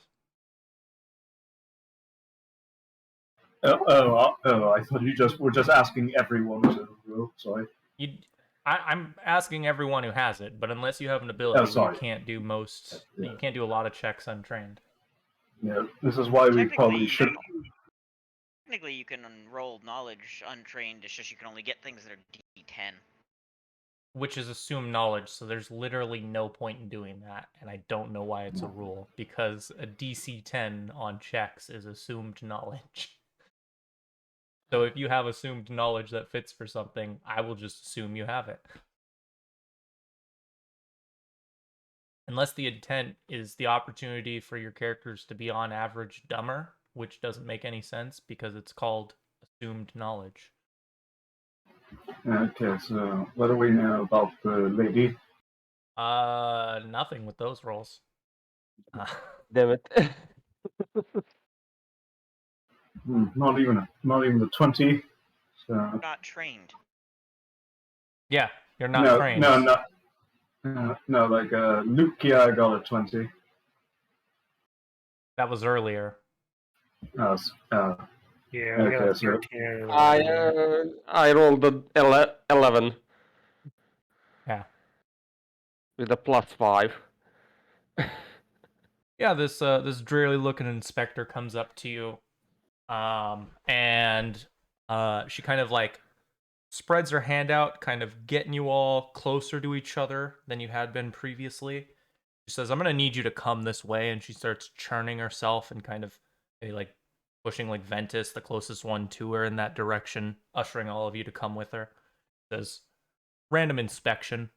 I thought you were just asking everyone to roll. Sorry.
I'm asking everyone who has it, but unless you have an ability, you can't do most.
Yeah.
You can't do a lot of checks untrained.
Yeah, this is why we probably should.
Technically, you can roll knowledge untrained. It's just you can only get things that are D10.
Which is assumed knowledge, so there's literally no point in doing that, and I don't know why it's a rule, because a DC 10 on checks is assumed knowledge. So if you have assumed knowledge that fits for something, I will just assume you have it. Unless the intent is the opportunity for your characters to be on average dumber, which doesn't make any sense because it's called assumed knowledge.
Okay, so what do we know about the lady?
Nothing with those rolls.
Damn it.
Not even the 20. So
Not trained.
Yeah, you're not trained.
No, like Lukia got a 20.
That was earlier.
Yeah, I got a 13.
I rolled an 11.
Yeah.
With a +5.
Yeah, this dreary looking inspector comes up to you, and she kind of like spreads her hand out, kind of getting you all closer to each other than you had been previously. She says, "I'm gonna need you to come this way," and she starts churning herself and kind of maybe like pushing like Ventus, the closest one to her, in that direction, ushering all of you to come with her. Says, "Random inspection."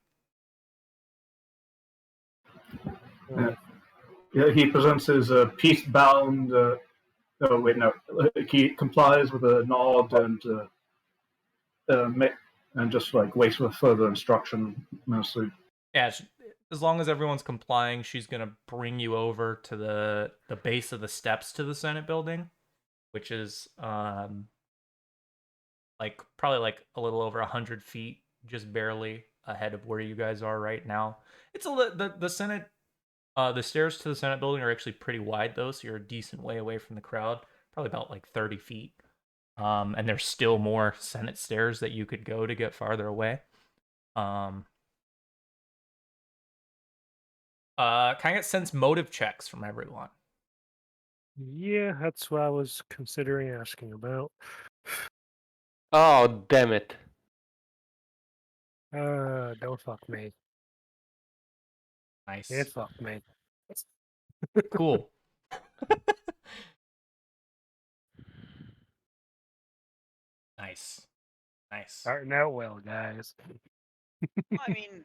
Yeah, he presents his peace-bound. Oh wait, no. He complies with a nod and just like waits for further instruction, mostly.
Yeah, as long as everyone's complying, she's gonna bring you over to the base of the steps to the Senate building, which is like probably like a little over 100 feet, just barely ahead of where you guys are right now. It's the Senate. The stairs to the Senate building are actually pretty wide though, so you're a decent way away from the crowd, probably about like 30 feet. And there's still more Senate stairs that you could go to get farther away. Can I get sense motive checks from everyone?
Yeah, that's what I was considering asking about.
Oh, damn it.
Don't fuck me.
Nice.
It fucked me.
Cool. Nice.
Starting out well, guys.
Well, I mean,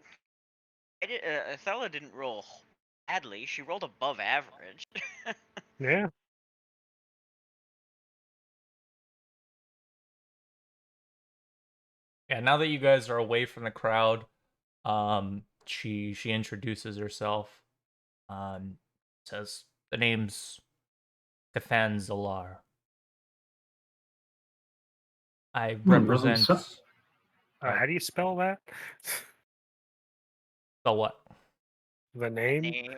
Othello didn't roll badly. She rolled above average.
Yeah.
Yeah, now that you guys are away from the crowd, she introduces herself. Says the name's Cathan Zalar. I represent
How do you spell that?
the what?
The name?
Name.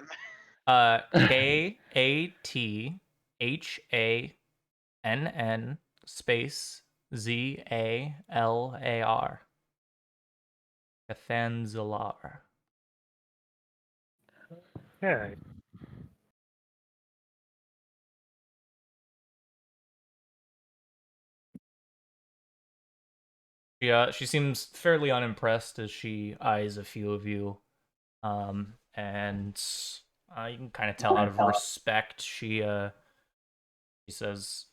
KATHANN space ZALAR. Cathan Zalar.
Yeah.
She seems fairly unimpressed as she eyes a few of you, and you can kind of tell out of respect she says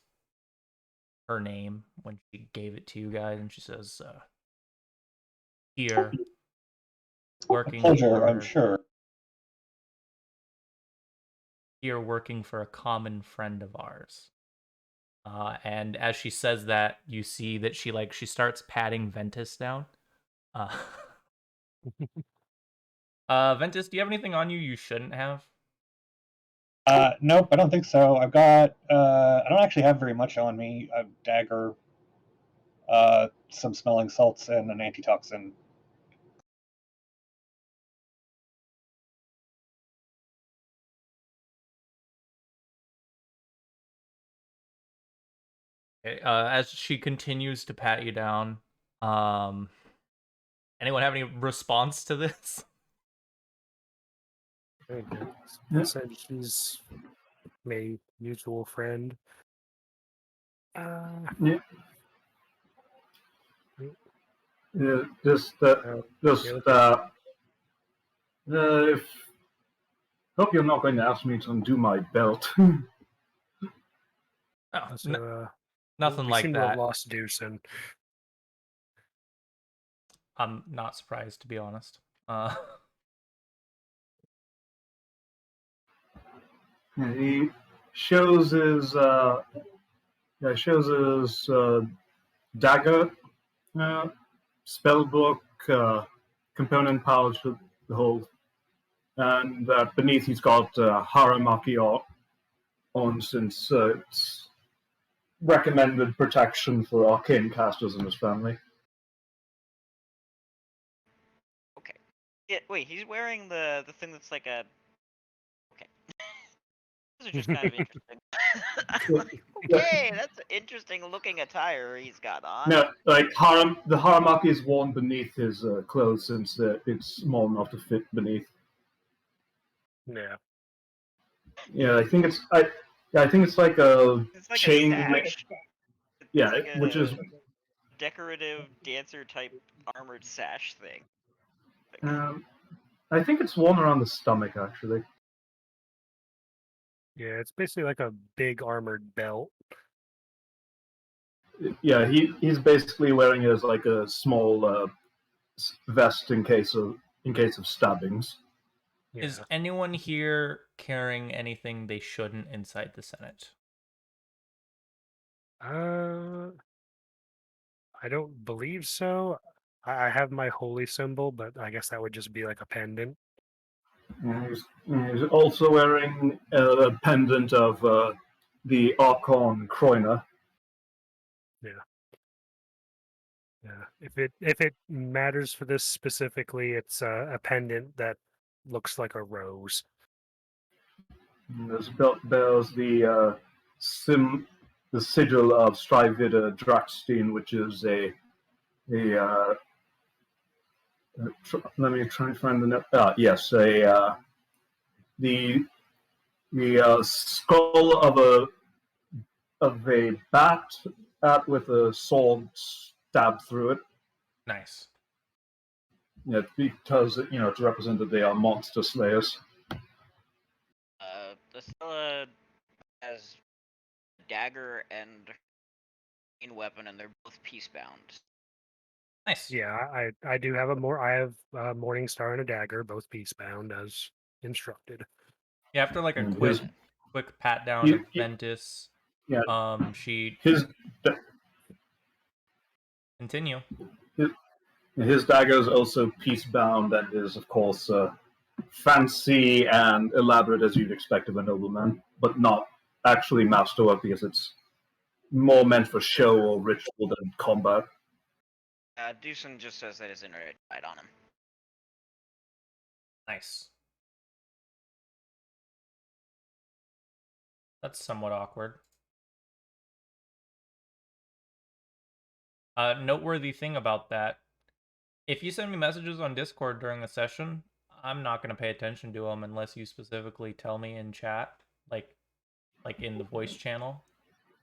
her name when she gave it to you guys, and she says, "Here, working
Pleasure,
for
I'm sure.
here working for a common friend of ours." And as she says that, you see that she starts patting Ventus down. Uh, Ventus, do you have anything on you shouldn't have?
Nope, I don't think so. I've got. I don't actually have very much on me. A dagger, some smelling salts, and an antitoxin.
Okay, as she continues to pat you down, um, anyone have any response to this?
Very good.
Yeah.
Said she's my mutual friend.
Yeah. Yeah, just if hope you're not going to ask me to undo my belt.
Oh,
So,
nothing
we
like
seem to have
that.
lost Deucin.
I'm not surprised, to be honest.
Yeah, he shows his dagger, spell book, component pouch, the whole, and beneath he's got Haramaki on, since it's recommended protection for arcane casters in his family.
Okay. Yeah, wait, he's wearing the thing that's like a. Okay. Those are just kind of interesting. I'm like, okay, that's an interesting looking attire he's got on.
No, like the Haramaki is worn beneath his clothes, since it's small enough to fit beneath.
Yeah.
Yeah, I think it's like a
It's like
chain.
a sash.
Yeah,
It's like
which is
decorative dancer type armored sash thing.
I think it's worn around the stomach, actually.
Yeah, it's basically like a big armored belt.
Yeah, he's basically wearing it as like a small vest in case of stabbings.
Yeah.
Is anyone here carrying anything they shouldn't inside the Senate?
I don't believe so. I have my holy symbol, but I guess that would just be like a pendant.
He's also wearing a pendant of the Archon Kroiner.
Yeah. If it matters for this specifically, it's a pendant that looks like a rose.
This belt bears the sigil of Strivida Draxstein, which is a let me try and find the note. Yes, the skull of a bat with a sword stabbed through it.
Nice.
Yeah, because to represent that they are monster slayers.
The Stella has a dagger and a weapon, and they're both peace-bound.
Nice.
Yeah, I do have I have a Morning Star and a dagger, both peace-bound as instructed.
Yeah, after like a
And
quick pat down of
you-
Ventus,
yeah,
she
his
continue.
his dagger is also peace-bound and is, of course, fancy and elaborate as you'd expect of a nobleman, but not actually masterwork because it's more meant for show or ritual than combat.
Deucin just says that his internet died on him.
Nice. That's somewhat awkward. Noteworthy thing about that, if you send me messages on Discord during a session, I'm not going to pay attention to them unless you specifically tell me in chat, like in the voice channel,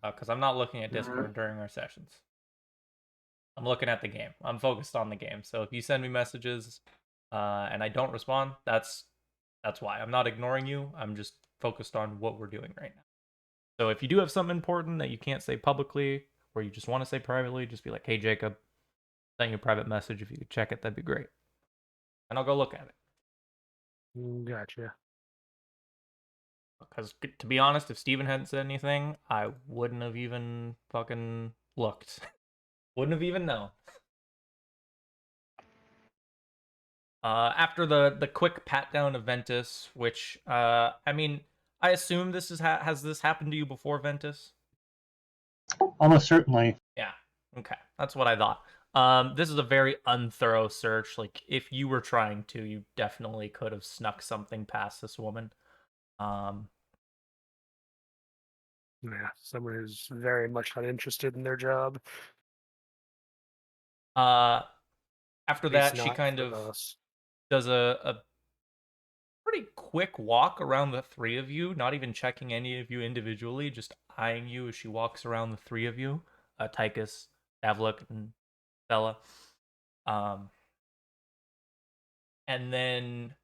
because I'm not looking at Discord during our sessions. I'm looking at the game. I'm focused on the game. So if you send me messages and I don't respond, that's why. I'm not ignoring you. I'm just focused on what we're doing right now. So if you do have something important that you can't say publicly or you just want to say privately, just be like, hey, Jacob, send you a private message. If you could check it, that'd be great. And I'll go look at it.
Gotcha.
Because to be honest, if Steven hadn't said anything, I wouldn't have even fucking looked. Wouldn't have even known. After the quick pat down of Ventus, which I mean, I assume this has this happened to you before, Ventus?
Almost certainly.
Yeah. Okay, that's what I thought. This is a very unthorough search. Like, if you were trying to, you definitely could have snuck something past this woman.
Yeah, someone who's very much not interested in their job.
After
At least
that, she
not
kind
for
of
us.
does a pretty quick walk around the three of you, not even checking any of you individually, just eyeing you as she walks around the three of you, Tychus, Davlik, and Bella. And then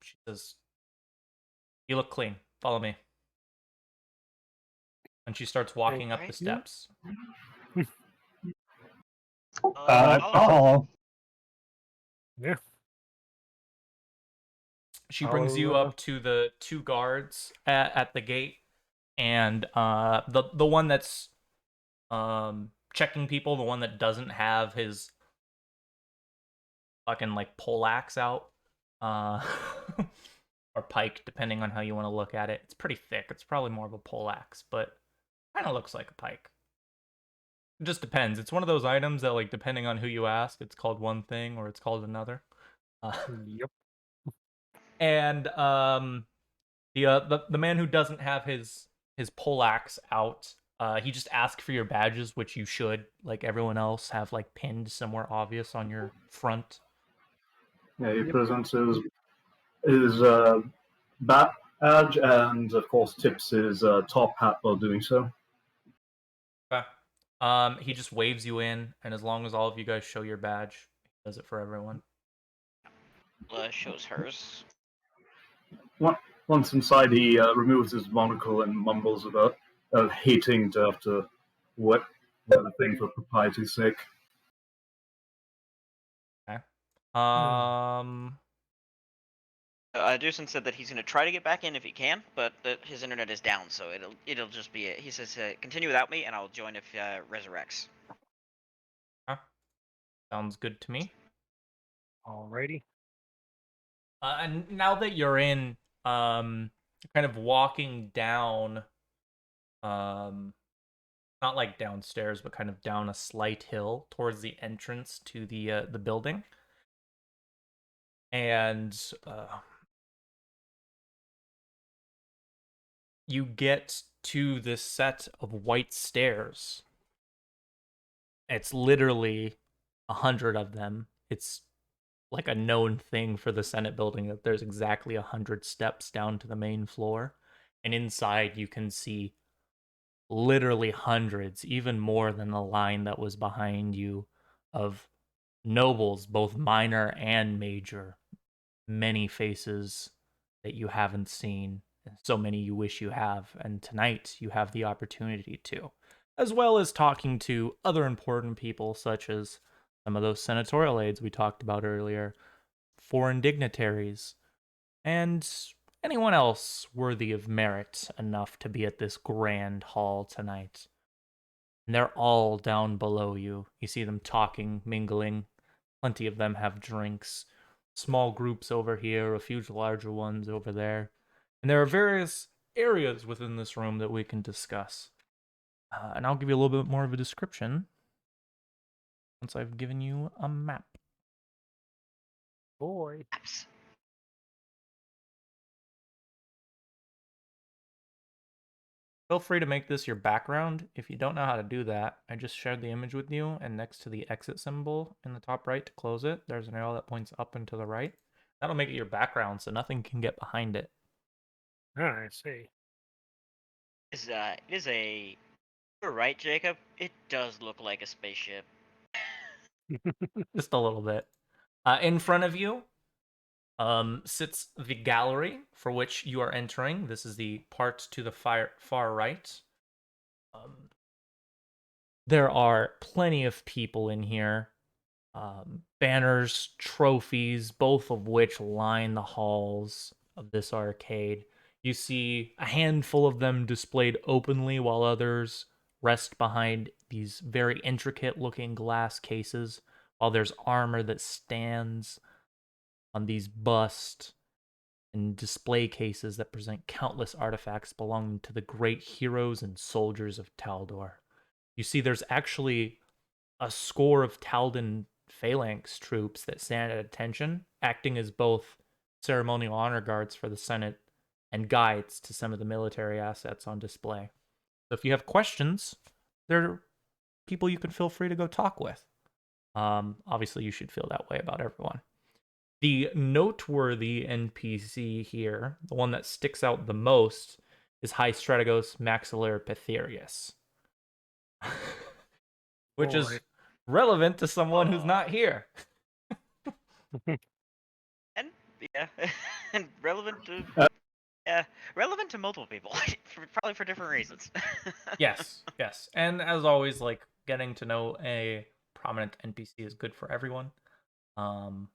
she says, "You look clean. Follow me." And she starts walking up the
Alright.
steps.
I follow.
Yeah.
She brings you
I'll,
up to the two guards at the gate, and the one that's checking people, the one that doesn't have his fucking like poleaxe out, or pike, depending on how you want to look at it. It's pretty thick. It's probably more of a poleaxe, but kind of looks like a pike. It just depends. It's one of those items that, like, depending on who you ask, it's called one thing or it's called another.
Yep.
And the man who doesn't have his poleaxe out, he just asks for your badges, which you should, like everyone else, have like pinned somewhere obvious on your front.
Yeah, he presents his bat badge and, of course, tips his top hat while doing so.
Okay. He just waves you in, and as long as all of you guys show your badge, he does it for everyone.
Shows hers.
Once inside, he removes his monocle and mumbles about hating to have to wear the thing for propriety's sake.
Okay.
Deucin said that he's going to try to get back in if he can, but that his internet is down, so it'll just be. He says, "Continue without me, and I'll join if resurrects."
Sounds good to me.
Alrighty.
And now that you're in, kind of walking down, not like downstairs, but kind of down a slight hill towards the entrance to the building, and you get to this set of white stairs. It's literally 100 of them. It's like a known thing for the Senate building that there's exactly 100 steps down to the main floor. And inside you can see literally hundreds, even more than the line that was behind you, of nobles, both minor and major. Many faces that you haven't seen, so many you wish you have. And tonight you have the opportunity to, as well as talking to other important people, such as some of those senatorial aides we talked about earlier, foreign dignitaries, and anyone else worthy of merit enough to be at this grand hall tonight. And they're all down below you. You see them talking, mingling. Plenty of them have drinks. Small groups over here, a few larger ones over there. And there are various areas within this room that we can discuss. And I'll give you a little bit more of a description once I've given you a map.
Boy.
Apps.
Feel free to make this your background. If you don't know how to do that, I just shared the image with you, and next to the exit symbol in the top right to close it, there's an arrow that points up and to the right. That'll make it your background so nothing can get behind it.
I see.
It is a. You're right, Jacob. It does look like a spaceship.
Just a little bit. In front of you sits the gallery for which you are entering. This is the part to the far right. There are plenty of people in here. Banners, trophies, both of which line the halls of this arcade. You see a handful of them displayed openly, while others rest behind these very intricate looking glass cases, while there's armor that stands on these busts and display cases that present countless artifacts belonging to the great heroes and soldiers of Taldor. You see there's actually a score of Taldan phalanx troops that stand at attention, acting as both ceremonial honor guards for the Senate and guides to some of the military assets on display. So if you have questions, there are people you can feel free to go talk with. Obviously, you should feel that way about everyone. The noteworthy NPC here, the one that sticks out the most, is High Strategos Maxillary Petherius. Which is
Boy.
relevant to someone who's not here.
And yeah, and relevant to relevant to multiple people, probably for different reasons.
Yes. And as always, like, getting to know a prominent NPC is good for everyone.
And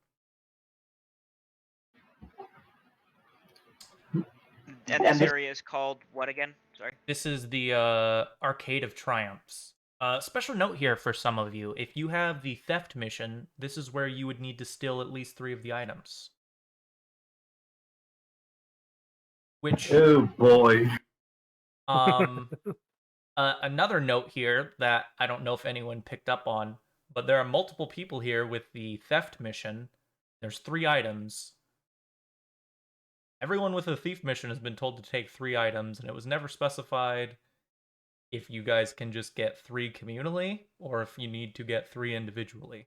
this area is called what again? Sorry.
This is the Arcade of Triumphs. Special note here for some of you. If you have the theft mission, this is where you would need to steal at least 3 of the items. Which,
Oh boy.
another note here that I don't know if anyone picked up on, but there are multiple people here with the theft mission. There's 3 items. Everyone with a thief mission has been told to take 3 items, and it was never specified if you guys can just get 3 communally, or if you need to get 3 individually.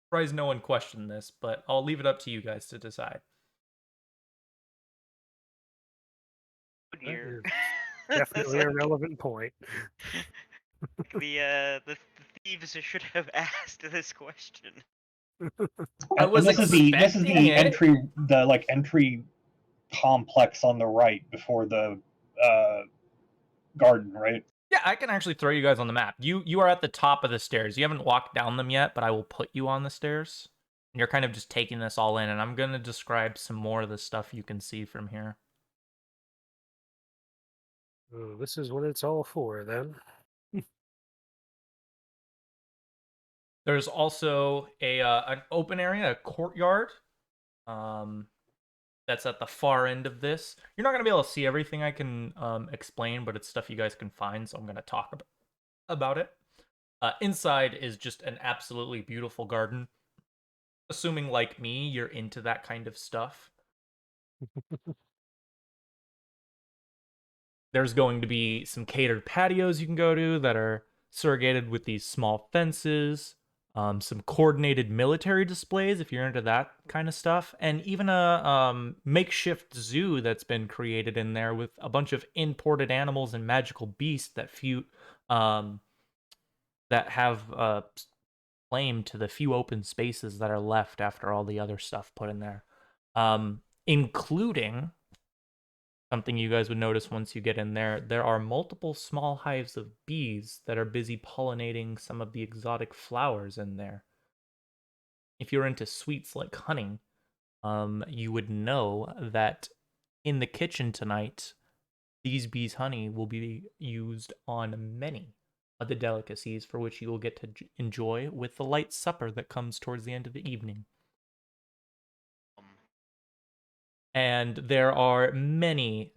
Surprised no one questioned this, but I'll leave it up to you guys to decide.
Oh dear.
Definitely a relevant point.
The thieves should have asked this question.
I was
this is the
expecting it.
entry complex on the right before the garden, right?
Yeah, I can actually throw you guys on the map. You are at the top of the stairs. You haven't walked down them yet, but I will put you on the stairs. And you're kind of just taking this all in, and I'm going to describe some more of the stuff you can see from here.
Oh, this is what it's all for, then.
There's also an open area, a courtyard, That's at the far end of this. You're not going to be able to see everything I can explain, but it's stuff you guys can find, so I'm going to talk about it. Inside is just an absolutely beautiful garden. Assuming, like me, you're into that kind of stuff. There's going to be some catered patios you can go to that are surrogated with these small fences, some coordinated military displays if you're into that kind of stuff, and even a makeshift zoo that's been created in there with a bunch of imported animals and magical beasts that have claim to the few open spaces that are left after all the other stuff put in there, including something you guys would notice once you get in there. There are multiple small hives of bees that are busy pollinating some of the exotic flowers in there. If you're into sweets like honey, you would know that in the kitchen tonight, these bees' honey will be used on many of the delicacies for which you will get to enjoy with the light supper that comes towards the end of the evening. And there are many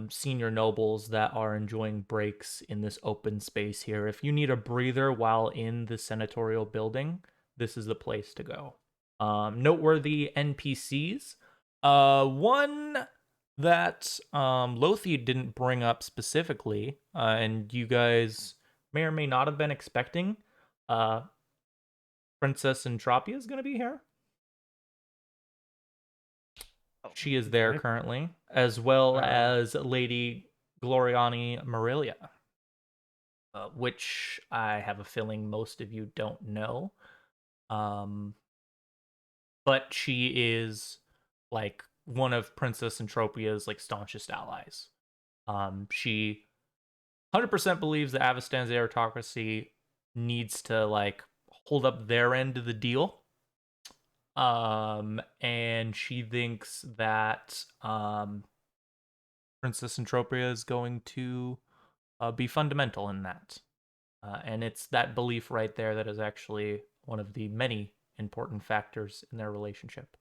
senior nobles that are enjoying breaks in this open space here. If you need a breather while in the senatorial building, this is the place to go. Noteworthy NPCs. One that Lothi didn't bring up specifically, and you guys may or may not have been expecting. Princess Entropia is going to be here. She is there currently, as well as Lady Gloriani Marilia, which I have a feeling most of you don't know. But she is like one of Princess Entropia's like staunchest allies. She 100% believes that Avistan's aristocracy needs to like hold up their end of the deal. And she thinks that Princess Entropia is going to be fundamental in that. And it's that belief right there that is actually one of the many important factors in their relationship.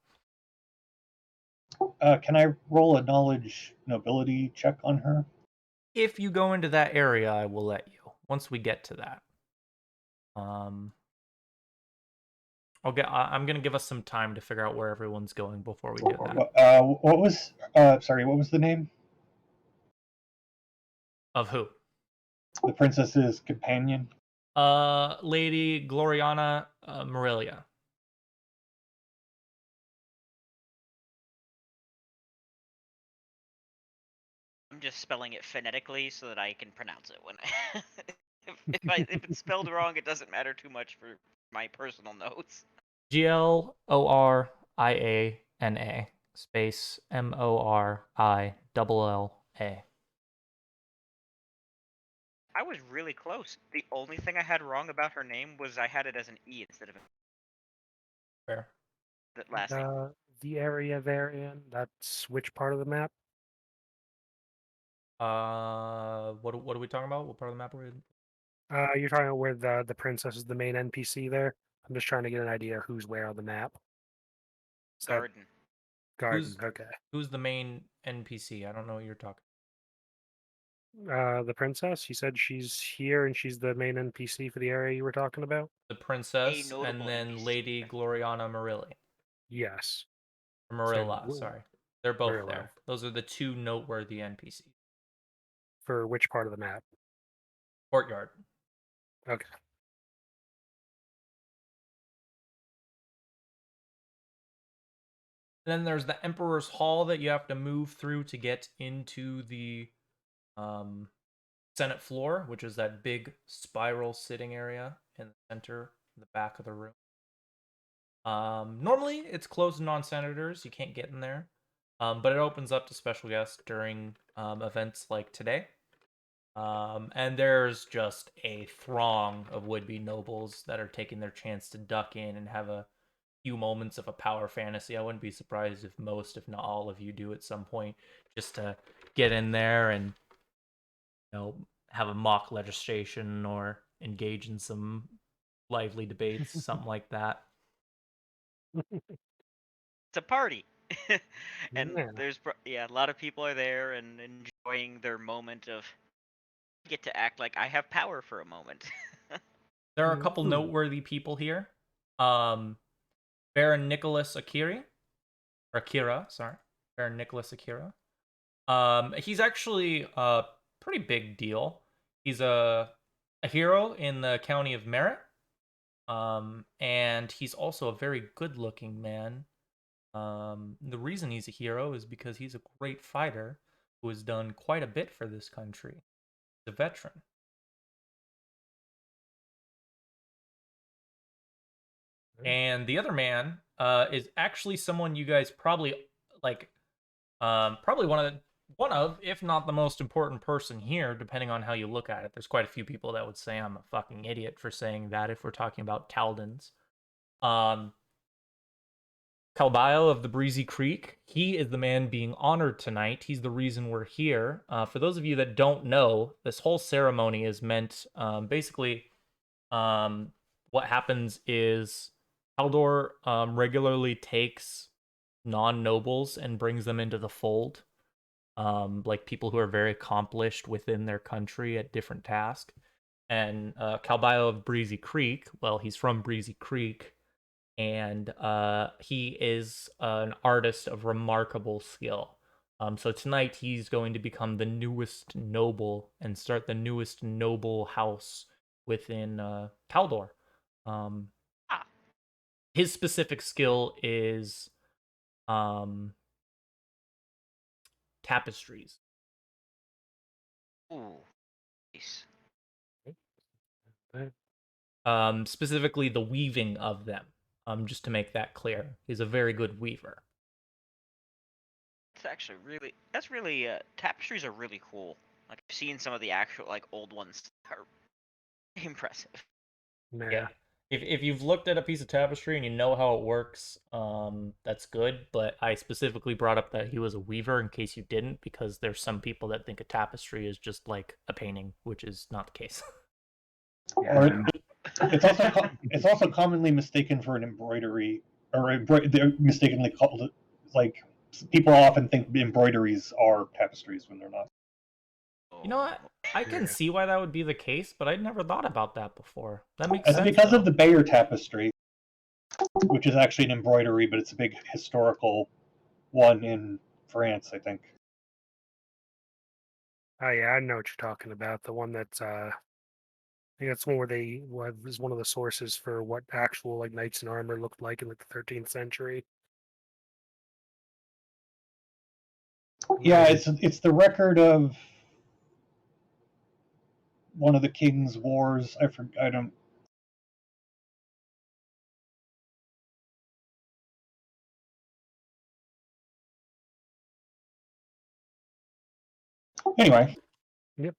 Can I roll a knowledge nobility check on her?
If you go into that area, I will let you. Once we get to that. I'm gonna give us some time to figure out where everyone's going before we do that.
What was what was the name
Of who?
the princess's companion?
Lady Gloriana Marilia.
I'm just spelling it phonetically so that I can pronounce it when I if it's spelled wrong, it doesn't matter too much for my personal notes.
Gloriana space Morilla.
I was really close. The only thing I had wrong about her name was I had it as an E instead of an
Fair.
that last name.
The area they're in, that's which part of the map?
What are we talking about? What part of the map are we in?
You're talking about where the princess is the main NPC there? I'm just trying to get an idea of who's where on the map. Is that
Garden.
garden? Okay.
Who's the main NPC? I don't know what you're talking.
The princess? You said she's here and she's the main NPC for the area you were talking about?
The princess and
notable
then
NPC.
Lady Gloriana Marilli.
Yes.
Marilla,
So,
sorry. They're both
Marilla.
there. Those are the two noteworthy NPCs.
For which part of the map?
Courtyard.
Okay.
And then there's the Emperor's Hall that you have to move through to get into the Senate floor, which is that big spiral sitting area in the center, in the back of the room. Normally, it's closed to non-senators. You can't get in there. But it opens up to special guests during events like today. And there's just a throng of would-be nobles that are taking their chance to duck in and have a few moments of a power fantasy. I wouldn't be surprised if most, if not all of you do at some point, just to get in there and have a mock legislation or engage in some lively debates, something like that.
it's a party. And
Yeah.
there's a lot of people are there and enjoying their moment of get to act like I have power for a moment.
There are a couple
Ooh.
noteworthy people here. Baron Nicholas Akira, sorry. Baron Nicholas Akira. He's actually a pretty big deal. He's a hero in the county of Merritt. And he's also a very good-looking man. The reason he's a hero is because he's a great fighter who has done quite a bit for this country. He's a veteran. And the other man is actually someone you guys probably like. Probably one of, if not the most important person here, depending on how you look at it. There's quite a few people that would say I'm a fucking idiot for saying that if we're talking about Taldans. Calbile of the Breezy Creek, he is the man being honored tonight. He's the reason we're here. For those of you that don't know, this whole ceremony is meant, basically, what happens is Haldor regularly takes non-nobles and brings them into the fold, like people who are very accomplished within their country at different tasks. And Calbile of Breezy Creek, well, he's from Breezy Creek, and he is an artist of remarkable skill. So tonight he's going to become the newest noble and start the newest noble house within Taldor. His specific skill is tapestries.
Ooh, nice.
Specifically the weaving of them. Just to make that clear, he's a very good weaver.
It's actually really tapestries are really cool. Like I've seen some of the actual like old ones are impressive.
Yeah. If you've looked at a piece of tapestry and you know how it works, that's good. But I specifically brought up that he was a weaver in case you didn't, because there's some people that think a tapestry is just like a painting, which is not the case.
Or it's also commonly mistaken for an embroidery, or they're mistakenly called it, like people often think embroideries are tapestries when they're not.
You know what? I can see why that would be the case, but I'd never thought about that before. That makes
It's
sense.
because
though.
of the Bayer tapestry, which is actually an embroidery, but it's a big historical one in France, I think.
Oh yeah, I know what you're talking about. The one that's I think that's one where is one of the sources for what actual like knights in armor looked like in like the 13th century.
Yeah, it's the record of one of the king's wars. I don't. Anyway.
Yep.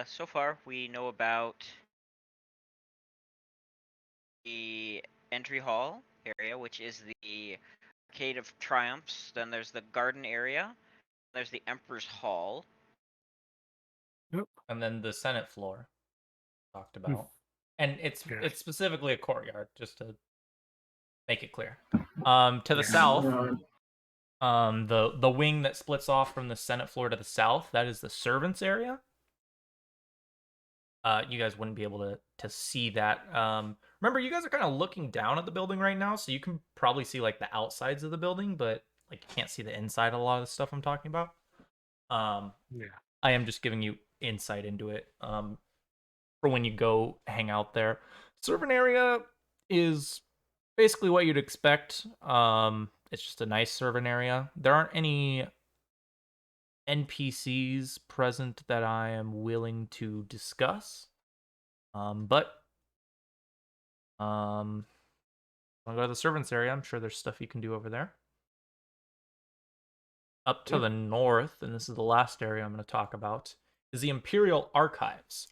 So far we know about the entry hall area, which is the Arcade of Triumphs. Then there's the garden area. There's the Emperor's Hall.
Yep.
And then the Senate floor talked about. And it's specifically a courtyard, just to make it clear. To the south, the wing that splits off from the Senate floor to the south, that is the servants area. You guys wouldn't be able to see that. Remember, you guys are kind of looking down at the building right now, so you can probably see like the outsides of the building, but like you can't see the inside of a lot of the stuff I'm talking about. I am just giving you insight into it. For when you go hang out there. Servant area is basically what you'd expect. It's just a nice servant area. There aren't any NPCs present that I am willing to discuss. But I'll go to the servants area. I'm sure there's stuff you can do over there. Up to the north, and this is the last area I'm going to talk about, is the Imperial Archives.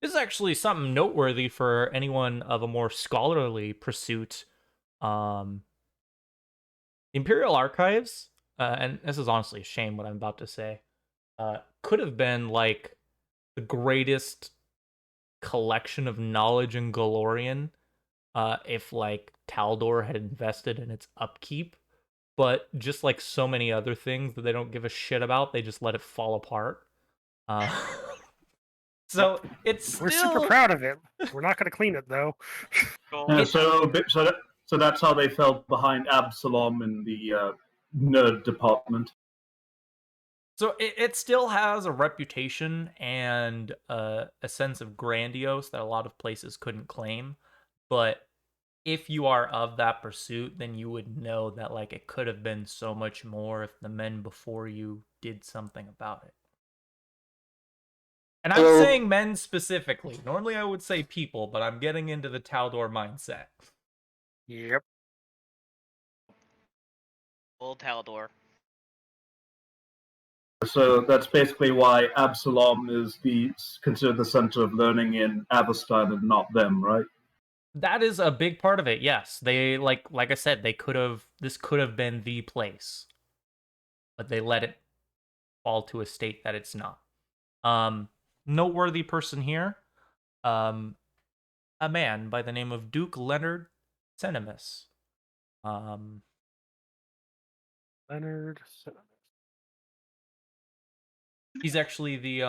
This is actually something noteworthy for anyone of a more scholarly pursuit. The Imperial Archives, and this is honestly a shame what I'm about to say, could have been like the greatest collection of knowledge in Galorian if like Taldor had invested in its upkeep, but just like so many other things that they don't give a shit about, they just let it fall apart. Uh, so it's
We're super
still
proud of it. We're not going to clean it though.
Yeah,
It-
so that's how they fell behind Absalom in the nerd department.
So it still has a reputation and a sense of grandiose that a lot of places couldn't claim. But if you are of that pursuit, then you would know that like it could have been so much more if the men before you did something about it. And I'm
Well-
saying men specifically. Normally I would say people, but I'm getting into the Taldor mindset.
Yep.
Old Taldor.
So that's basically why Absalom is considered the center of learning in Avestan and not them, right?
That is a big part of it. Yes, they like I said, this could have been the place, but they let it fall to a state that it's not. Noteworthy person here, um, a man by the name of Duke Leonard Cenimus.
Leonard.
He's actually the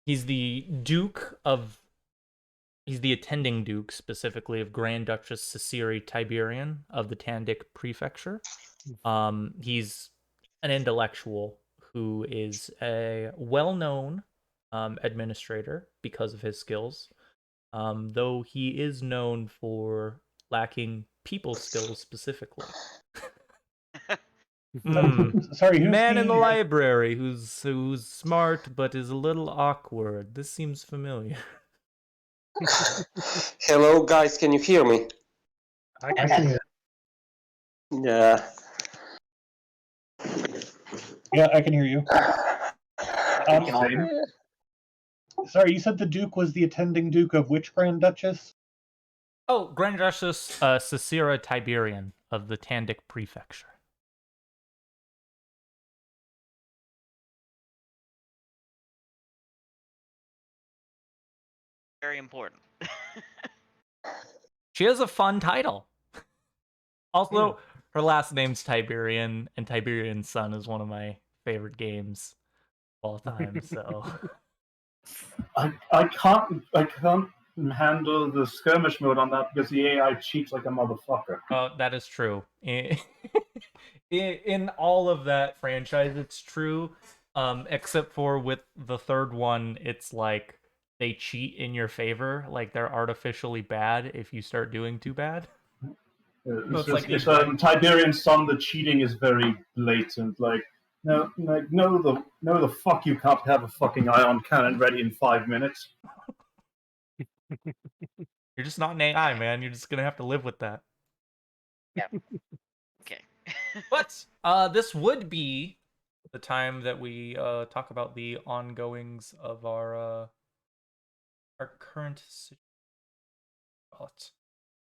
he's the Duke of he's the attending Duke specifically of Grand Duchess Ciceri Tiberian of the Tandic Prefecture. He's an intellectual who is a well-known administrator because of his skills, though he is known for lacking people skills specifically.
Sorry, who's
Man in the library who's smart but is a little awkward. This seems familiar.
Hello, guys. Can you hear me?
I
I
can.
can,
Yeah.
yeah, I can hear you.
Same.
Sorry, you said the Duke was the attending Duke of which Grand Duchess?
Oh, Grand Duchess Cicera Tiberian of the Tandic Prefecture.
Very important.
She has a fun title. Also, her last name's Tiberian, and Tiberian Sun is one of my favorite games of all time. So
I can't handle the skirmish mode on that because the AI cheats like a motherfucker.
that is true. In all of that franchise, it's true. Except for with the third one, it's like they cheat in your favor. Like they're artificially bad if you start doing too bad.
It's
like
just,
the
it's Tiberian Sun. The cheating is very blatant. Like, no, the fuck you can't have a fucking ion cannon ready in 5 minutes.
You're just not an AI, man. You're just gonna have to live with that.
Okay.
But this would be the time that we talk about the ongoings of our current situation.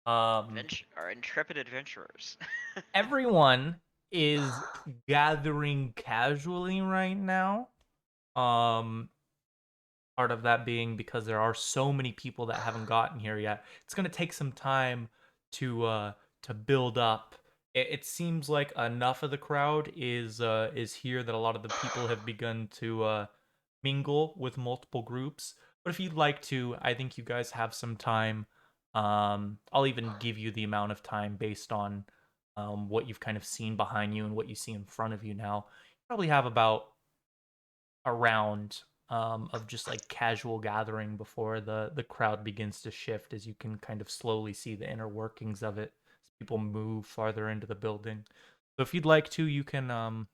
Our intrepid adventurers.
Everyone is gathering casually right now. Part of that being because there are so many people that haven't gotten here yet. It's gonna take some time to build up. It seems like enough of the crowd is here that a lot of the people have begun to mingle with multiple groups. But if you'd like to, I think you guys have some time. I'll even give you the amount of time based on what you've kind of seen behind you and what you see in front of you now. You probably have about a round of just like casual gathering before the crowd begins to shift, as you can kind of slowly see the inner workings of it as people move farther into the building. So if you'd like to, you can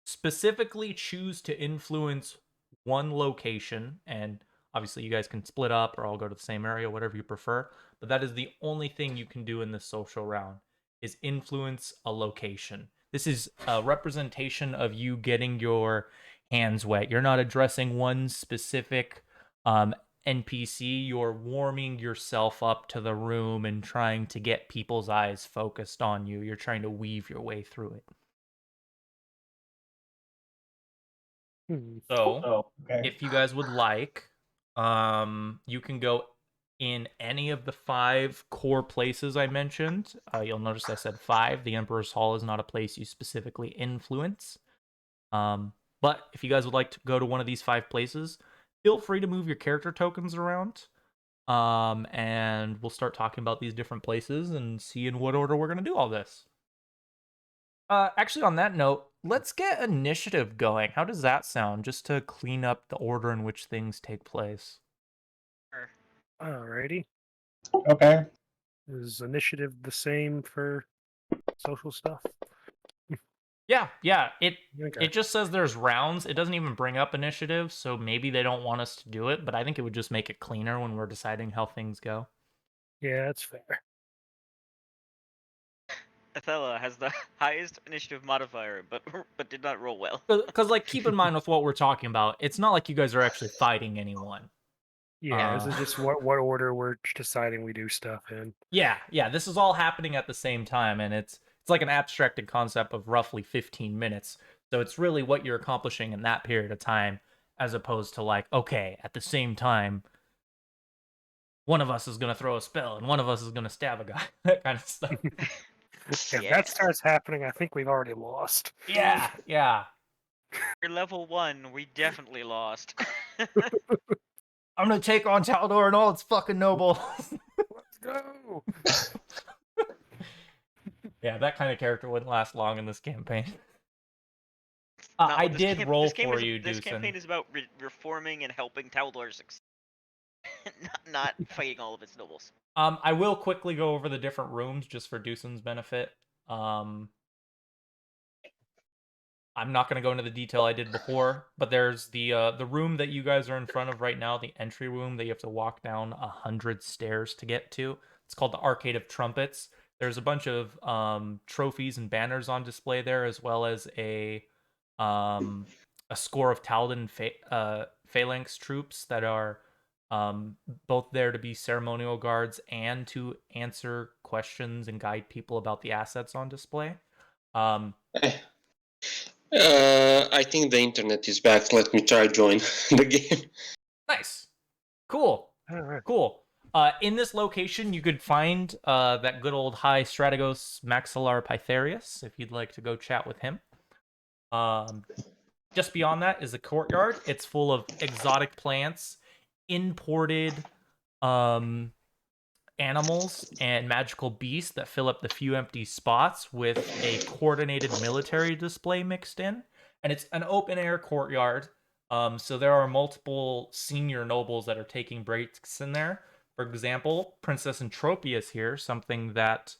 specifically choose to influence one location, and obviously you guys can split up or all go to the same area, whatever you prefer, but that is the only thing you can do in this social round, is influence a location. This is a representation of you getting your hands wet. You're not addressing one specific NPC. You're warming yourself up to the room and trying to get people's eyes focused on you. You're trying to weave your way through it. So,
Oh, okay.
if you guys would like, you can go in any of the 5 core places I mentioned. You'll notice I said 5. The Emperor's Hall is not a place you specifically influence. But if you guys would like to go to one of these 5 places, feel free to move your character tokens around. And we'll start talking about these different places and see in what order we're going to do all this. Actually, on that note, let's get initiative going. How does that sound? Just to clean up the order in which things take place.
Sure.
Alrighty.
Okay.
Is initiative the same for social stuff?
Yeah.
Okay.
It just says there's rounds. It doesn't even bring up initiative, so maybe they don't want us to do it, but I think it would just make it cleaner when we're deciding how things go.
Yeah, that's fair.
Athela has the highest initiative modifier, but did not roll well.
Because, like, keep in mind with what we're talking about, it's not like you guys are actually fighting anyone.
Yeah, this is
Uh,
just what order we're deciding we do stuff in.
Yeah, this is all happening at the same time, and it's like an abstracted concept of roughly 15 minutes. So it's really what you're accomplishing in that period of time, as opposed to like, okay, at the same time, one of us is gonna throw a spell and one of us is gonna stab a guy, that kind of stuff.
If
Yeah.
that starts happening, I think we've already lost.
Yeah.
You're level 1, we definitely lost.
I'm gonna take on Taldor and all its fucking nobles.
Let's go.
Yeah, that kind of character wouldn't last long in this campaign.
Not
I
what this
did roll
this game
for
is,
you,
This
Deucen.
campaign is about reforming and helping Taldor succeed. not fighting all of its nobles.
I will quickly go over the different rooms just for Deucen's benefit. I'm not going to go into the detail I did before, but there's the room that you guys are in front of right now, the entry room that you have to walk down 100 stairs to get to. It's called the Arcade of Trumpets. There's a bunch of trophies and banners on display there, as well as a score of Taldan phalanx troops that are both there to be ceremonial guards and to answer questions and guide people about the assets on display.
I think the internet is back. Let me try join the game.
Nice. Cool.
All right.
Cool. In this location, you could find that good old high Strategos Maxillar Pytharius, if you'd like to go chat with him. Just beyond that is a courtyard. It's full of exotic plants, imported animals, and magical beasts that fill up the few empty spots with a coordinated military display mixed in. And it's an open-air courtyard. So there are multiple senior nobles that are taking breaks in there. For example, Princess Entropia is here, something that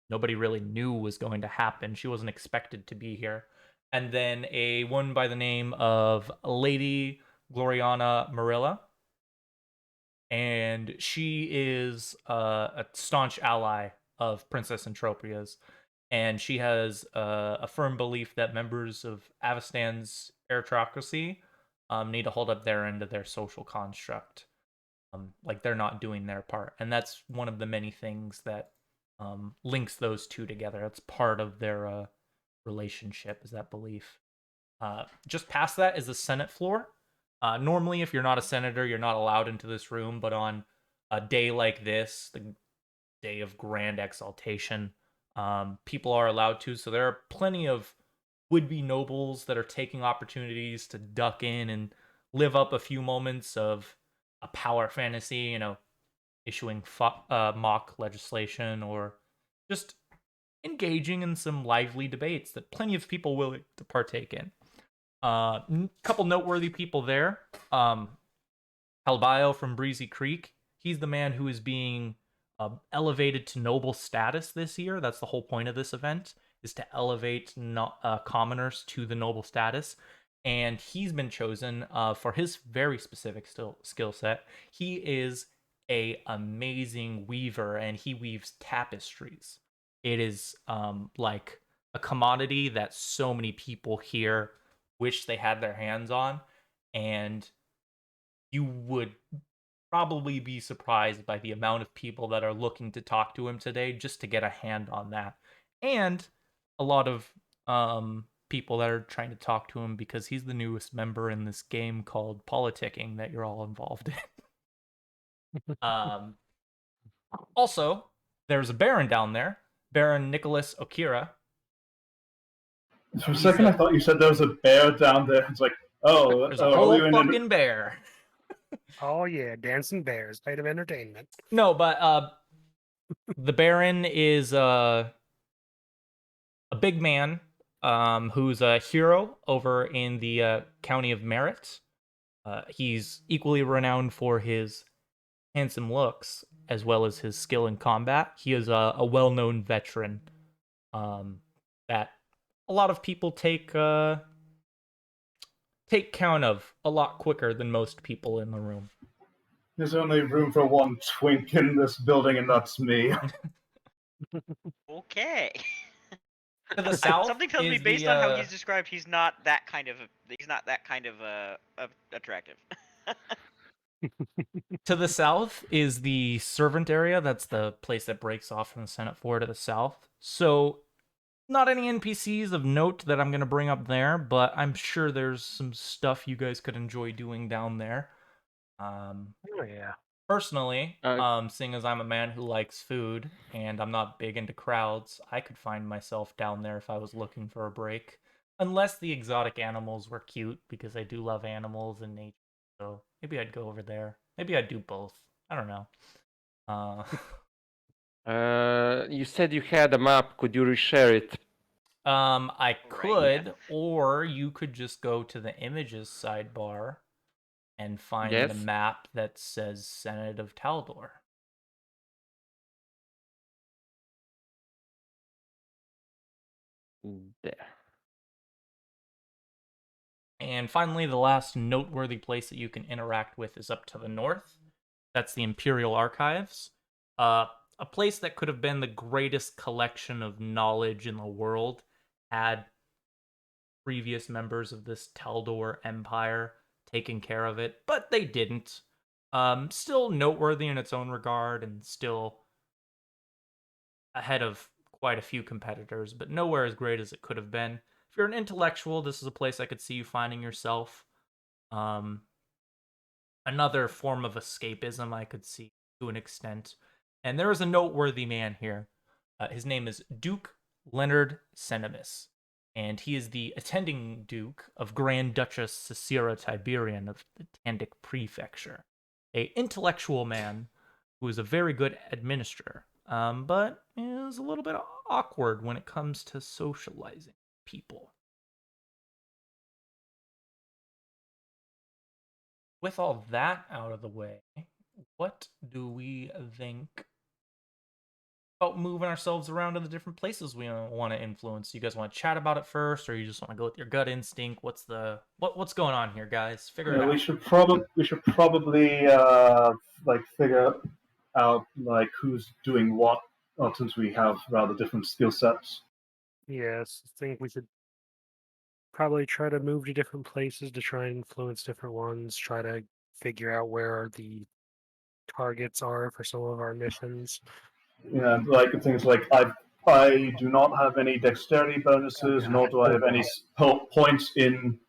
nobody really knew was going to happen. She wasn't expected to be here. And then a woman by the name of Lady Gloriana Marilla. And she is a staunch ally of Princess Entropia's. And she has a firm belief that members of Avastan's aristocracy need to hold up their end of their social construct. Like they're not doing their part. And that's one of the many things that links those two together. That's part of their relationship, is that belief. Just past that is the Senate floor. Normally, if you're not a senator, you're not allowed into this room, but on a day like this, the day of grand exaltation, people are allowed to. So there are plenty of would-be nobles that are taking opportunities to duck in and live up a few moments of a power fantasy, issuing mock legislation or just engaging in some lively debates that plenty of people willing to partake in. Couple noteworthy people there. Halbio from Breezy Creek. He's the man who is being elevated to noble status this year. That's the whole point of this event, is to elevate commoners to the noble status. And he's been chosen for his very specific skill set. He is a amazing weaver, and he weaves tapestries. It is like a commodity that so many people here wish they had their hands on, and you would probably be surprised by the amount of people that are looking to talk to him today just to get a hand on that. And a lot of people that are trying to talk to him because he's the newest member in this game called Politicking that you're all involved in. Also, there's a Baron down there, Baron Nicholas Okira.
For a second, I thought you said there was a bear down there. It's like, oh,
There's a whole
are we in
fucking bear.
Oh yeah, dancing bears, night of entertainment.
No, but the Baron is a big man who's a hero over in the county of Merritt. He's equally renowned for his handsome looks as well as his skill in combat. He is a well-known veteran that a lot of people take count of a lot quicker than most people in the room.
There's only room for one twink in this building, and that's me.
Okay.
To the south,
Something tells me,
is
based
the,
on how he's described, he's not that kind of attractive.
to the south is the servant area. That's the place that breaks off from the Senate floor to the south. So, not any NPCs of note that I'm going to bring up there, but I'm sure there's some stuff you guys could enjoy doing down there.
Oh yeah.
Personally, seeing as I'm a man who likes food and I'm not big into crowds, I could find myself down there if I was looking for a break. Unless the exotic animals were cute, because I do love animals and nature. So maybe I'd go over there. Maybe I'd do both. I don't know.
You said you had a map. Could you reshare it?
I could,
Right, yeah.
or you could just go to the images sidebar and find the
Yes.
map that says Senate of Taldor.
There.
And finally, the last noteworthy place that you can interact with is up to the north. That's the Imperial Archives. A place that could have been the greatest collection of knowledge in the world had previous members of this Taldor Empire taken care of it, but they didn't. Still noteworthy in its own regard and still ahead of quite a few competitors, but nowhere as great as it could have been. If you're an intellectual, this is a place I could see you finding yourself. Another form of escapism I could see to an extent. And there is a noteworthy man here. His name is Duke Leonard Cenimus, and he is the attending Duke of Grand Duchess Cicera Tiberian of the Tandic Prefecture. A intellectual man who is a very good administrator, but is a little bit awkward when it comes to socializing people. With all that out of the way, what do we think about moving ourselves around to the different places we want to influence? You guys want to chat about it first, or you just want to go with your gut instinct? What's going on here, guys? Figure it out.
We should probably like figure out like who's doing what, since we have rather different skill sets.
Yes, I think we should probably try to move to different places to try and influence different ones. Try to figure out where the targets are for some of our missions.
Yeah, like things like I do not have any dexterity bonuses, nor do I have any points in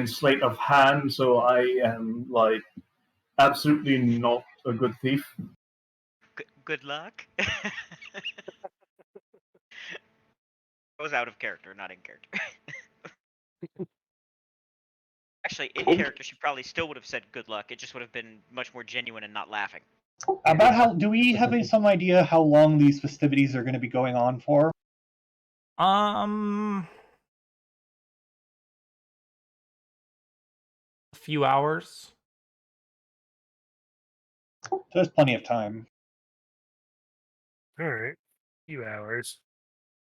sleight of hand, so I am like absolutely not a good thief.
Good luck. I was out of character, not in character. Actually, in character, she probably still would have said good luck. It just would have been much more genuine and not laughing.
About how do we have some idea how long these festivities are going to be going on for?
A few hours.
There's plenty of time.
All right, few hours.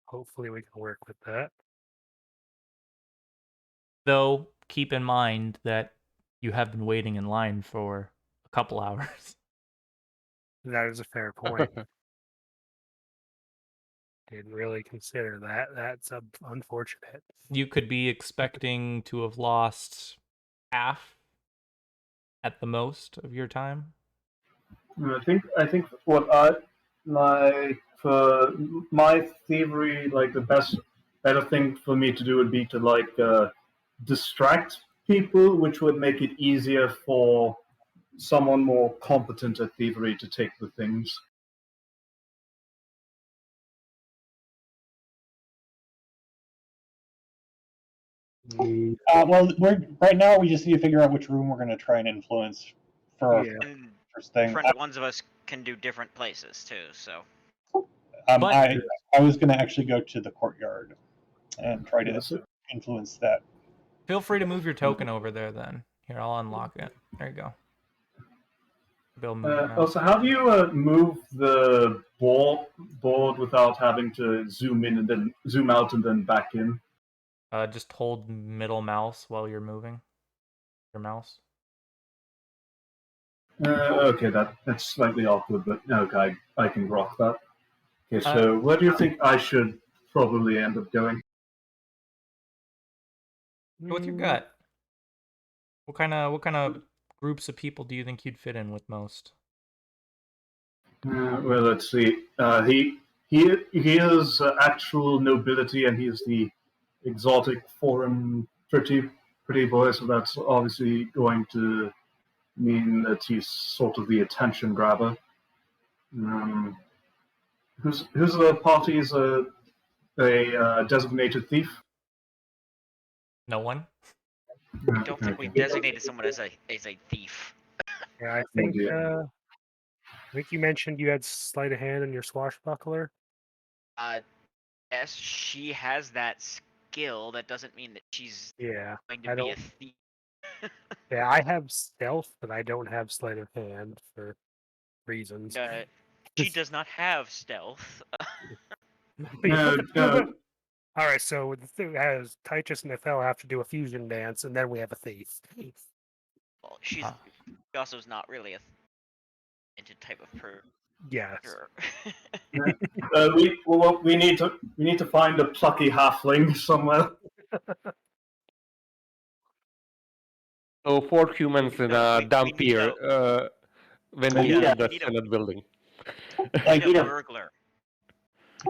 Hopefully, we can work with that.
Though, keep in mind that you have been waiting in line for a couple hours.
That is a fair point. Didn't really consider that. That's unfortunate.
You could be expecting to have lost half at the most of your time.
I think what I like for my thievery, like the best better thing for me to do would be to like distract people, which would make it easier for someone more competent at thievery to take the things.
Well, right now we just need to figure out which room we're going to try and influence for our
Yeah.
And
first thing.
different ones of us can do different places too. So
I was going to actually go to the courtyard and try to
Yes.
influence that.
Feel free to move your token over there then. Here, I'll unlock it. There you go. Bill, move it now.
Also, how do you move the board without having to zoom in and then zoom out and then back in?
Just hold middle mouse while you're moving your mouse.
Okay, that's slightly awkward, but okay, I can rock that. Okay, so where do you think I should probably end up going?
Go with your gut. What kind of groups of people do you think you'd fit in with most?
Well, let's see. He is actual nobility, and he is the exotic foreign pretty boy. So that's obviously going to mean that he's sort of the attention grabber. Who's the party's a designated thief?
No one?
I don't think we designated someone as a thief.
Yeah, I think you mentioned you had sleight of hand in your swashbuckler.
Yes, she has that skill. That doesn't mean that she's
Yeah,
going to be a thief.
Yeah, I have stealth, but I don't have sleight of hand for reasons.
She does not have stealth.
All right, so as Titus and Ethel have to do a fusion dance, and then we have a thief.
Well, she also is not really a type of person.
Yes.
We need to find a plucky halfling somewhere.
So 4 humans in a dump here when we
need
in the
a-
Senate building.
We need a burglar.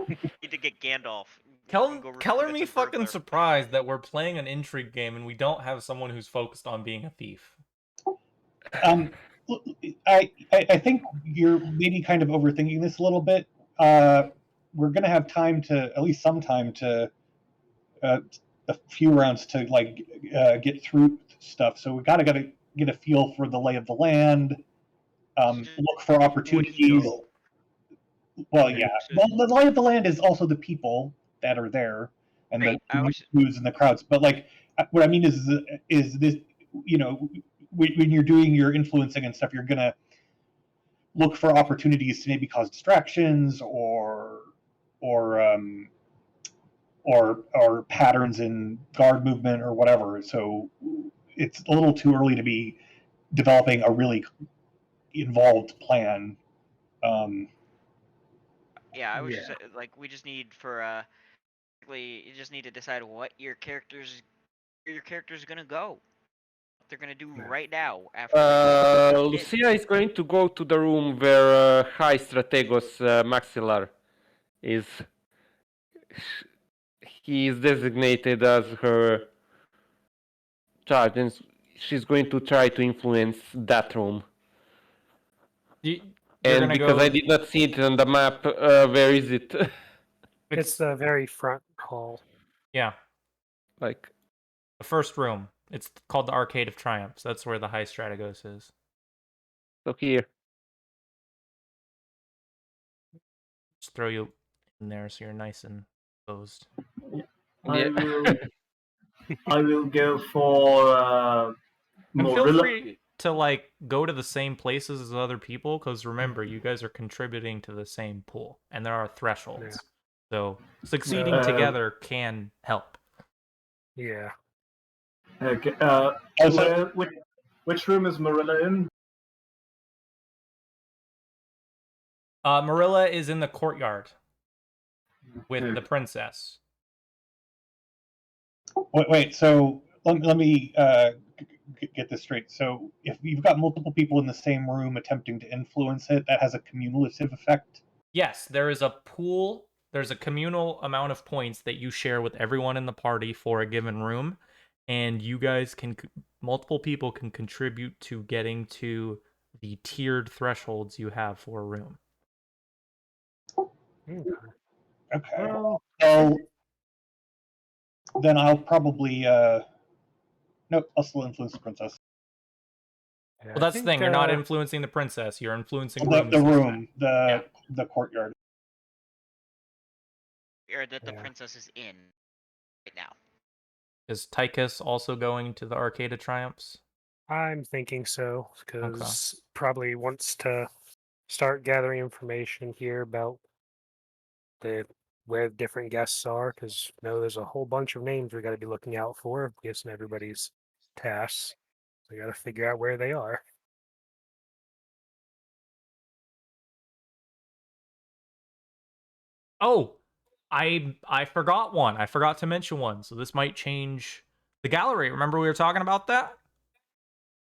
Need to get Gandalf.
Color me fucking surprised that we're playing an intrigue game and we don't have someone who's focused on being a thief.
I think you're maybe kind of overthinking this a little bit. We're going to have time to, at least some time to, a few rounds to like get through stuff. So we gotta get a feel for the lay of the land. Look for opportunities. Well, yeah. Well, the lay of the land is also the people that are there and the news and the crowds. But like, what I mean is this, you know, when you're doing your influencing and stuff, you're gonna look for opportunities to maybe cause distractions or patterns in guard movement or whatever. So it's a little too early to be developing a really involved plan.
Yeah, I was just like, we just need for you just need to decide what your character's gonna go. What they're gonna do right now after.
Lucia is going to go to the room where High Strategos Maxillar is. He is designated as her charge, and she's going to try to influence that room. And because I did not see it on the map, where is it?
It's the very front hall.
Yeah.
Like
the first room. It's called the Arcade of Triumphs. That's where the High Strategos is.
So here.
Just throw you in there so you're nice and exposed.
I will go for
and
Morilla.
feel free to like go to the same places as other people, because remember, you guys are contributing to the same pool, and there are thresholds. So succeeding together can help.
Yeah.
Okay. Which room is Marilla in?
Marilla is in the courtyard with the princess.
Wait. So let me get this straight. So if you've got multiple people in the same room attempting to influence it, that has a cumulative effect?
Yes, there is a pool there's a communal amount of points that you share with everyone in the party for a given room, and you guys can multiple people can contribute to getting to the tiered thresholds you have for a room.
Okay.
Well,
So then I'll probably nope. I'll still influence the princess.
yeah,
Well, that's the thing. You're not influencing the princess. You're influencing rooms.
The
this
room,
time.
the courtyard.
Or that the
Yeah.
princess is in right now.
Is Tychus also going to the Arcade of Triumphs?
I'm thinking so, because probably wants to start gathering information here about where different guests are, because there's a whole bunch of names we got to be looking out for, guessing everybody's tasks. We got to figure out where they are.
Oh, I forgot one. I forgot to mention one. So this might change the gallery. Remember we were talking about that?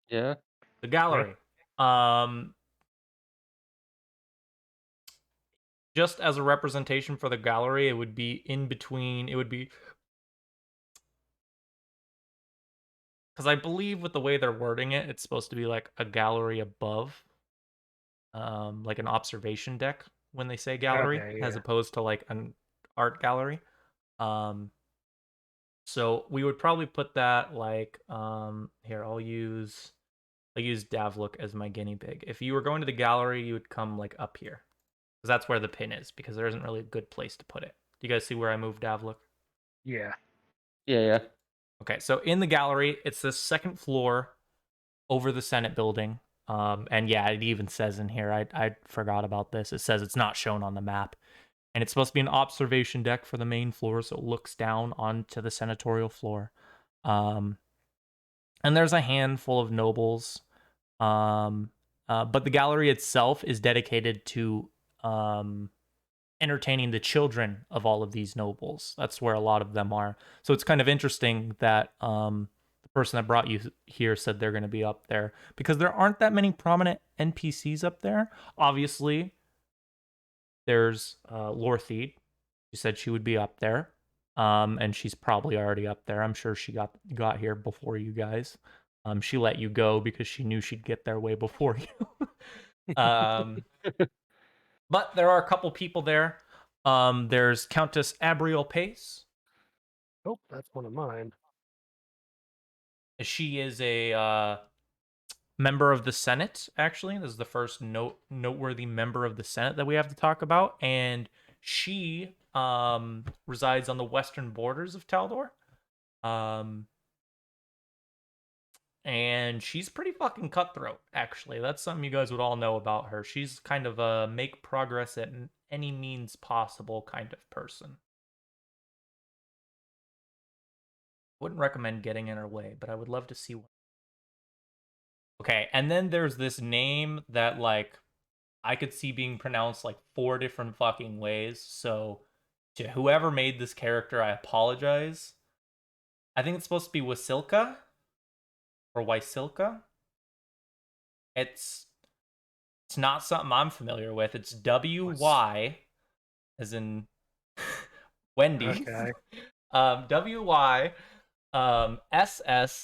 Yeah.
The gallery. Just as a representation for the gallery, it would be in between. It would be because I believe with the way they're wording it, it's supposed to be like a gallery above, like an observation deck when they say gallery,
Okay,
as
yeah.
opposed to like an art gallery. So we would probably put that like here. I'll use Davlook as my guinea pig. If you were going to the gallery, you would come like up here, because that's where the pin is. Because there isn't really a good place to put it. Do you guys see where I moved Davlook?
Yeah.
Yeah.
Okay, so in the gallery, it's the second floor over the Senate building. And yeah, it even says in here, I forgot about this. It says it's not shown on the map. And it's supposed to be an observation deck for the main floor, so it looks down onto the senatorial floor. And there's a handful of nobles. But the gallery itself is dedicated to entertaining the children of all of these nobles. That's where a lot of them are. So it's kind of interesting that the person that brought you here said they're going to be up there, because there aren't that many prominent NPCs up there. Obviously, there's Lortheed. She said she would be up there, and she's probably already up there. I'm sure she got here before you guys. She let you go because she knew she'd get there way before you. But there are a couple people there. There's Countess Abriel Pace.
Oh, that's one of mine.
She is a member of the Senate, actually. This is the first noteworthy member of the Senate that we have to talk about. And she resides on the western borders of Taldor. And she's pretty fucking cutthroat, actually. That's something you guys would all know about her. She's kind of a make progress at any means possible kind of person. Wouldn't recommend getting in her way, but I would love to see one. Okay, and then there's this name that, like, I could see being pronounced like 4 different fucking ways. So, to whoever made this character, I apologize. I think it's supposed to be Wasilka or Wysilka. It's not something I'm familiar with. It's WY, as in Wendy.
Okay.
WY SSILKA.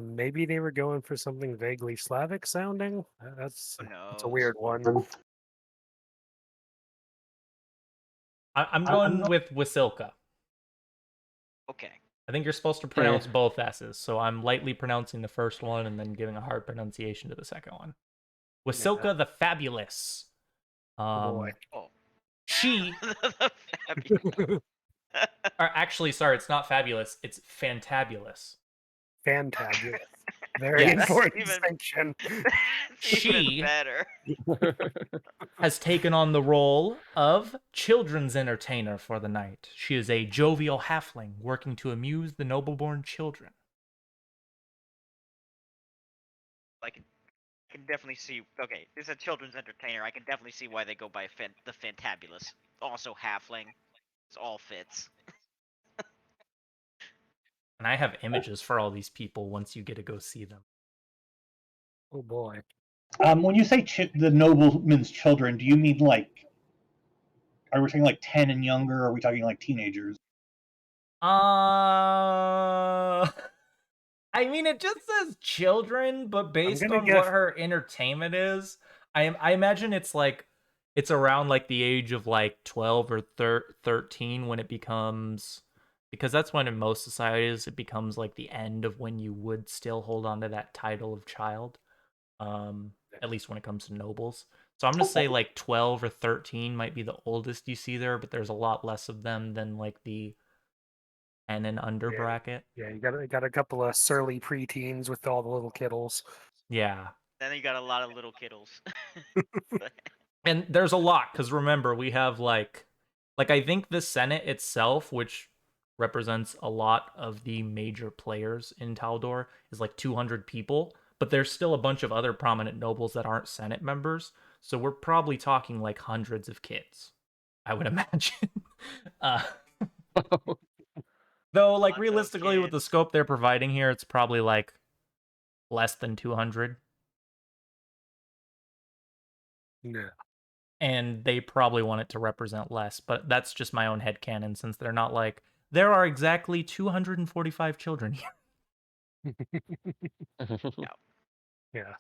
Maybe they were going for something vaguely Slavic sounding. That's a weird one.
I'm going with Wasilka.
Okay.
I think you're supposed to pronounce both S's, so I'm lightly pronouncing the first one and then giving a hard pronunciation to the second one. Wasilka the Fabulous.
Boy.
She,
Fabulous.
or actually, sorry, it's not fabulous. It's fantabulous.
Fantabulous. Very
Yes.
important distinction.
She
better.
has taken on the role of children's entertainer for the night. She is a jovial halfling working to amuse the noble-born children.
I can definitely see. Okay, this is a children's entertainer. I can definitely see why they go by the Fantabulous. Also halfling. It all fits.
And I have images for all these people once you get to go see them.
Oh boy.
When you say the nobleman's children, do you mean like, are we talking like 10 and younger, or are we talking like teenagers?
I mean, it just says children, but based
gonna
on
guess-
what her entertainment is, I imagine it's like it's around like the age of like 12 or 13 when it becomes, because that's when in most societies it becomes like the end of when you would still hold on to that title of child. At least when it comes to nobles. So I'm gonna say like 12 or 13 might be the oldest you see there, but there's a lot less of them than like the 10 and under bracket.
Yeah, you got a couple of surly preteens with all the little kiddles.
Yeah.
Then you got a lot of little kiddles.
And there's a lot, because remember, we have like I think the Senate itself, which represents a lot of the major players in Taldor, is like 200 people, but there's still a bunch of other prominent nobles that aren't Senate members, so we're probably talking like hundreds of kids, I would imagine. Though, like,
Lots of
realistically, with the
kids.
scope they're providing here, it's probably like less than 200.
Yeah.
And they probably want it to represent less, but that's just my own headcanon, since they're not like, there are exactly 245 children here.
Yeah.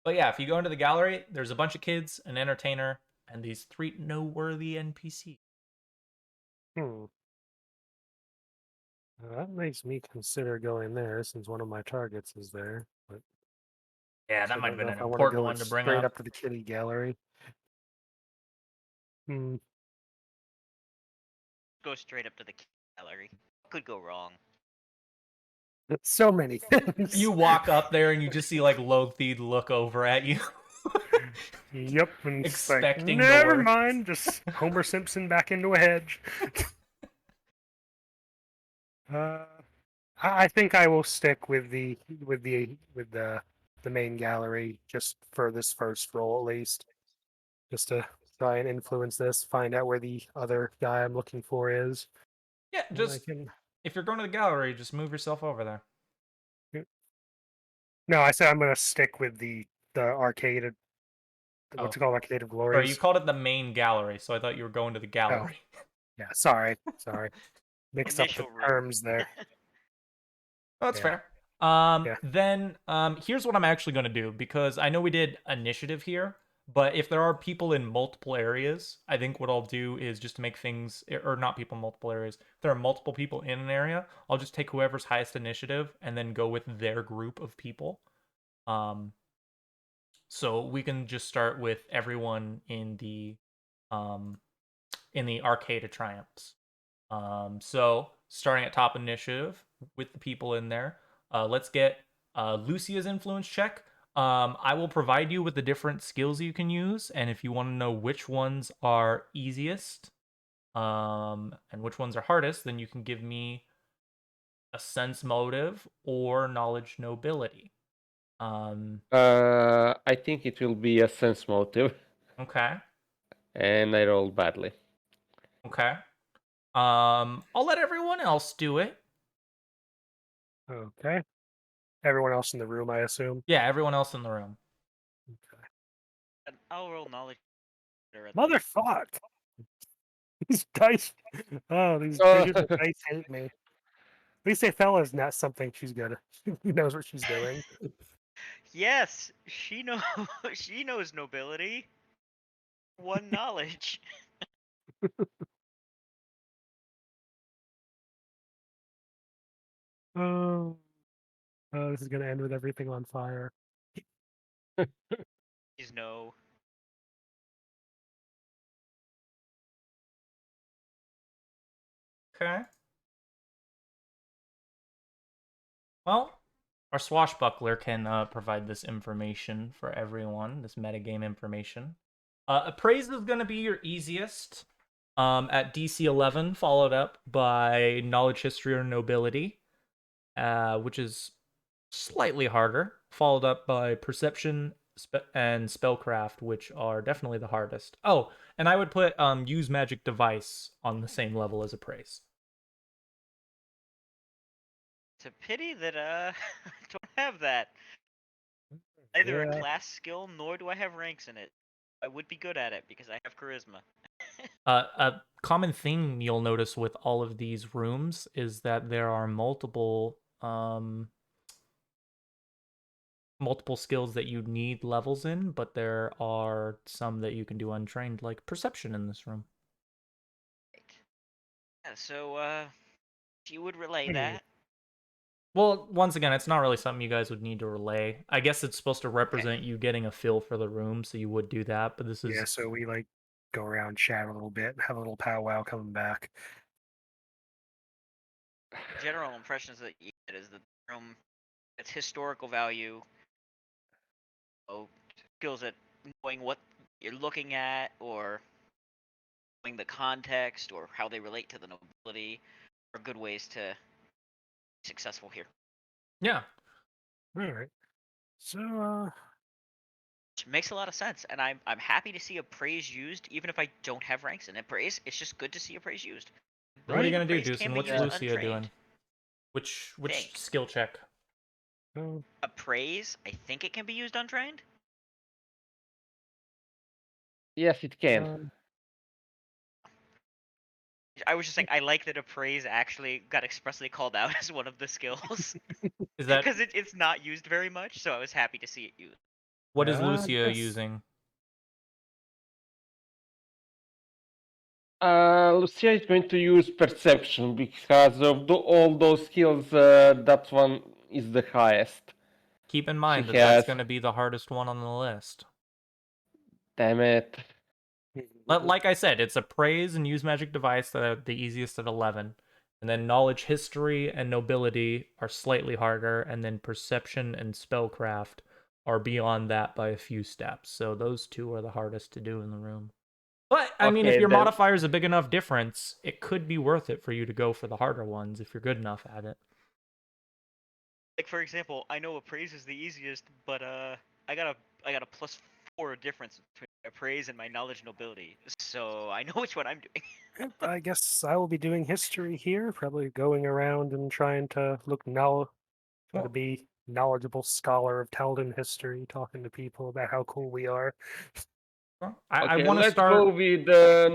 But yeah, if you go into the gallery, there's a bunch of kids, an entertainer, and these 3 noteworthy NPCs.
That makes me consider going there, since one of my targets is there. But
Yeah,
I
that might have
don't
been
know
an
if I want
important
go
one to bring
straight
up.
up to the kitty gallery.
Go straight up to the gallery. Could go wrong.
So many things.
You walk up there and you just see like Lothid look over at you.
Yep, and it's like,
Expecting the
never
worst.
mind, just Homer Simpson back into a hedge. I think I will stick with the main gallery just for this first roll at least, just to try and influence this, find out where the other guy I'm looking for is.
Yeah,
and
just
I can...
if you're going to the gallery, just move yourself over there.
No, I said I'm gonna stick with the arcade. What's it called? Arcade of Glories.
Sorry, you called it the main gallery, so I thought you were going to the gallery.
Yeah, sorry. Mixed up the
Initial room.
terms there.
Oh, that's
Yeah.
fair. Then here's what I'm actually going to do, because I know we did initiative here, but if there are people in multiple areas, I think what I'll do is just to make things, or not people in multiple areas, if there are multiple people in an area, I'll just take whoever's highest initiative and then go with their group of people. So we can just start with everyone in the Arcade of Triumphs. So starting at top initiative with the people in there, let's get Lucia's influence check. I will provide you with the different skills you can use, and if you want to know which ones are easiest, and which ones are hardest, then you can give me a sense motive or knowledge nobility.
I think it will be a sense motive.
Okay.
And I rolled badly.
Okay. I'll let everyone else do it.
Okay. Everyone else in the room, I assume.
Yeah, everyone else in the room.
Okay.
And I'll roll knowledge.
Motherfuck! These dice. Oh, these digital dice hate me. At least Athella's not something she's good at. She knows what she's doing.
Yes, she knows. She knows nobility. 1 knowledge.
Oh, this is gonna end with everything on fire.
Please no.
Okay. Well, our swashbuckler can provide this information for everyone, this metagame information. Appraise is going to be your easiest at DC 11, followed up by knowledge, history, or nobility, which is slightly harder, followed up by perception and spellcraft, which are definitely the hardest. Oh, and I would put use magic device on the same level as appraise.
It's a pity that I don't have that. Neither a
Yeah.
class skill nor do I have ranks in it. I would be good at it because I have charisma.
A common thing you'll notice with all of these rooms is that there are multiple skills that you need levels in, but there are some that you can do untrained, like perception in this room.
Right. Yeah, so you would relay
Hmm.
that.
Well, once again, it's not really something you guys would need to relay. I guess it's supposed to represent you getting a feel for the room, so you would do that, but this is...
Yeah, so we like go around, chat a little bit, have a little powwow coming back.
General impressions that you get is that the room, its historical value, skills at knowing what you're looking at, or knowing the context, or how they relate to the nobility, are good ways to be successful here.
Yeah.
Alright. So,
Which makes a lot of sense, and I'm happy to see appraise used, even if I don't have ranks in appraise. It's just good to see appraise used.
What are you
Right.
gonna do,
Appraise can
Deucin?
be
What's
used
Lucia
untrained.
doing? Which
Think.
skill check?
Appraise, I think it can be used untrained.
Yes, it can.
I was just saying, I like that appraise actually got expressly called out as one of the skills.
Is that...
Because it's not used very much, so I was happy to see it used.
What is
I
Lucia
guess-
using?
Lucia is going to use perception because of all those skills. That one is the highest.
Keep in mind
She
that that's
has-
going to be the hardest one on the list.
Damn it.
Like I said, it's appraise and use magic device that are the easiest at 11. And then knowledge, history, and nobility are slightly harder. And then perception and spellcraft are beyond that by a few steps. So those two are the hardest to do in the room. But, I mean, if
Okay,
your
then-
modifier is a big enough difference, it could be worth it for you to go for the harder ones if you're good enough at it.
Like, for example, I know appraise is the easiest, but I got a +4 difference between appraise and my knowledge nobility, so I know which one I'm doing.
Yep, I guess I will be doing history here, probably going around and trying to try to be knowledgeable scholar of Taldan history, talking to people about how cool we are.
I
Okay,
want to
let's
start...
go with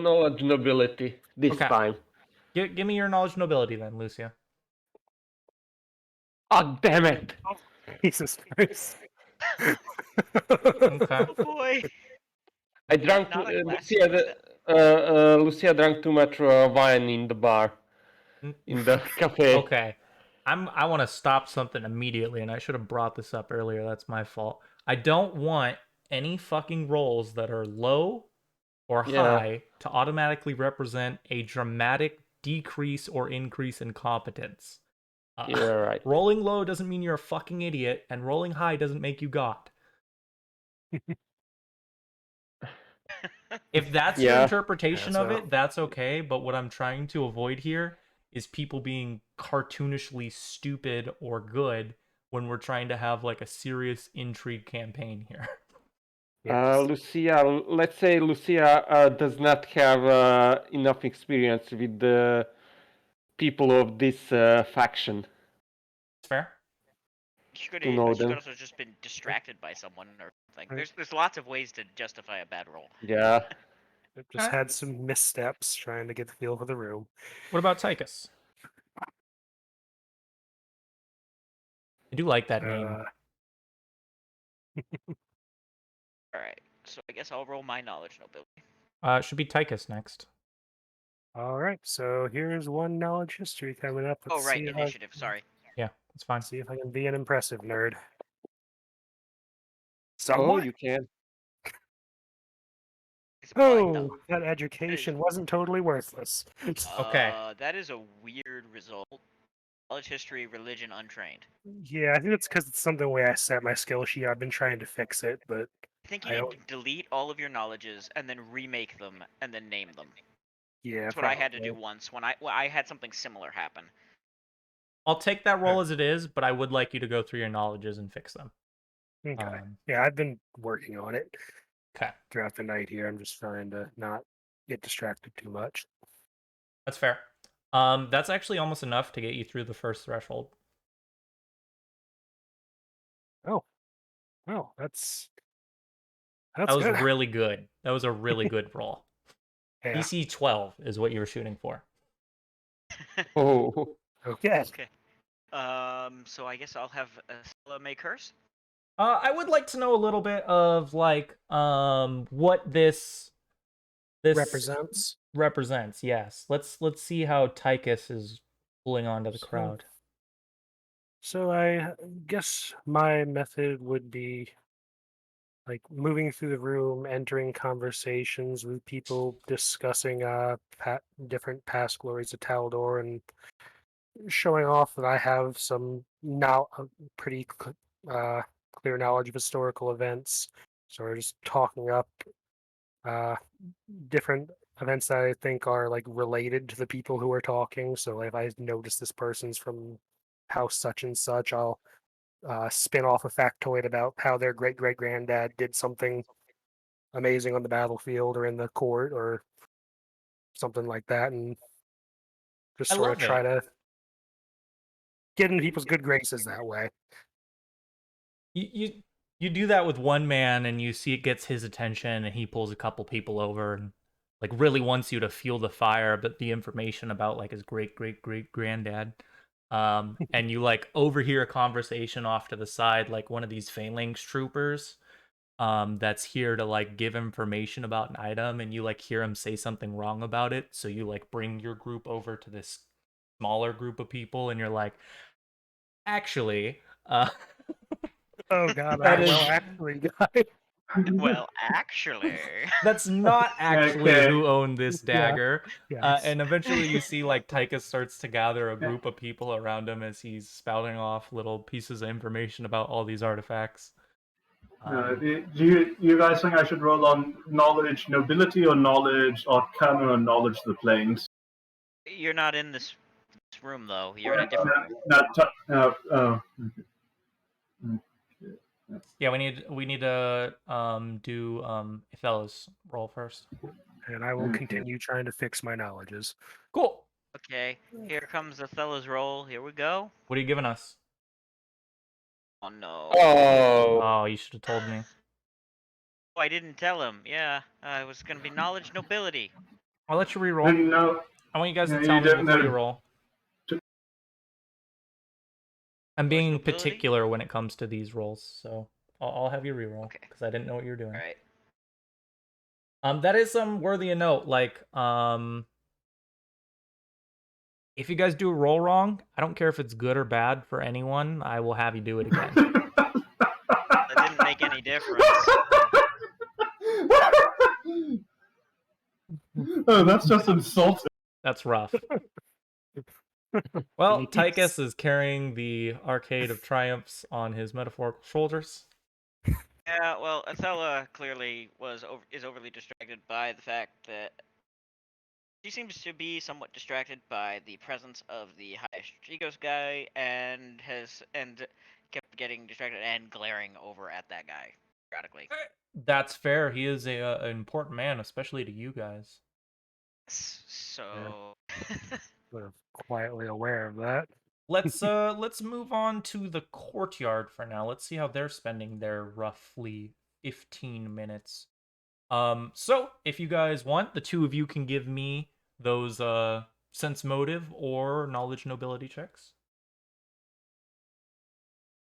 knowledge nobility this
Okay.
time.
Give me your knowledge nobility then, Lucia.
Oh, damn it.
Jesus Christ.
Okay.
Oh boy!
I drank
Not a class
Lucia drank too much wine in the bar, in the cafe.
Okay. I want to stop something immediately, and I should have brought this up earlier. That's my fault. I don't want any fucking rolls that are low or
Yeah.
high to automatically represent a dramatic decrease or increase in competence.
You're right.
Rolling low doesn't mean you're a fucking idiot, and rolling high doesn't make you God. If that's your
Yeah.
interpretation
Yeah,
of
so-
it, that's okay. But what I'm trying to avoid here is people being cartoonishly stupid or good when we're trying to have like a serious intrigue campaign here.
Yes.
Lucia, let's say Lucia does not have enough experience with the people of this faction.
Fair?
She could
To know
have
them.
also just been distracted by someone or something.
Right.
There's lots of ways to justify a bad roll.
Yeah.
I've just had some missteps trying to get the feel for the room.
What about Tychus? I do like that name.
Alright, so I guess I'll roll my knowledge nobility.
It should be Tychus next.
All right, so here's one knowledge history coming up.
Oh
Let's
right,
see if
initiative, sorry.
Yeah, that's fine.
See if I can be an impressive nerd.
Oh,
Somewhat.
you can.
Disappointing, though.
Oh, that education wasn't totally worthless.
Okay.
That is a weird result. Knowledge history, religion, untrained.
Yeah, I think it's because it's something way I set my skill sheet. I've been trying to fix it, but
I think you
I
need
don't-
to delete all of your knowledges and then remake them and then name them.
yeah,
That's what I had to do
probably.
once when I had something similar happen.
I'll take that roll as it is, but I would like you to go through your knowledges and fix them.
Okay. Yeah, I've been working on it
Okay.
throughout the night here. I'm just trying to not get distracted too much.
That's fair. That's actually almost enough to get you through the first threshold.
Oh. Oh, that's
That was
good.
really good. That was a really good roll.
Yeah.
DC 12 is what you were shooting for.
Oh,
Okay.
Okay. So I guess I'll have Stella make hers.
I would like to know a little bit of like what this
Represents.
Yes, let's see how Tychus is pulling onto the crowd.
So I guess my method would be like moving through the room, entering conversations with people, discussing different past glories of Taldor, and showing off that I have some now pretty clear knowledge of historical events. So we're just talking up uh, different events that I think are like related to the people who are talking. So if I notice this person's from house such and such, I'll spin off a factoid about how their great great granddad did something amazing on the battlefield or in the court or something like that, and just
I
sort of
love
try
it.
to get into people's good graces that way.
You do that with one man, and you see it gets his attention, and he pulls a couple people over, and like really wants you to feel the fire, but the information about like his great great great granddad. And you like overhear a conversation off to the side, like one of these phalanx troopers that's here to like give information about an item, and you like hear him say something wrong about it, so you like bring your group over to this smaller group of people, and you're like, actually,
Oh God,
that is
actually, guy.
Well, actually.
that's not actually
Okay.
who owned this dagger.
Yes.
And eventually you see like Tychus starts to gather a group of people around him as he's spouting off little pieces of information about all these artifacts.
Do you guys think I should roll on knowledge nobility or knowledge arcana or knowledge the planes?
You're not in this room though. You're in a different room.
Yeah, we need to do Othello's roll first.
And I will
Okay.
continue trying to fix my knowledges.
Cool.
Okay, here comes Othello's roll. Here we go.
What are you giving us?
Oh no.
oh,
Oh, you should have told me.
Oh, I didn't tell him. Yeah, it was gonna be knowledge nobility.
I'll let you re-roll.
Didn't know.
I want you guys to
Yeah,
tell
you
me
didn't
before you
know.
roll. I'm being
nobility?
particular when it comes to these rolls, so I'll have you re-roll
Okay.
because I didn't know what you were doing.
All right.
That is worthy of note. Like, if you guys do a roll wrong, I don't care if it's good or bad for anyone. I will have you do it again.
That didn't make any difference.
Oh, that's just insulting.
That's rough. Well, Tychus is carrying the Arcade of Triumphs on his metaphorical shoulders.
Yeah, well, Othello clearly is overly distracted by the fact that she seems to be somewhat distracted by the presence of the high Strigos guy, and kept getting distracted and glaring over at that guy periodically.
That's fair. He is an important man, especially to you guys.
So
Sort of quietly aware of that.
Let's move on to the courtyard for now. Let's see how they're spending their roughly 15 minutes. So if you guys want, the two of you can give me those sense motive or knowledge nobility checks.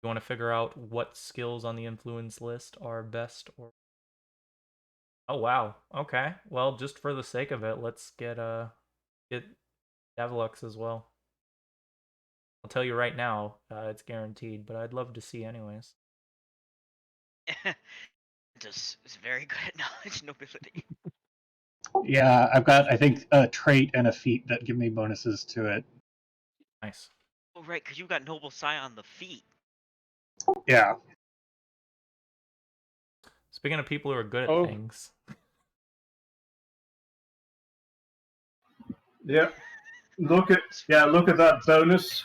You want to figure out what skills on the influence list are best or Oh wow. Okay. Well, just for the sake of it, let's get Devilux as well. I'll tell you right now, it's guaranteed, but I'd love to see anyways.
just is very good at knowledge nobility.
Yeah, I've got, I think, a trait and a feat that give me bonuses to it.
Nice.
Oh right, because you got noble psi on the feet.
Yeah.
Speaking of people who are good
Oh.
at things.
Yeah. Look at that bonus.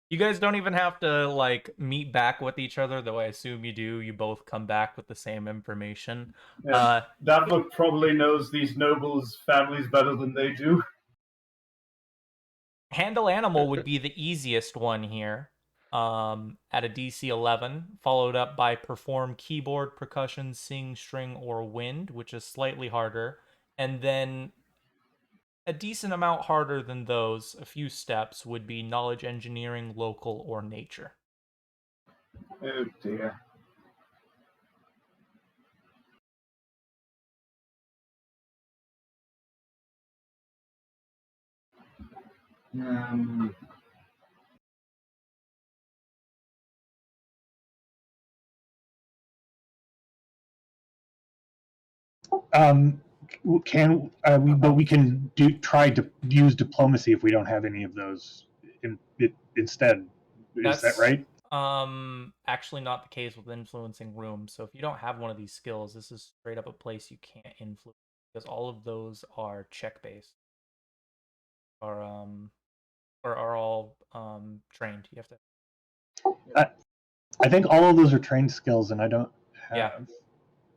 You guys don't even have to like meet back with each other, though I assume you do. You both come back with the same information.
Yeah, that book probably knows these nobles' families better than they do.
Handle animal would be the easiest one here. at a DC 11, followed up by perform keyboard, percussion, sing, string, or wind, which is slightly harder, and then a decent amount harder than those, a few steps, would be knowledge engineering, local, or nature.
Oh dear. Um,
We can try to use diplomacy if we don't have any of those instead. Is that right?
Actually not the case with influencing rooms. So if you don't have one of these skills, this is straight up a place you can't influence because all of those are check based. Or are all trained. You have to.
I think all of those are trained skills, and I don't have.
Yeah. You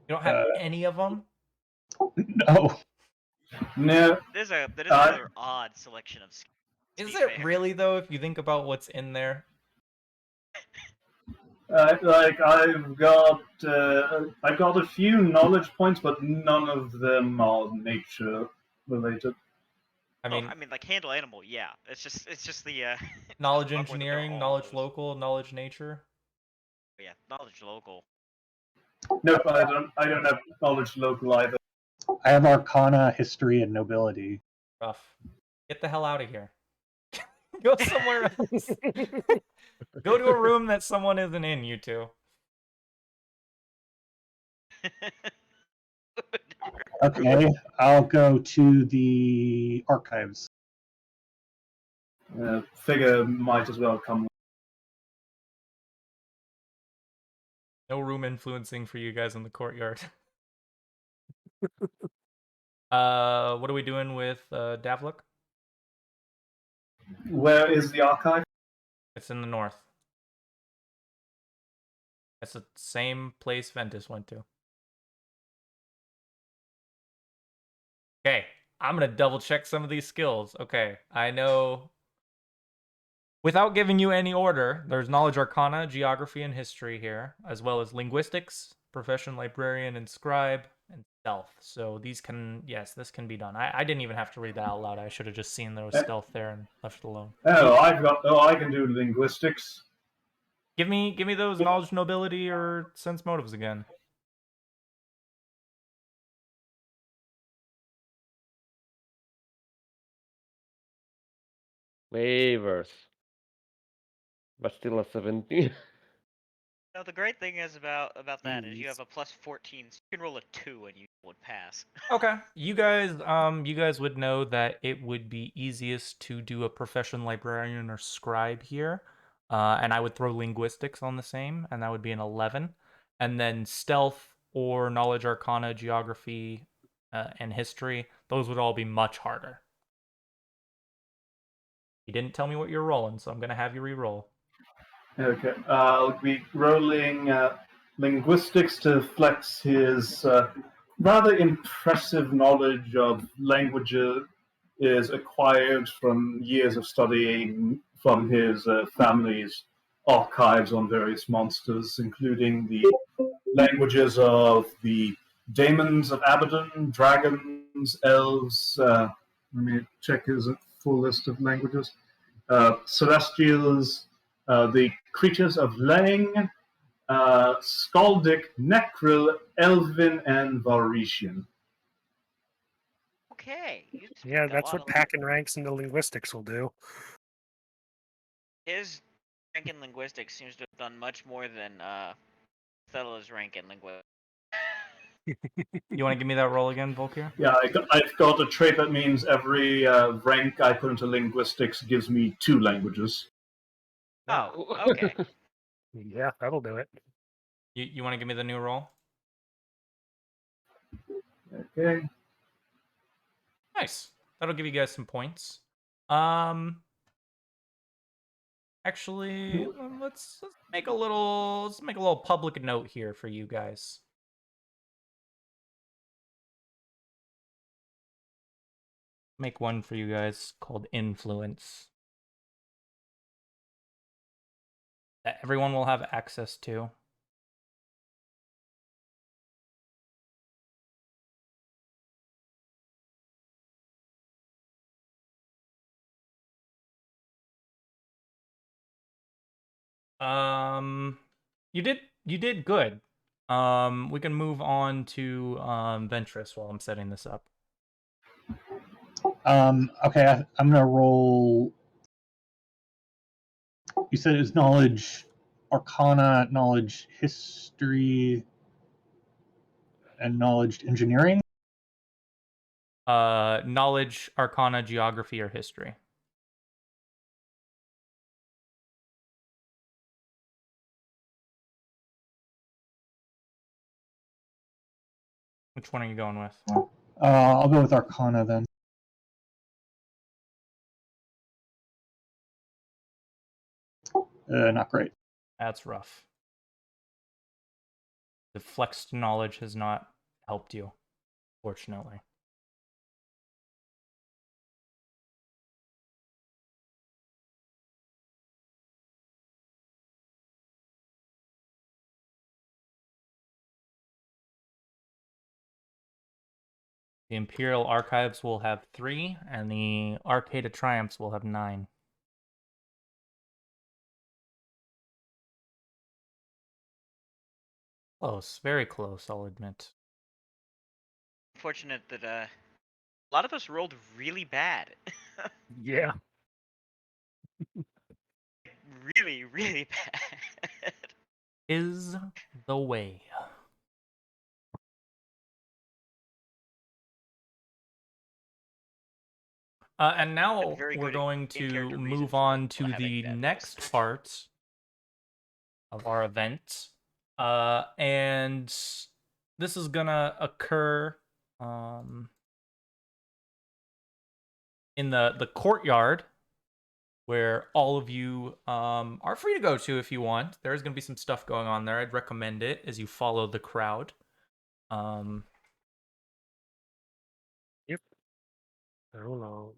don't have any of them?
No.
no.
That is a rather odd selection of skills.
Is it really though? If you think about what's in there.
Like I've got a few knowledge points, but none of them are nature related.
I mean,
like handle animal, yeah. It's just the
knowledge
a lot more than they're
engineering,
all
knowledge
those.
local, knowledge nature.
Yeah, knowledge local.
Nope, I don't have knowledge local either.
I have Arcana, History, and Nobility.
Rough. Get the hell out of here. Go somewhere else. Go to a room that someone isn't in, you two.
Okay, I'll go to the archives.
Figure might as well come.
No room influencing for you guys in the courtyard. What are we doing with Davluk?
Where is the archive?
It's in the north. It's the same place Ventus went to. Okay, I'm gonna double check some of these skills. Okay, I know. Without giving you any order, there's knowledge arcana, geography, and history here, as well as linguistics, profession librarian and scribe, and stealth. So these can, yes, this can be done. I didn't even have to read that out loud. I should have just seen there was stealth there and left it alone.
I can do linguistics.
Give me those knowledge, nobility, or sense motives again.
Waivers. But still a 17.
No, the great thing is about that is you have a plus 14, so you can roll a 2 and you would pass.
Okay, you guys would know that it would be easiest to do a profession librarian or scribe here, and I would throw linguistics on the same, and that would be an 11, and then stealth or knowledge arcana, geography, and history. Those would all be much harder. You didn't tell me what you're rolling, so I'm gonna have you re-roll.
Okay, I'll be rolling linguistics to flex his rather impressive knowledge of languages is acquired from years of studying from his family's archives on various monsters, including the languages of the daemons of Abaddon, dragons, elves. Let me check his full list of languages. Celestials, the creatures of Lang, Skaldic, Necril, Elven, and Varisian.
Okay.
Yeah, that's what packing ranks into linguistics will do.
His rank in linguistics seems to have done much more than Thella's rank in linguistics.
You want to give me that roll again, Volkir?
Yeah, I've got a trait that means every rank I put into linguistics gives me 2 languages.
Oh, okay.
Yeah, that'll do it.
You want to give me the new roll?
Okay.
Nice. That'll give you guys some points. Actually, let's make a little public note here for you guys. Make one for you guys called influence. that everyone will have access to. You did good. We can move on to Ventress while I'm setting this up.
Okay, I'm gonna roll. You said it was knowledge, arcana, knowledge, history, and knowledge engineering.
Knowledge, arcana, geography, or history. Which one are you going with?
I'll go with arcana then. Not great.
That's rough. The flexed knowledge has not helped you, fortunately. The Imperial Archives will have 3, and the Arcade of Triumphs will have 9. Close, very close, I'll admit.
Fortunate that a lot of us rolled really bad.
Yeah.
Really, really bad.
Is the way. And now
Very
we're
good
going to
in-character reason
move
for
on to
having
the
bad rolls.
next part of our event. And this is gonna occur in the courtyard, where all of you are free to go to if you want. There's gonna be some stuff going on there. I'd recommend it as you follow the crowd.
Yep. I don't know.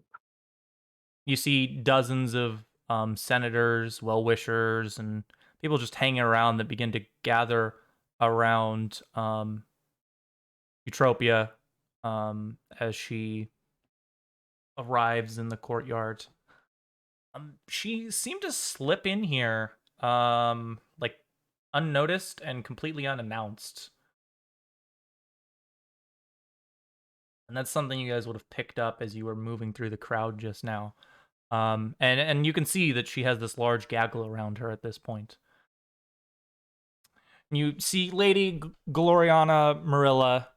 You see dozens of senators, well-wishers, and people just hanging around that begin to gather around Eutropia as she arrives in the courtyard. She seemed to slip in here like unnoticed and completely unannounced. And that's something you guys would have picked up as you were moving through the crowd just now. And you can see that she has this large gaggle around her at this point. You see Lady Gloriana Marilla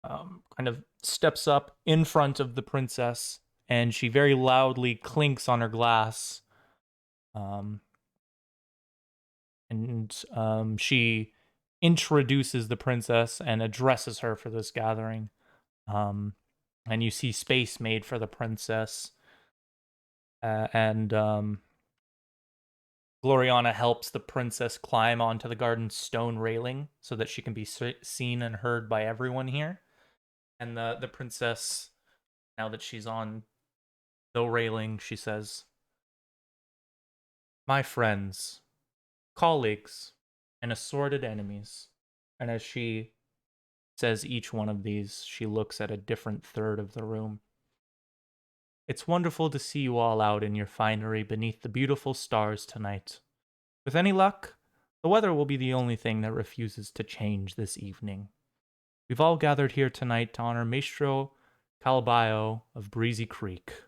kind of steps up in front of the princess, and she very loudly clinks on her glass. She introduces the princess and addresses her for this gathering. And you see space made for the princess. Gloriana helps the princess climb onto the garden's stone railing so that she can be seen and heard by everyone here. And the princess, now that she's on the railing, she says, "My friends, colleagues, and assorted enemies." And as she says each one of these, she looks at a different third of the room. "It's wonderful to see you all out in your finery beneath the beautiful stars tonight. With any luck, the weather will be the only thing that refuses to change this evening. We've all gathered here tonight to honor Maestro Calbaio of Breezy Creek,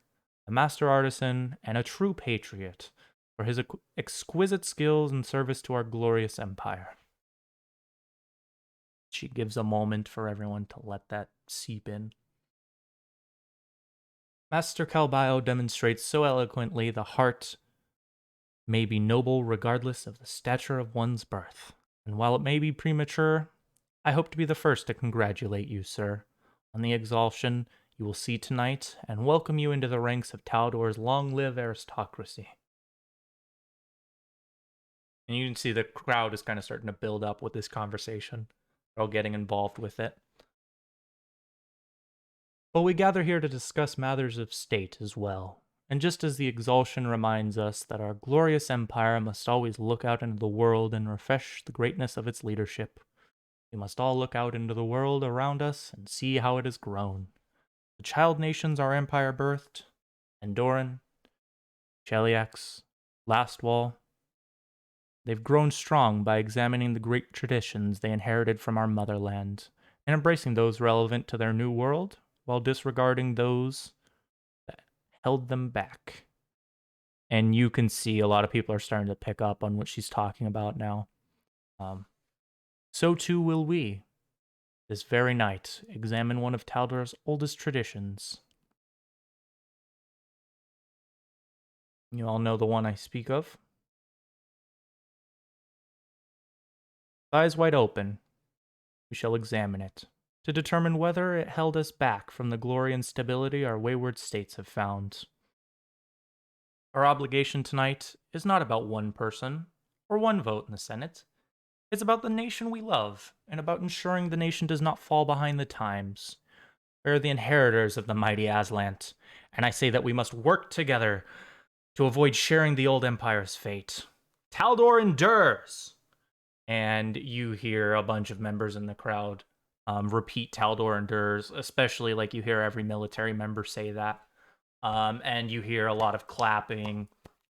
a master artisan and a true patriot for his exquisite skills and service to our glorious empire." She gives a moment for everyone to let that seep in. Master Calbaio demonstrates so eloquently the heart may be noble regardless of the stature of one's birth. And while it may be premature, I hope to be the first to congratulate you, sir, on the exaltation you will see tonight and welcome you into the ranks of Taldor's long-live aristocracy. And you can see the crowd is kind of starting to build up with this conversation. They're all getting involved with it. But we gather here to discuss matters of state as well, And just as the exaltation reminds us that our glorious empire must always look out into the world and refresh the greatness of its leadership, we must all look out into the world around us and see how it has grown. The child nations our empire birthed, Andoran, Cheliax, Lastwall, they've grown strong by examining the great traditions they inherited from our motherland and embracing those relevant to their new world while disregarding those that held them back. And you can see a lot of people are starting to pick up on what she's talking about now. So too will we, this very night, examine one of Taldor's oldest traditions. You all know the one I speak of. Eyes wide open, we shall examine it, to determine whether it held us back from the glory and stability our wayward states have found. Our obligation tonight is not about one person or one vote in the Senate. It's about the nation we love, and about ensuring the nation does not fall behind the times. We are the inheritors of the mighty Aslant, and I say that we must work together to avoid sharing the old empire's fate. Taldor endures! And you hear a bunch of members in the crowd repeat Taldor endures, especially like you hear every military member say that. And you hear a lot of clapping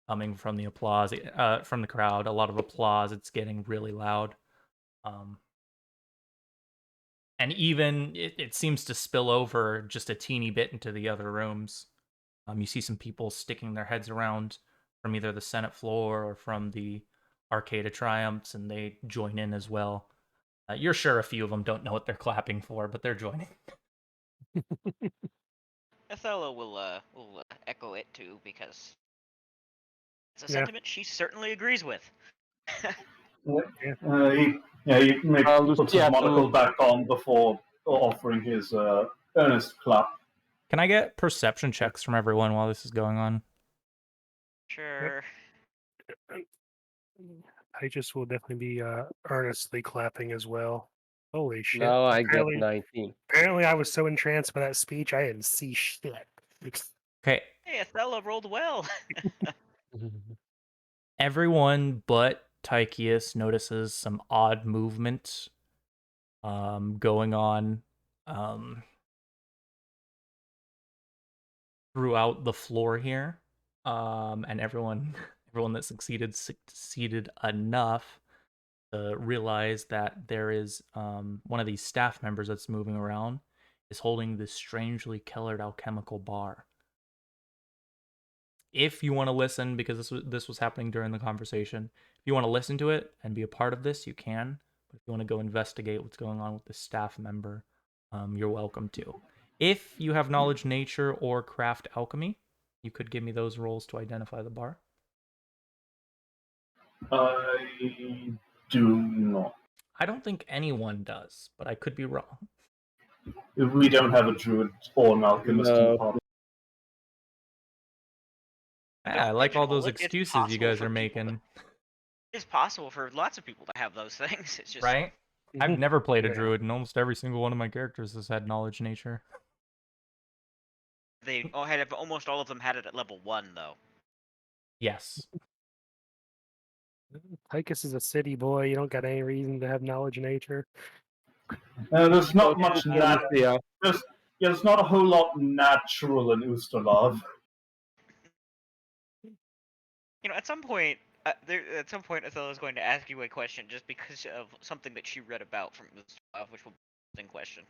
coming from the applause, from the crowd, a lot of applause. It's getting really loud. And even it seems to spill over just a teeny bit into the other rooms. You see some people sticking their heads around from either the Senate floor or from the Arcade of Triumphs, and they join in as well. You're sure a few of them don't know what they're clapping for, but they're joining.
Othello will echo it too, because it's a
Yeah.
sentiment she certainly agrees with.
He may put his monocle back on before offering his earnest clap.
Can I get perception checks from everyone while this is going on?
Sure.
I just will definitely be earnestly clapping as well. Holy shit.
Now I get
Apparently-
19.
Apparently, I was so entranced by that speech, I didn't see shit.
Okay,
Hey, Othello rolled well.
everyone but Tychius notices some odd movement going on throughout the floor here. And everyone that succeeded enough to realize that there is one of these staff members that's moving around is holding this strangely colored alchemical bar. If you want to listen, because this was happening during the conversation, if you want to listen to it and be a part of this, you can. But if you want to go investigate what's going on with the staff member, you're welcome to. If you have knowledge nature or craft alchemy, you could give me those rolls to identify the bar.
I do not.
I don't think anyone does, but I could be wrong.
We don't have a druid or an alchemist in the party.
Yeah, I like all those
It's
excuses you
possible
guys
for
are
people
making.
It's possible for lots of people to have those things. It's just
Right? I've never played a
Yeah.
druid, and almost every single one of my characters has had knowledge nature.
they had almost all of them had it at level 1 though.
Yes.
Tychus is a city boy. You don't got any reason to have knowledge of nature.
There's not much
Yeah.
there's not a whole lot natural in Ustalav.
At some point, Othello's going to ask you a question just because of something that she read about from the stuff, which will be a question.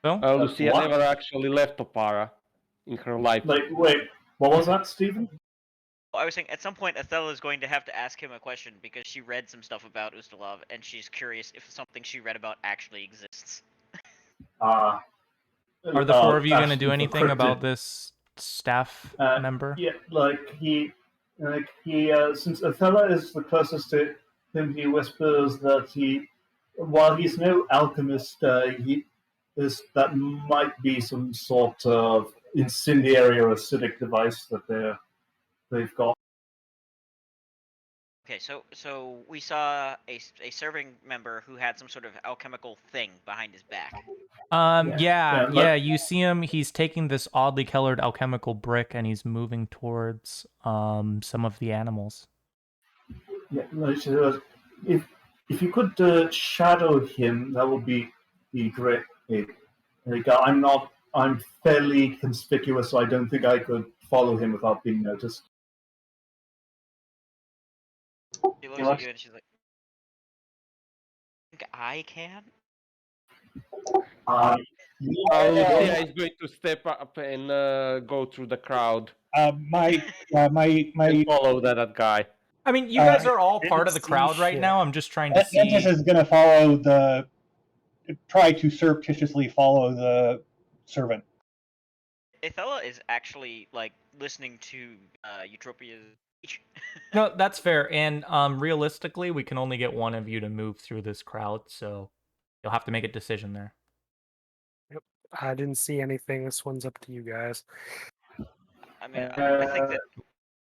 So,
Lucia
what?
never actually left Apera in her life.
Wait, what was that, Stephen?
Well, I was saying, at some point, Othello is going to have to ask him a question because she read some stuff about Ustalav, and she's curious if something she read about actually exists.
are the four of you going to do
Ashton
anything about
cryptid.
this staff member?
Yeah, since Othello is the closest to him, he whispers that while he's no alchemist, that might be some sort of incendiary or acidic device that they've got.
Okay, so we saw a serving member who had some sort of alchemical thing behind his back.
Yeah, you see him, he's taking this oddly colored alchemical brick and he's moving towards some of the animals.
Yeah, no, so, if you could shadow him, that would be great. I'm fairly conspicuous, so I don't think I could follow him without being noticed.
She looks at you and she's like, "I think I can."
Lucia is going to step up and go through the crowd
My
and follow that guy.
I mean, you guys are all
didn't
part of the
see
crowd right
shit.
now. I'm just trying to
Ventus
see.
is going to try to surreptitiously follow the servant.
Athela is actually like listening to Eutropia's speech.
No, that's fair. And realistically, we can only get one of you to move through this crowd, so you'll have to make a decision there.
I didn't see anything. This one's up to you guys.
I mean, I think that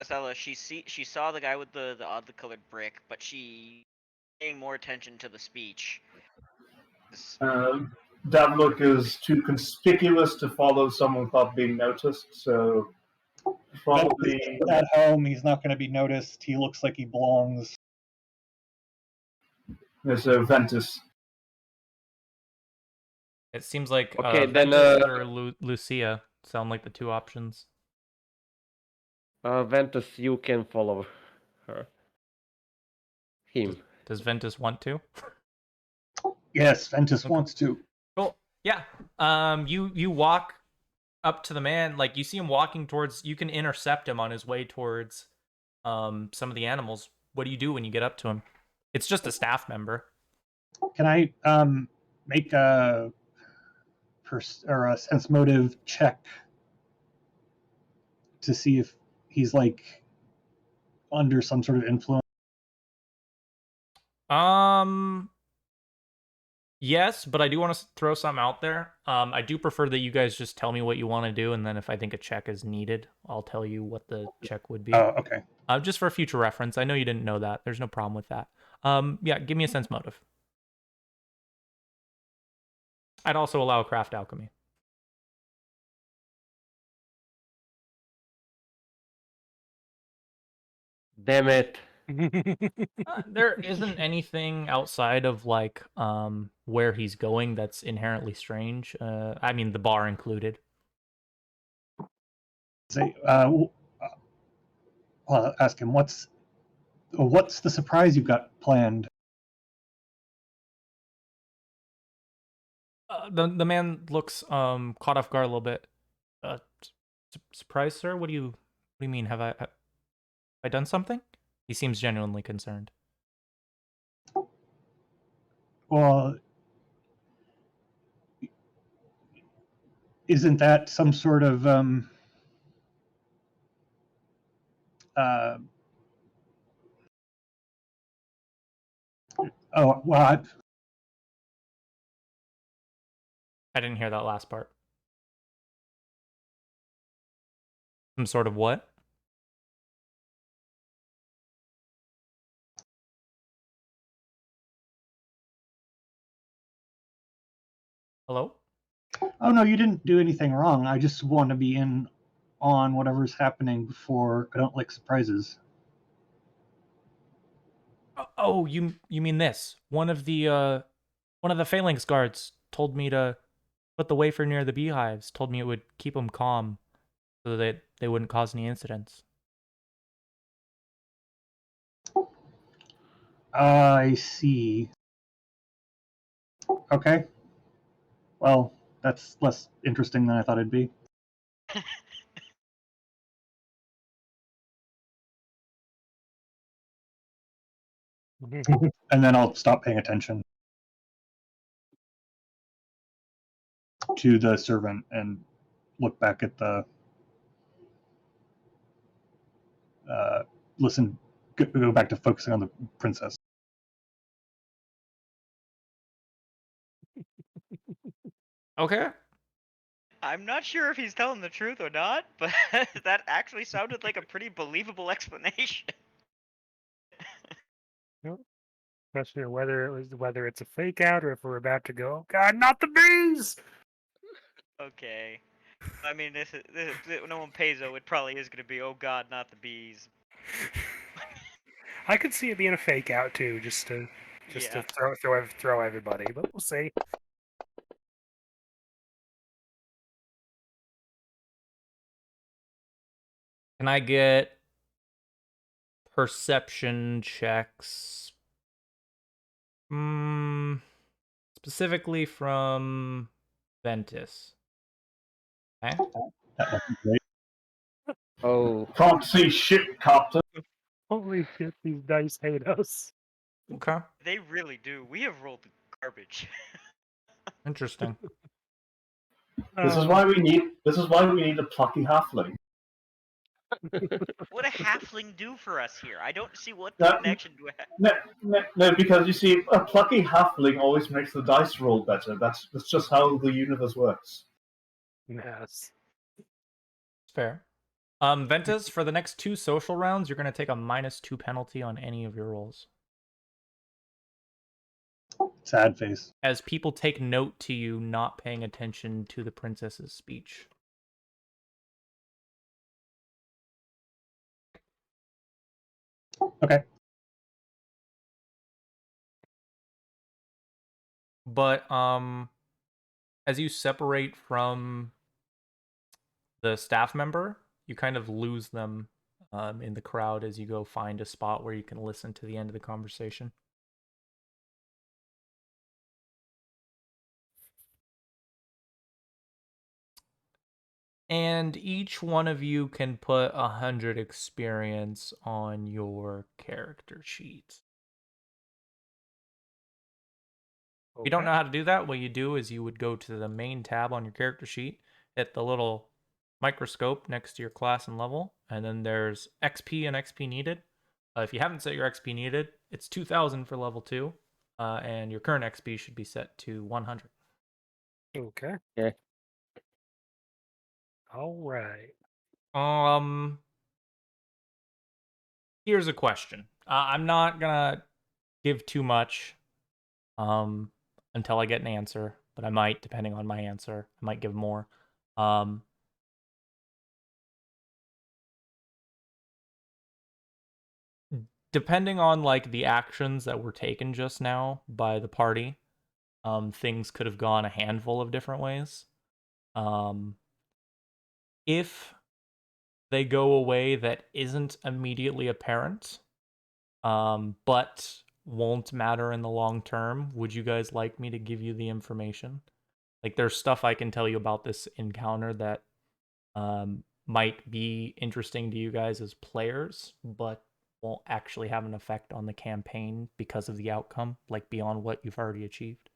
Athela, she saw the guy with the oddly colored brick, but she paying more attention to the speech.
That look is too conspicuous to follow someone without being noticed, so probably.
At home, he's not going to be noticed. He looks like he belongs.
So Ventus.
It seems like
Okay, then,
Ventus or Lucia sound like the two options.
Ventus, you can follow him.
Does Ventus want to?
Yes, Ventus wants to.
Cool. Yeah. You walk up to the man, like you see him walking towards. You can intercept him on his way towards some of the animals. What do you do when you get up to him? It's just a staff member.
Can I make a sense motive check to see if he's like under some sort of influence?
Yes, but I do want to throw something out there. I do prefer that you guys just tell me what you want to do, and then if I think a check is needed, I'll tell you what the check would be.
Oh, okay.
Just for future reference. I know you didn't know that. There's no problem with that. Yeah, give me a sense motive. I'd also allow craft alchemy.
Damn it.
There isn't anything outside of like where he's going that's inherently strange. I mean, the bar included.
Say, I'll ask him what's the surprise you've got planned.
The man looks caught off guard a little bit. Surprise, sir? What do you mean? Have I done something? He seems genuinely concerned.
Well, isn't that some sort of oh, well,
I didn't hear that last part. Some sort of what? Hello?
oh no, you didn't do anything wrong. I just want to be in on whatever's happening before. I don't like surprises.
Oh, you mean this? One of the phalanx guards told me to put the wafer near the beehives. Told me it would keep them calm, so that they wouldn't cause any incidents.
I see. Okay. Well, that's less interesting than I thought it'd be. And then I'll stop paying attention to the servant and look back at the go back to focusing on the princess.
Okay.
I'm not sure if he's telling the truth or not, but that actually sounded like a pretty believable explanation.
Question of whether it's a fake out or if we're about to go. Oh God, not the bees!
Okay. I mean, this no one pays, though. It probably is going to be, oh God, not the bees.
I could see it being a fake out too, just to
Yeah.
throw everybody, but we'll see.
Can I get perception checks? Specifically from Ventus. Okay.
That would be great.
Oh,
Can't see shit, Captain.
Holy shit, these dice hate us.
Okay.
They really do. We have rolled garbage.
Interesting.
This is why we need a plucky halfling.
What a halfling do for us here? I don't see what
That-
connection do I have.
No, because you see, a plucky halfling always makes the dice roll better. That's just how the universe works.
Yes.
Fair. Ventus, for the next 2 social rounds, you're going to take a -2 penalty on any of your rolls.
Sad face.
As people take note to you not paying attention to the princess's speech.
Okay.
But as you separate from the staff member, you kind of lose them in the crowd as you go find a spot where you can listen to the end of the conversation. And each one of you can put 100 experience on your character sheet. If you don't know how to do that, what you do is you would go to the main tab on your character sheet, hit the little microscope next to your class and level, and then there's XP and XP needed. If you haven't set your XP needed, it's 2,000 for level 2, and your current XP should be set to 100.
Okay.
Yeah.
All right.
Here's a question. I'm not gonna give too much until I get an answer, but I might, depending on my answer, I might give more. Depending on like the actions that were taken just now by the party, things could have gone a handful of different ways. If they go a way that isn't immediately apparent, but won't matter in the long term, would you guys like me to give you the information? Like, there's stuff I can tell you about this encounter that might be interesting to you guys as players, but won't actually have an effect on the campaign because of the outcome, like beyond what you've already achieved.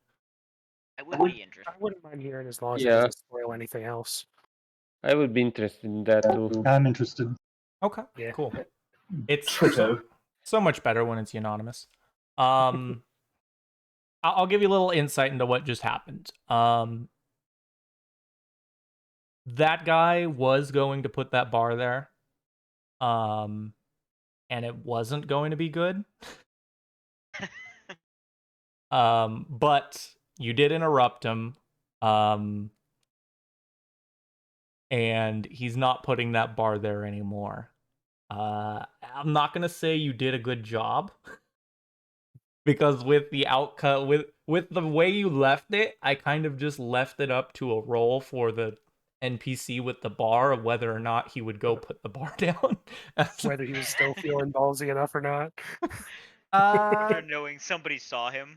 I would be interested.
I wouldn't mind hearing as long as it
Yeah.
doesn't spoil anything else.
I would be interested in that too.
I'm interested.
Okay,
Yeah.
cool. It's
Twitter.
so much better when it's anonymous. I'll give you a little insight into what just happened. That guy was going to put that bar there, and it wasn't going to be good. But you did interrupt him, and he's not putting that bar there anymore. I'm not gonna say you did a good job, because with the outcome, with the way you left it, I kind of just left it up to a roll for the NPC with the bar of whether or not he would go put the bar down.
Whether he was still feeling ballsy enough or not.
After knowing somebody saw him.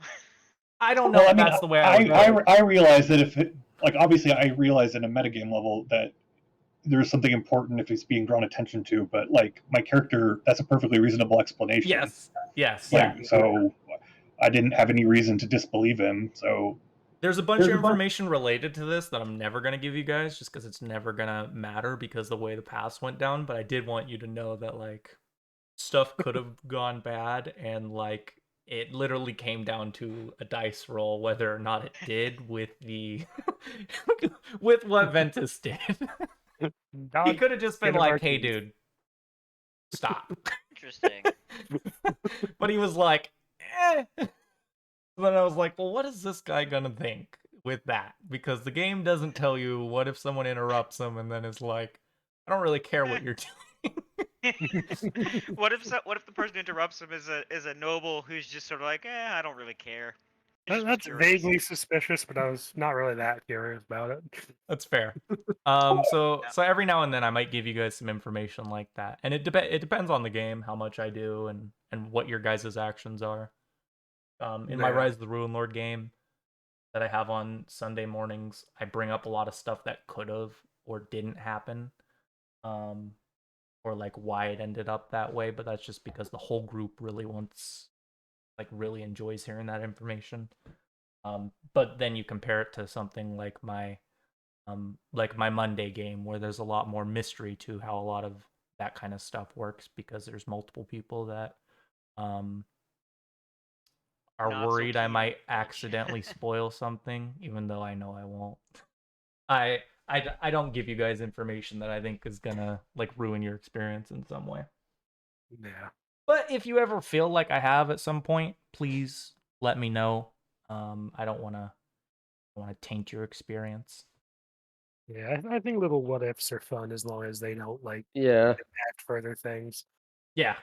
I don't know if that's the way I would go.
I realize that if it, like, obviously I realize at a metagame level that there's something important if it's being drawn attention to, but like my character, that's a perfectly reasonable explanation.
Yes.
Like, so I didn't have any reason to disbelieve him. So
There's a bunch of information related to this that I'm never going to give you guys just because it's never going to matter because the way the past went down. But I did want you to know that, like, stuff could have gone bad, and, like, it literally came down to a dice roll whether or not it did with the with what Ventus did. He could have just been like, hey, dude, stop.
Interesting.
But he was like, eh. Then I was like, well, what is this guy gonna think with that? Because the game doesn't tell you what if someone interrupts him and then is like, I don't really care what you're doing.
What if the person who interrupts him is a noble who's just sort of like, I don't really care. I just was
That's
curious."
vaguely suspicious, but I was not really that curious about it.
That's fair. So every now and then I might give you guys some information like that, and it depends on the game how much I do and what your guys' actions are. In my
Yeah.
Rise of the Ruin Lord game that I have on Sunday mornings, I bring up a lot of stuff that could have or didn't happen, or like why it ended up that way. But that's just because the whole group really enjoys hearing that information. But then you compare it to something like my Monday game where there's a lot more mystery to how a lot of that kind of stuff works because there's multiple people that are
Not so
worried I
keen,
might
but-
accidentally spoil something, even though I know I won't. I don't give you guys information that I think is gonna like ruin your experience in some way.
Yeah.
But if you ever feel like I have at some point, please let me know. I don't want to taint your experience.
Yeah, I think little what ifs are fun as long as they don't like
Yeah.
impact further things.
Yeah.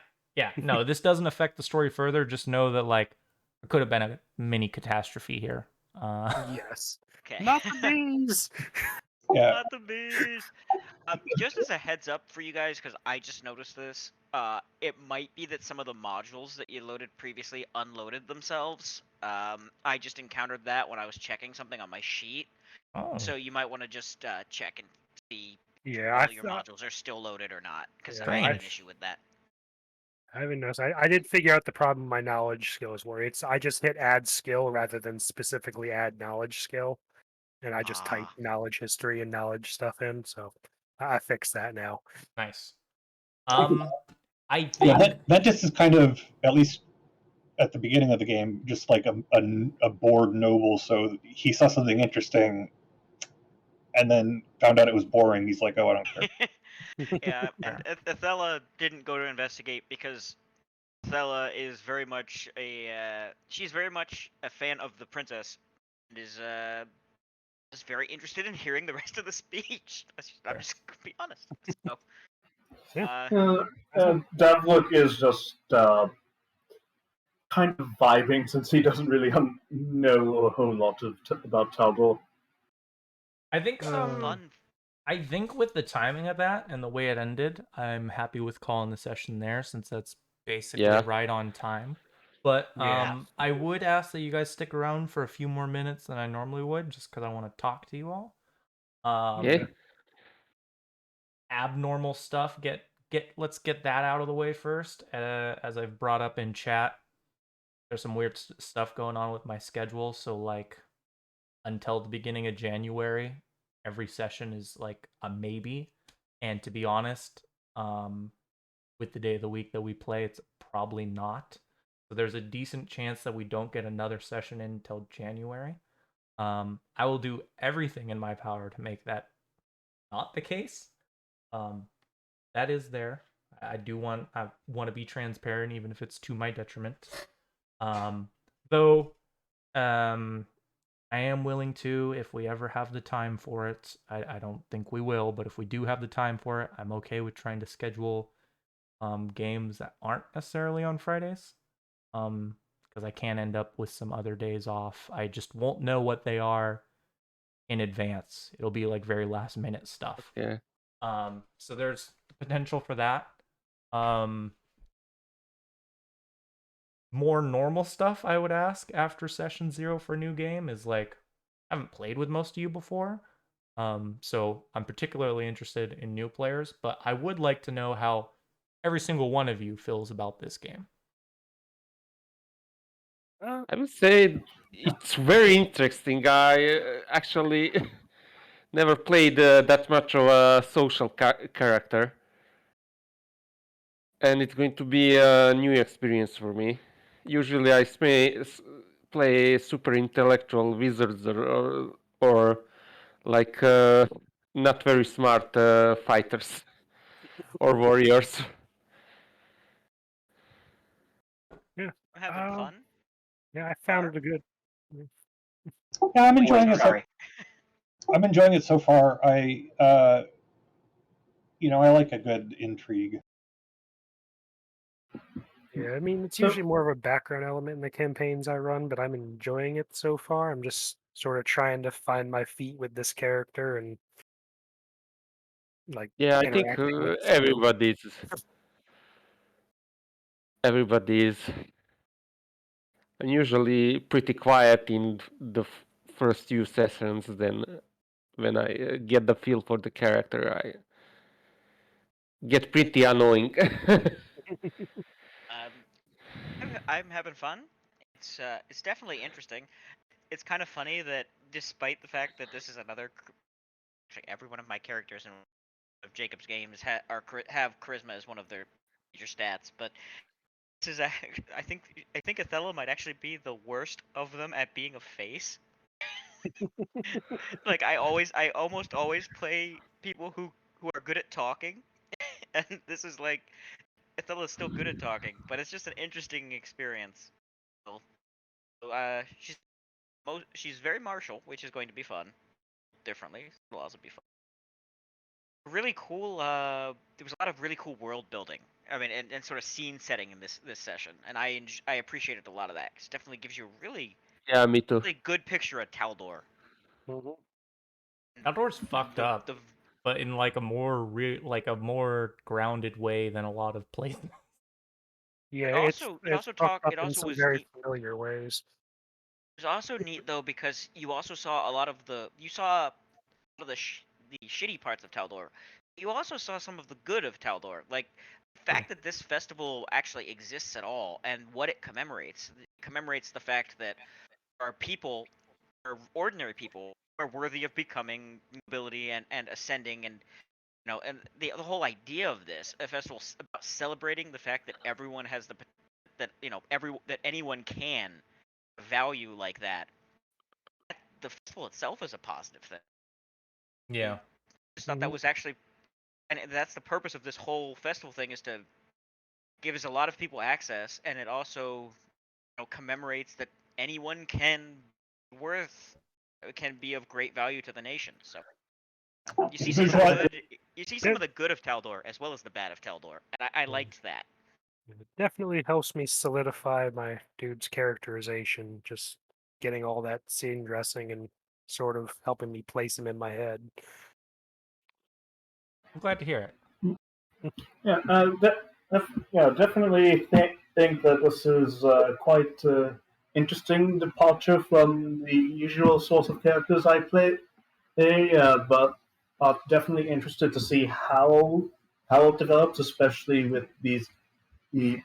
No, this doesn't affect the story further. Just know that like it could have been a mini catastrophe here.
Yes.
Okay.
Not the bees.
Yeah.
Not the bees. Just as a heads up for you guys, because I just noticed this, it might be that some of the modules that you loaded previously unloaded themselves. I just encountered that when I was checking something on my sheet.
Oh,
So you might want to just check and see
Yeah,
all
I
your
thought
modules are still loaded or not, because
Yeah,
I had an
strange.
issue with that.
I haven't noticed. I did figure out the problem my knowledge skills were. I just hit add skill rather than specifically add knowledge skill. And I just type
Ah.
knowledge history and knowledge stuff in, so I fixed that now.
Nice.
I
I
Yeah,
think
that just is kind of, at least at the beginning of the game, just like a bored noble. So he saw something interesting and then found out it was boring. He's like, oh, I don't care.
Yeah, and Athela didn't go to investigate because Athela is very much she's very much a fan of the princess and is just very interested in hearing the rest of the speech. I'm just gonna be honest. So,
Yeah.
Davlook is just kind of vibing since he doesn't really know a whole lot about Taldor.
I think
fun.
I think with the timing of that and the way it ended, I'm happy with calling the session there since that's basically
Yeah.
right on time. But
Yeah.
I would ask that you guys stick around for a few more minutes than I normally would, just because I want to talk to you all.
Okay.
Abnormal stuff. Let's get that out of the way first. As I've brought up in chat, there's some weird stuff going on with my schedule. So like until the beginning of January, every session is like a maybe. And to be honest, with the day of the week that we play, it's probably not. So there's a decent chance that we don't get another session in until January. I will do everything in my power to make that not the case. That is there. I want to be transparent, even if it's to my detriment. Though, I am willing to, if we ever have the time for it. I don't think we will, but if we do have the time for it, I'm okay with trying to schedule games that aren't necessarily on Fridays. Because I can end up with some other days off. I just won't know what they are in advance. It'll be like very last minute stuff.
Yeah.
So there's potential for that. More normal stuff I would ask after session 0 for a new game is like, I haven't played with most of you before. So I'm particularly interested in new players, but I would like to know how every single one of you feels about this game.
I would say it's very interesting. I actually never played that much of a social character, and it's going to be a new experience for me. Usually, I play super intellectual wizards or like not very smart fighters or warriors.
Yeah.
I'm having fun.
Yeah, I found it a good.
Yeah, I'm
Wait,
enjoying it.
sorry.
I'm enjoying it so far. I like a good intrigue.
Yeah, I mean, it's
So-
usually more of a background element in the campaigns I run, but I'm enjoying it so far. I'm just sort of trying to find my feet with this character and like
Yeah, I think
interacting with. So,
everybody's usually pretty quiet in the first few sessions. Then, when I get the feel for the character, I get pretty annoying.
I'm having fun. It's definitely interesting. It's kind of funny that despite the fact that this is actually every one of my characters in of Jacob's games have charisma as one of their major stats, but this is I think Othello might actually be the worst of them at being a face. Like I almost always play people who are good at talking, and this is like Othello's still good at talking, but it's just an interesting experience. So, she's very martial, which is going to be fun. Differently, will also be fun. Really cool. There was a lot of really cool world building. I mean, and sort of scene setting in this session, and I appreciated a lot of that. 'Cause it definitely gives you a really
Yeah, me too.
really good picture of Taldor.
Mhm.
Outdoors fucked
The
up,
the
but in like a more grounded way than a lot of places.
Yeah,
it
it's
also
fucked up
it
in
also
some
was
very
neat.
familiar ways.
It was also neat though because you also saw a lot of you saw a lot of the shitty parts of Taldor. You also saw some of the good of Taldor, like the fact that this festival actually exists at all and what it commemorates. It commemorates the fact that our people, our ordinary people, are worthy of becoming nobility and ascending, and and the whole idea of this a festival about celebrating the fact that everyone has that that anyone can value like that. The festival itself is a positive thing.
Yeah.
I just thought that was actually, and that's the purpose of this whole festival thing, is to gives a lot of people access, and it also commemorates that anyone can be of great value to the nation. So you see some of the good, of Taldor as well as the bad of Taldor, and I liked that.
It definitely helps me solidify my dude's characterization, just getting all that scene dressing and sort of helping me place him in my head.
I'm glad to hear it.
Yeah, definitely think that this is quite interesting departure from the usual sort of characters I play. But I'm definitely interested to see how it develops, especially with the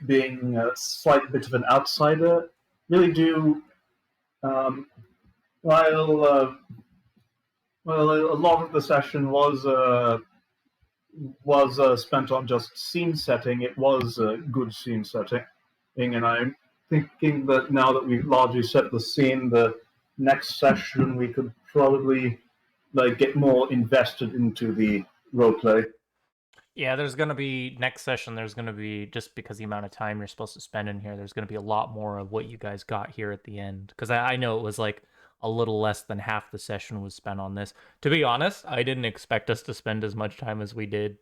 being a slight bit of an outsider. Really do um, while a lot of the session was spent on just scene setting. It was good scene setting, and I'm thinking that now that we've largely set the scene, the next session we could probably get more invested into the roleplay.
Yeah, there's gonna be next session. There's gonna be, just because the amount of time you're supposed to spend in here, there's gonna be a lot more of what you guys got here at the end. Because I know it was like a little less than half the session was spent on this. To be honest, I didn't expect us to spend as much time as we did.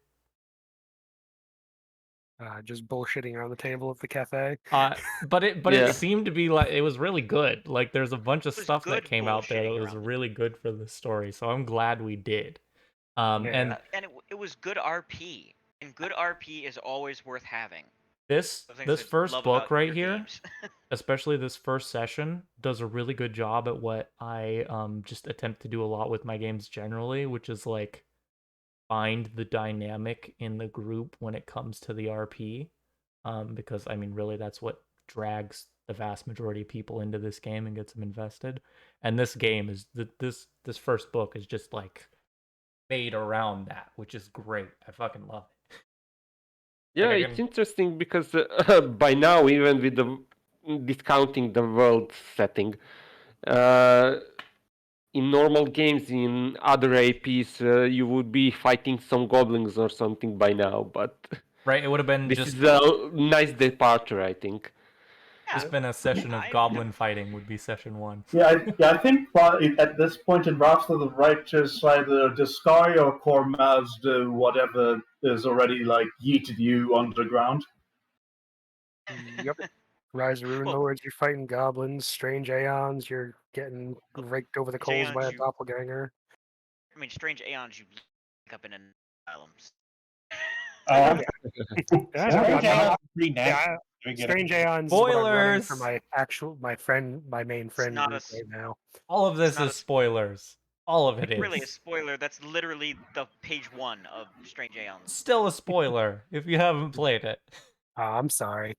Just bullshitting around the table at the cafe.
But it
Yeah.
seemed to be like it was really good. Like there's a bunch of
It was
stuff that
good
came out there that
bullshitting
was
around.
really good for the story. So I'm glad we did.
Yeah.
And
it was good RP, and good RP is always worth having.
this
The things I
first
love
book
about
right
your
here,
games.
especially this first session, does a really good job at what I just attempt to do a lot with my games generally, which is like find the dynamic in the group when it comes to the RP. Because I mean, really, that's what drags the vast majority of people into this game and gets them invested. And this game is this first book is just like made around that, which is great. I fucking love it.
Yeah,
Like,
it's interesting because by now, even with the discounting the world setting, uh, in normal games, in other APs, you would be fighting some goblins or something by now. But
right, it would have been
this
just
is a nice departure, I think.
Just been a session of
I-
goblin fighting would be session 1.
I think at this point in Wrath of the Righteous, either Discari or Cormaz do whatever is already like yeeted you underground.
Yep. Rise of Ruin
Well-
Lords, you're fighting goblins. Strange Aeons, you're getting raked over the coals by a
Aeons, you-
doppelganger.
I mean, strange aeons you pick up in an asylums.
I know,
Strange
I'm-
Aeons is pretty nasty.
yeah,
at the beginning.
Strange Aeons is what I'm running for
Spoilers!
my main friend
not a
group
s-
right now.
All of this
not
is
a-
spoilers. All of it is.
Really, a spoiler. That's literally the page 1 of Strange Aeons.
Still a spoiler if you haven't played it.
I'm sorry.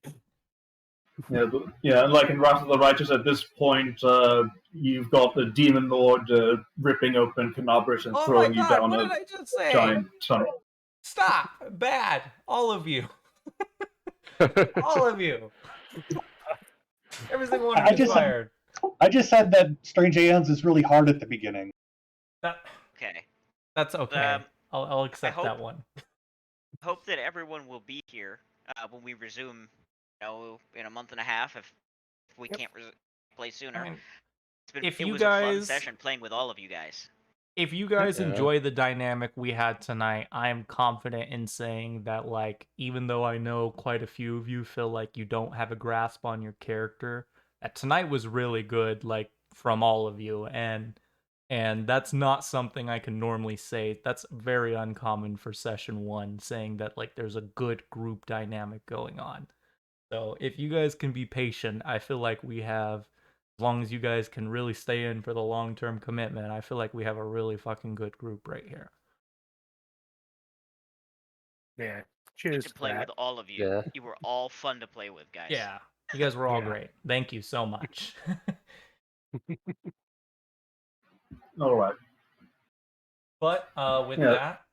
Yeah, like in Wrath of the Righteous, at this point, you've got the Demon Lord ripping open Canabris and
Oh my
throwing you
god,
down
what
a
did I just say?
giant tunnel.
Stop! Bad! All of you. All of you. Every single one
I
of you
just-
fired.
I just said that Strange Aeons is really hard at the beginning.
Okay.
That's okay. I'll accept
hope-
that one.
Hope that everyone will be here when we resume, in a month and a half if we
Yep.
can't play sooner.
I mean,
It
you
was a fun
guys-
session playing with all of you guys.
if you guys
Yeah.
enjoy the dynamic we had tonight, I am confident in saying that, like, even though I know quite a few of you feel like you don't have a grasp on your character, that tonight was really good, like, from all of you, and that's not something I can normally say. That's very uncommon for session 1, saying that, like, there's a good group dynamic going on. So if you guys can be patient, I feel like we have, as long as you guys can really stay in for the long-term commitment, I feel like we have a really fucking good group right here.
Yeah.
Good
Cheers
to
to
play
that.
with all of you.
Yeah.
You were all fun to play with, guys.
Yeah, you guys were all
Yeah.
great. Thank you so much.
All right.
But with
Yeah.
that,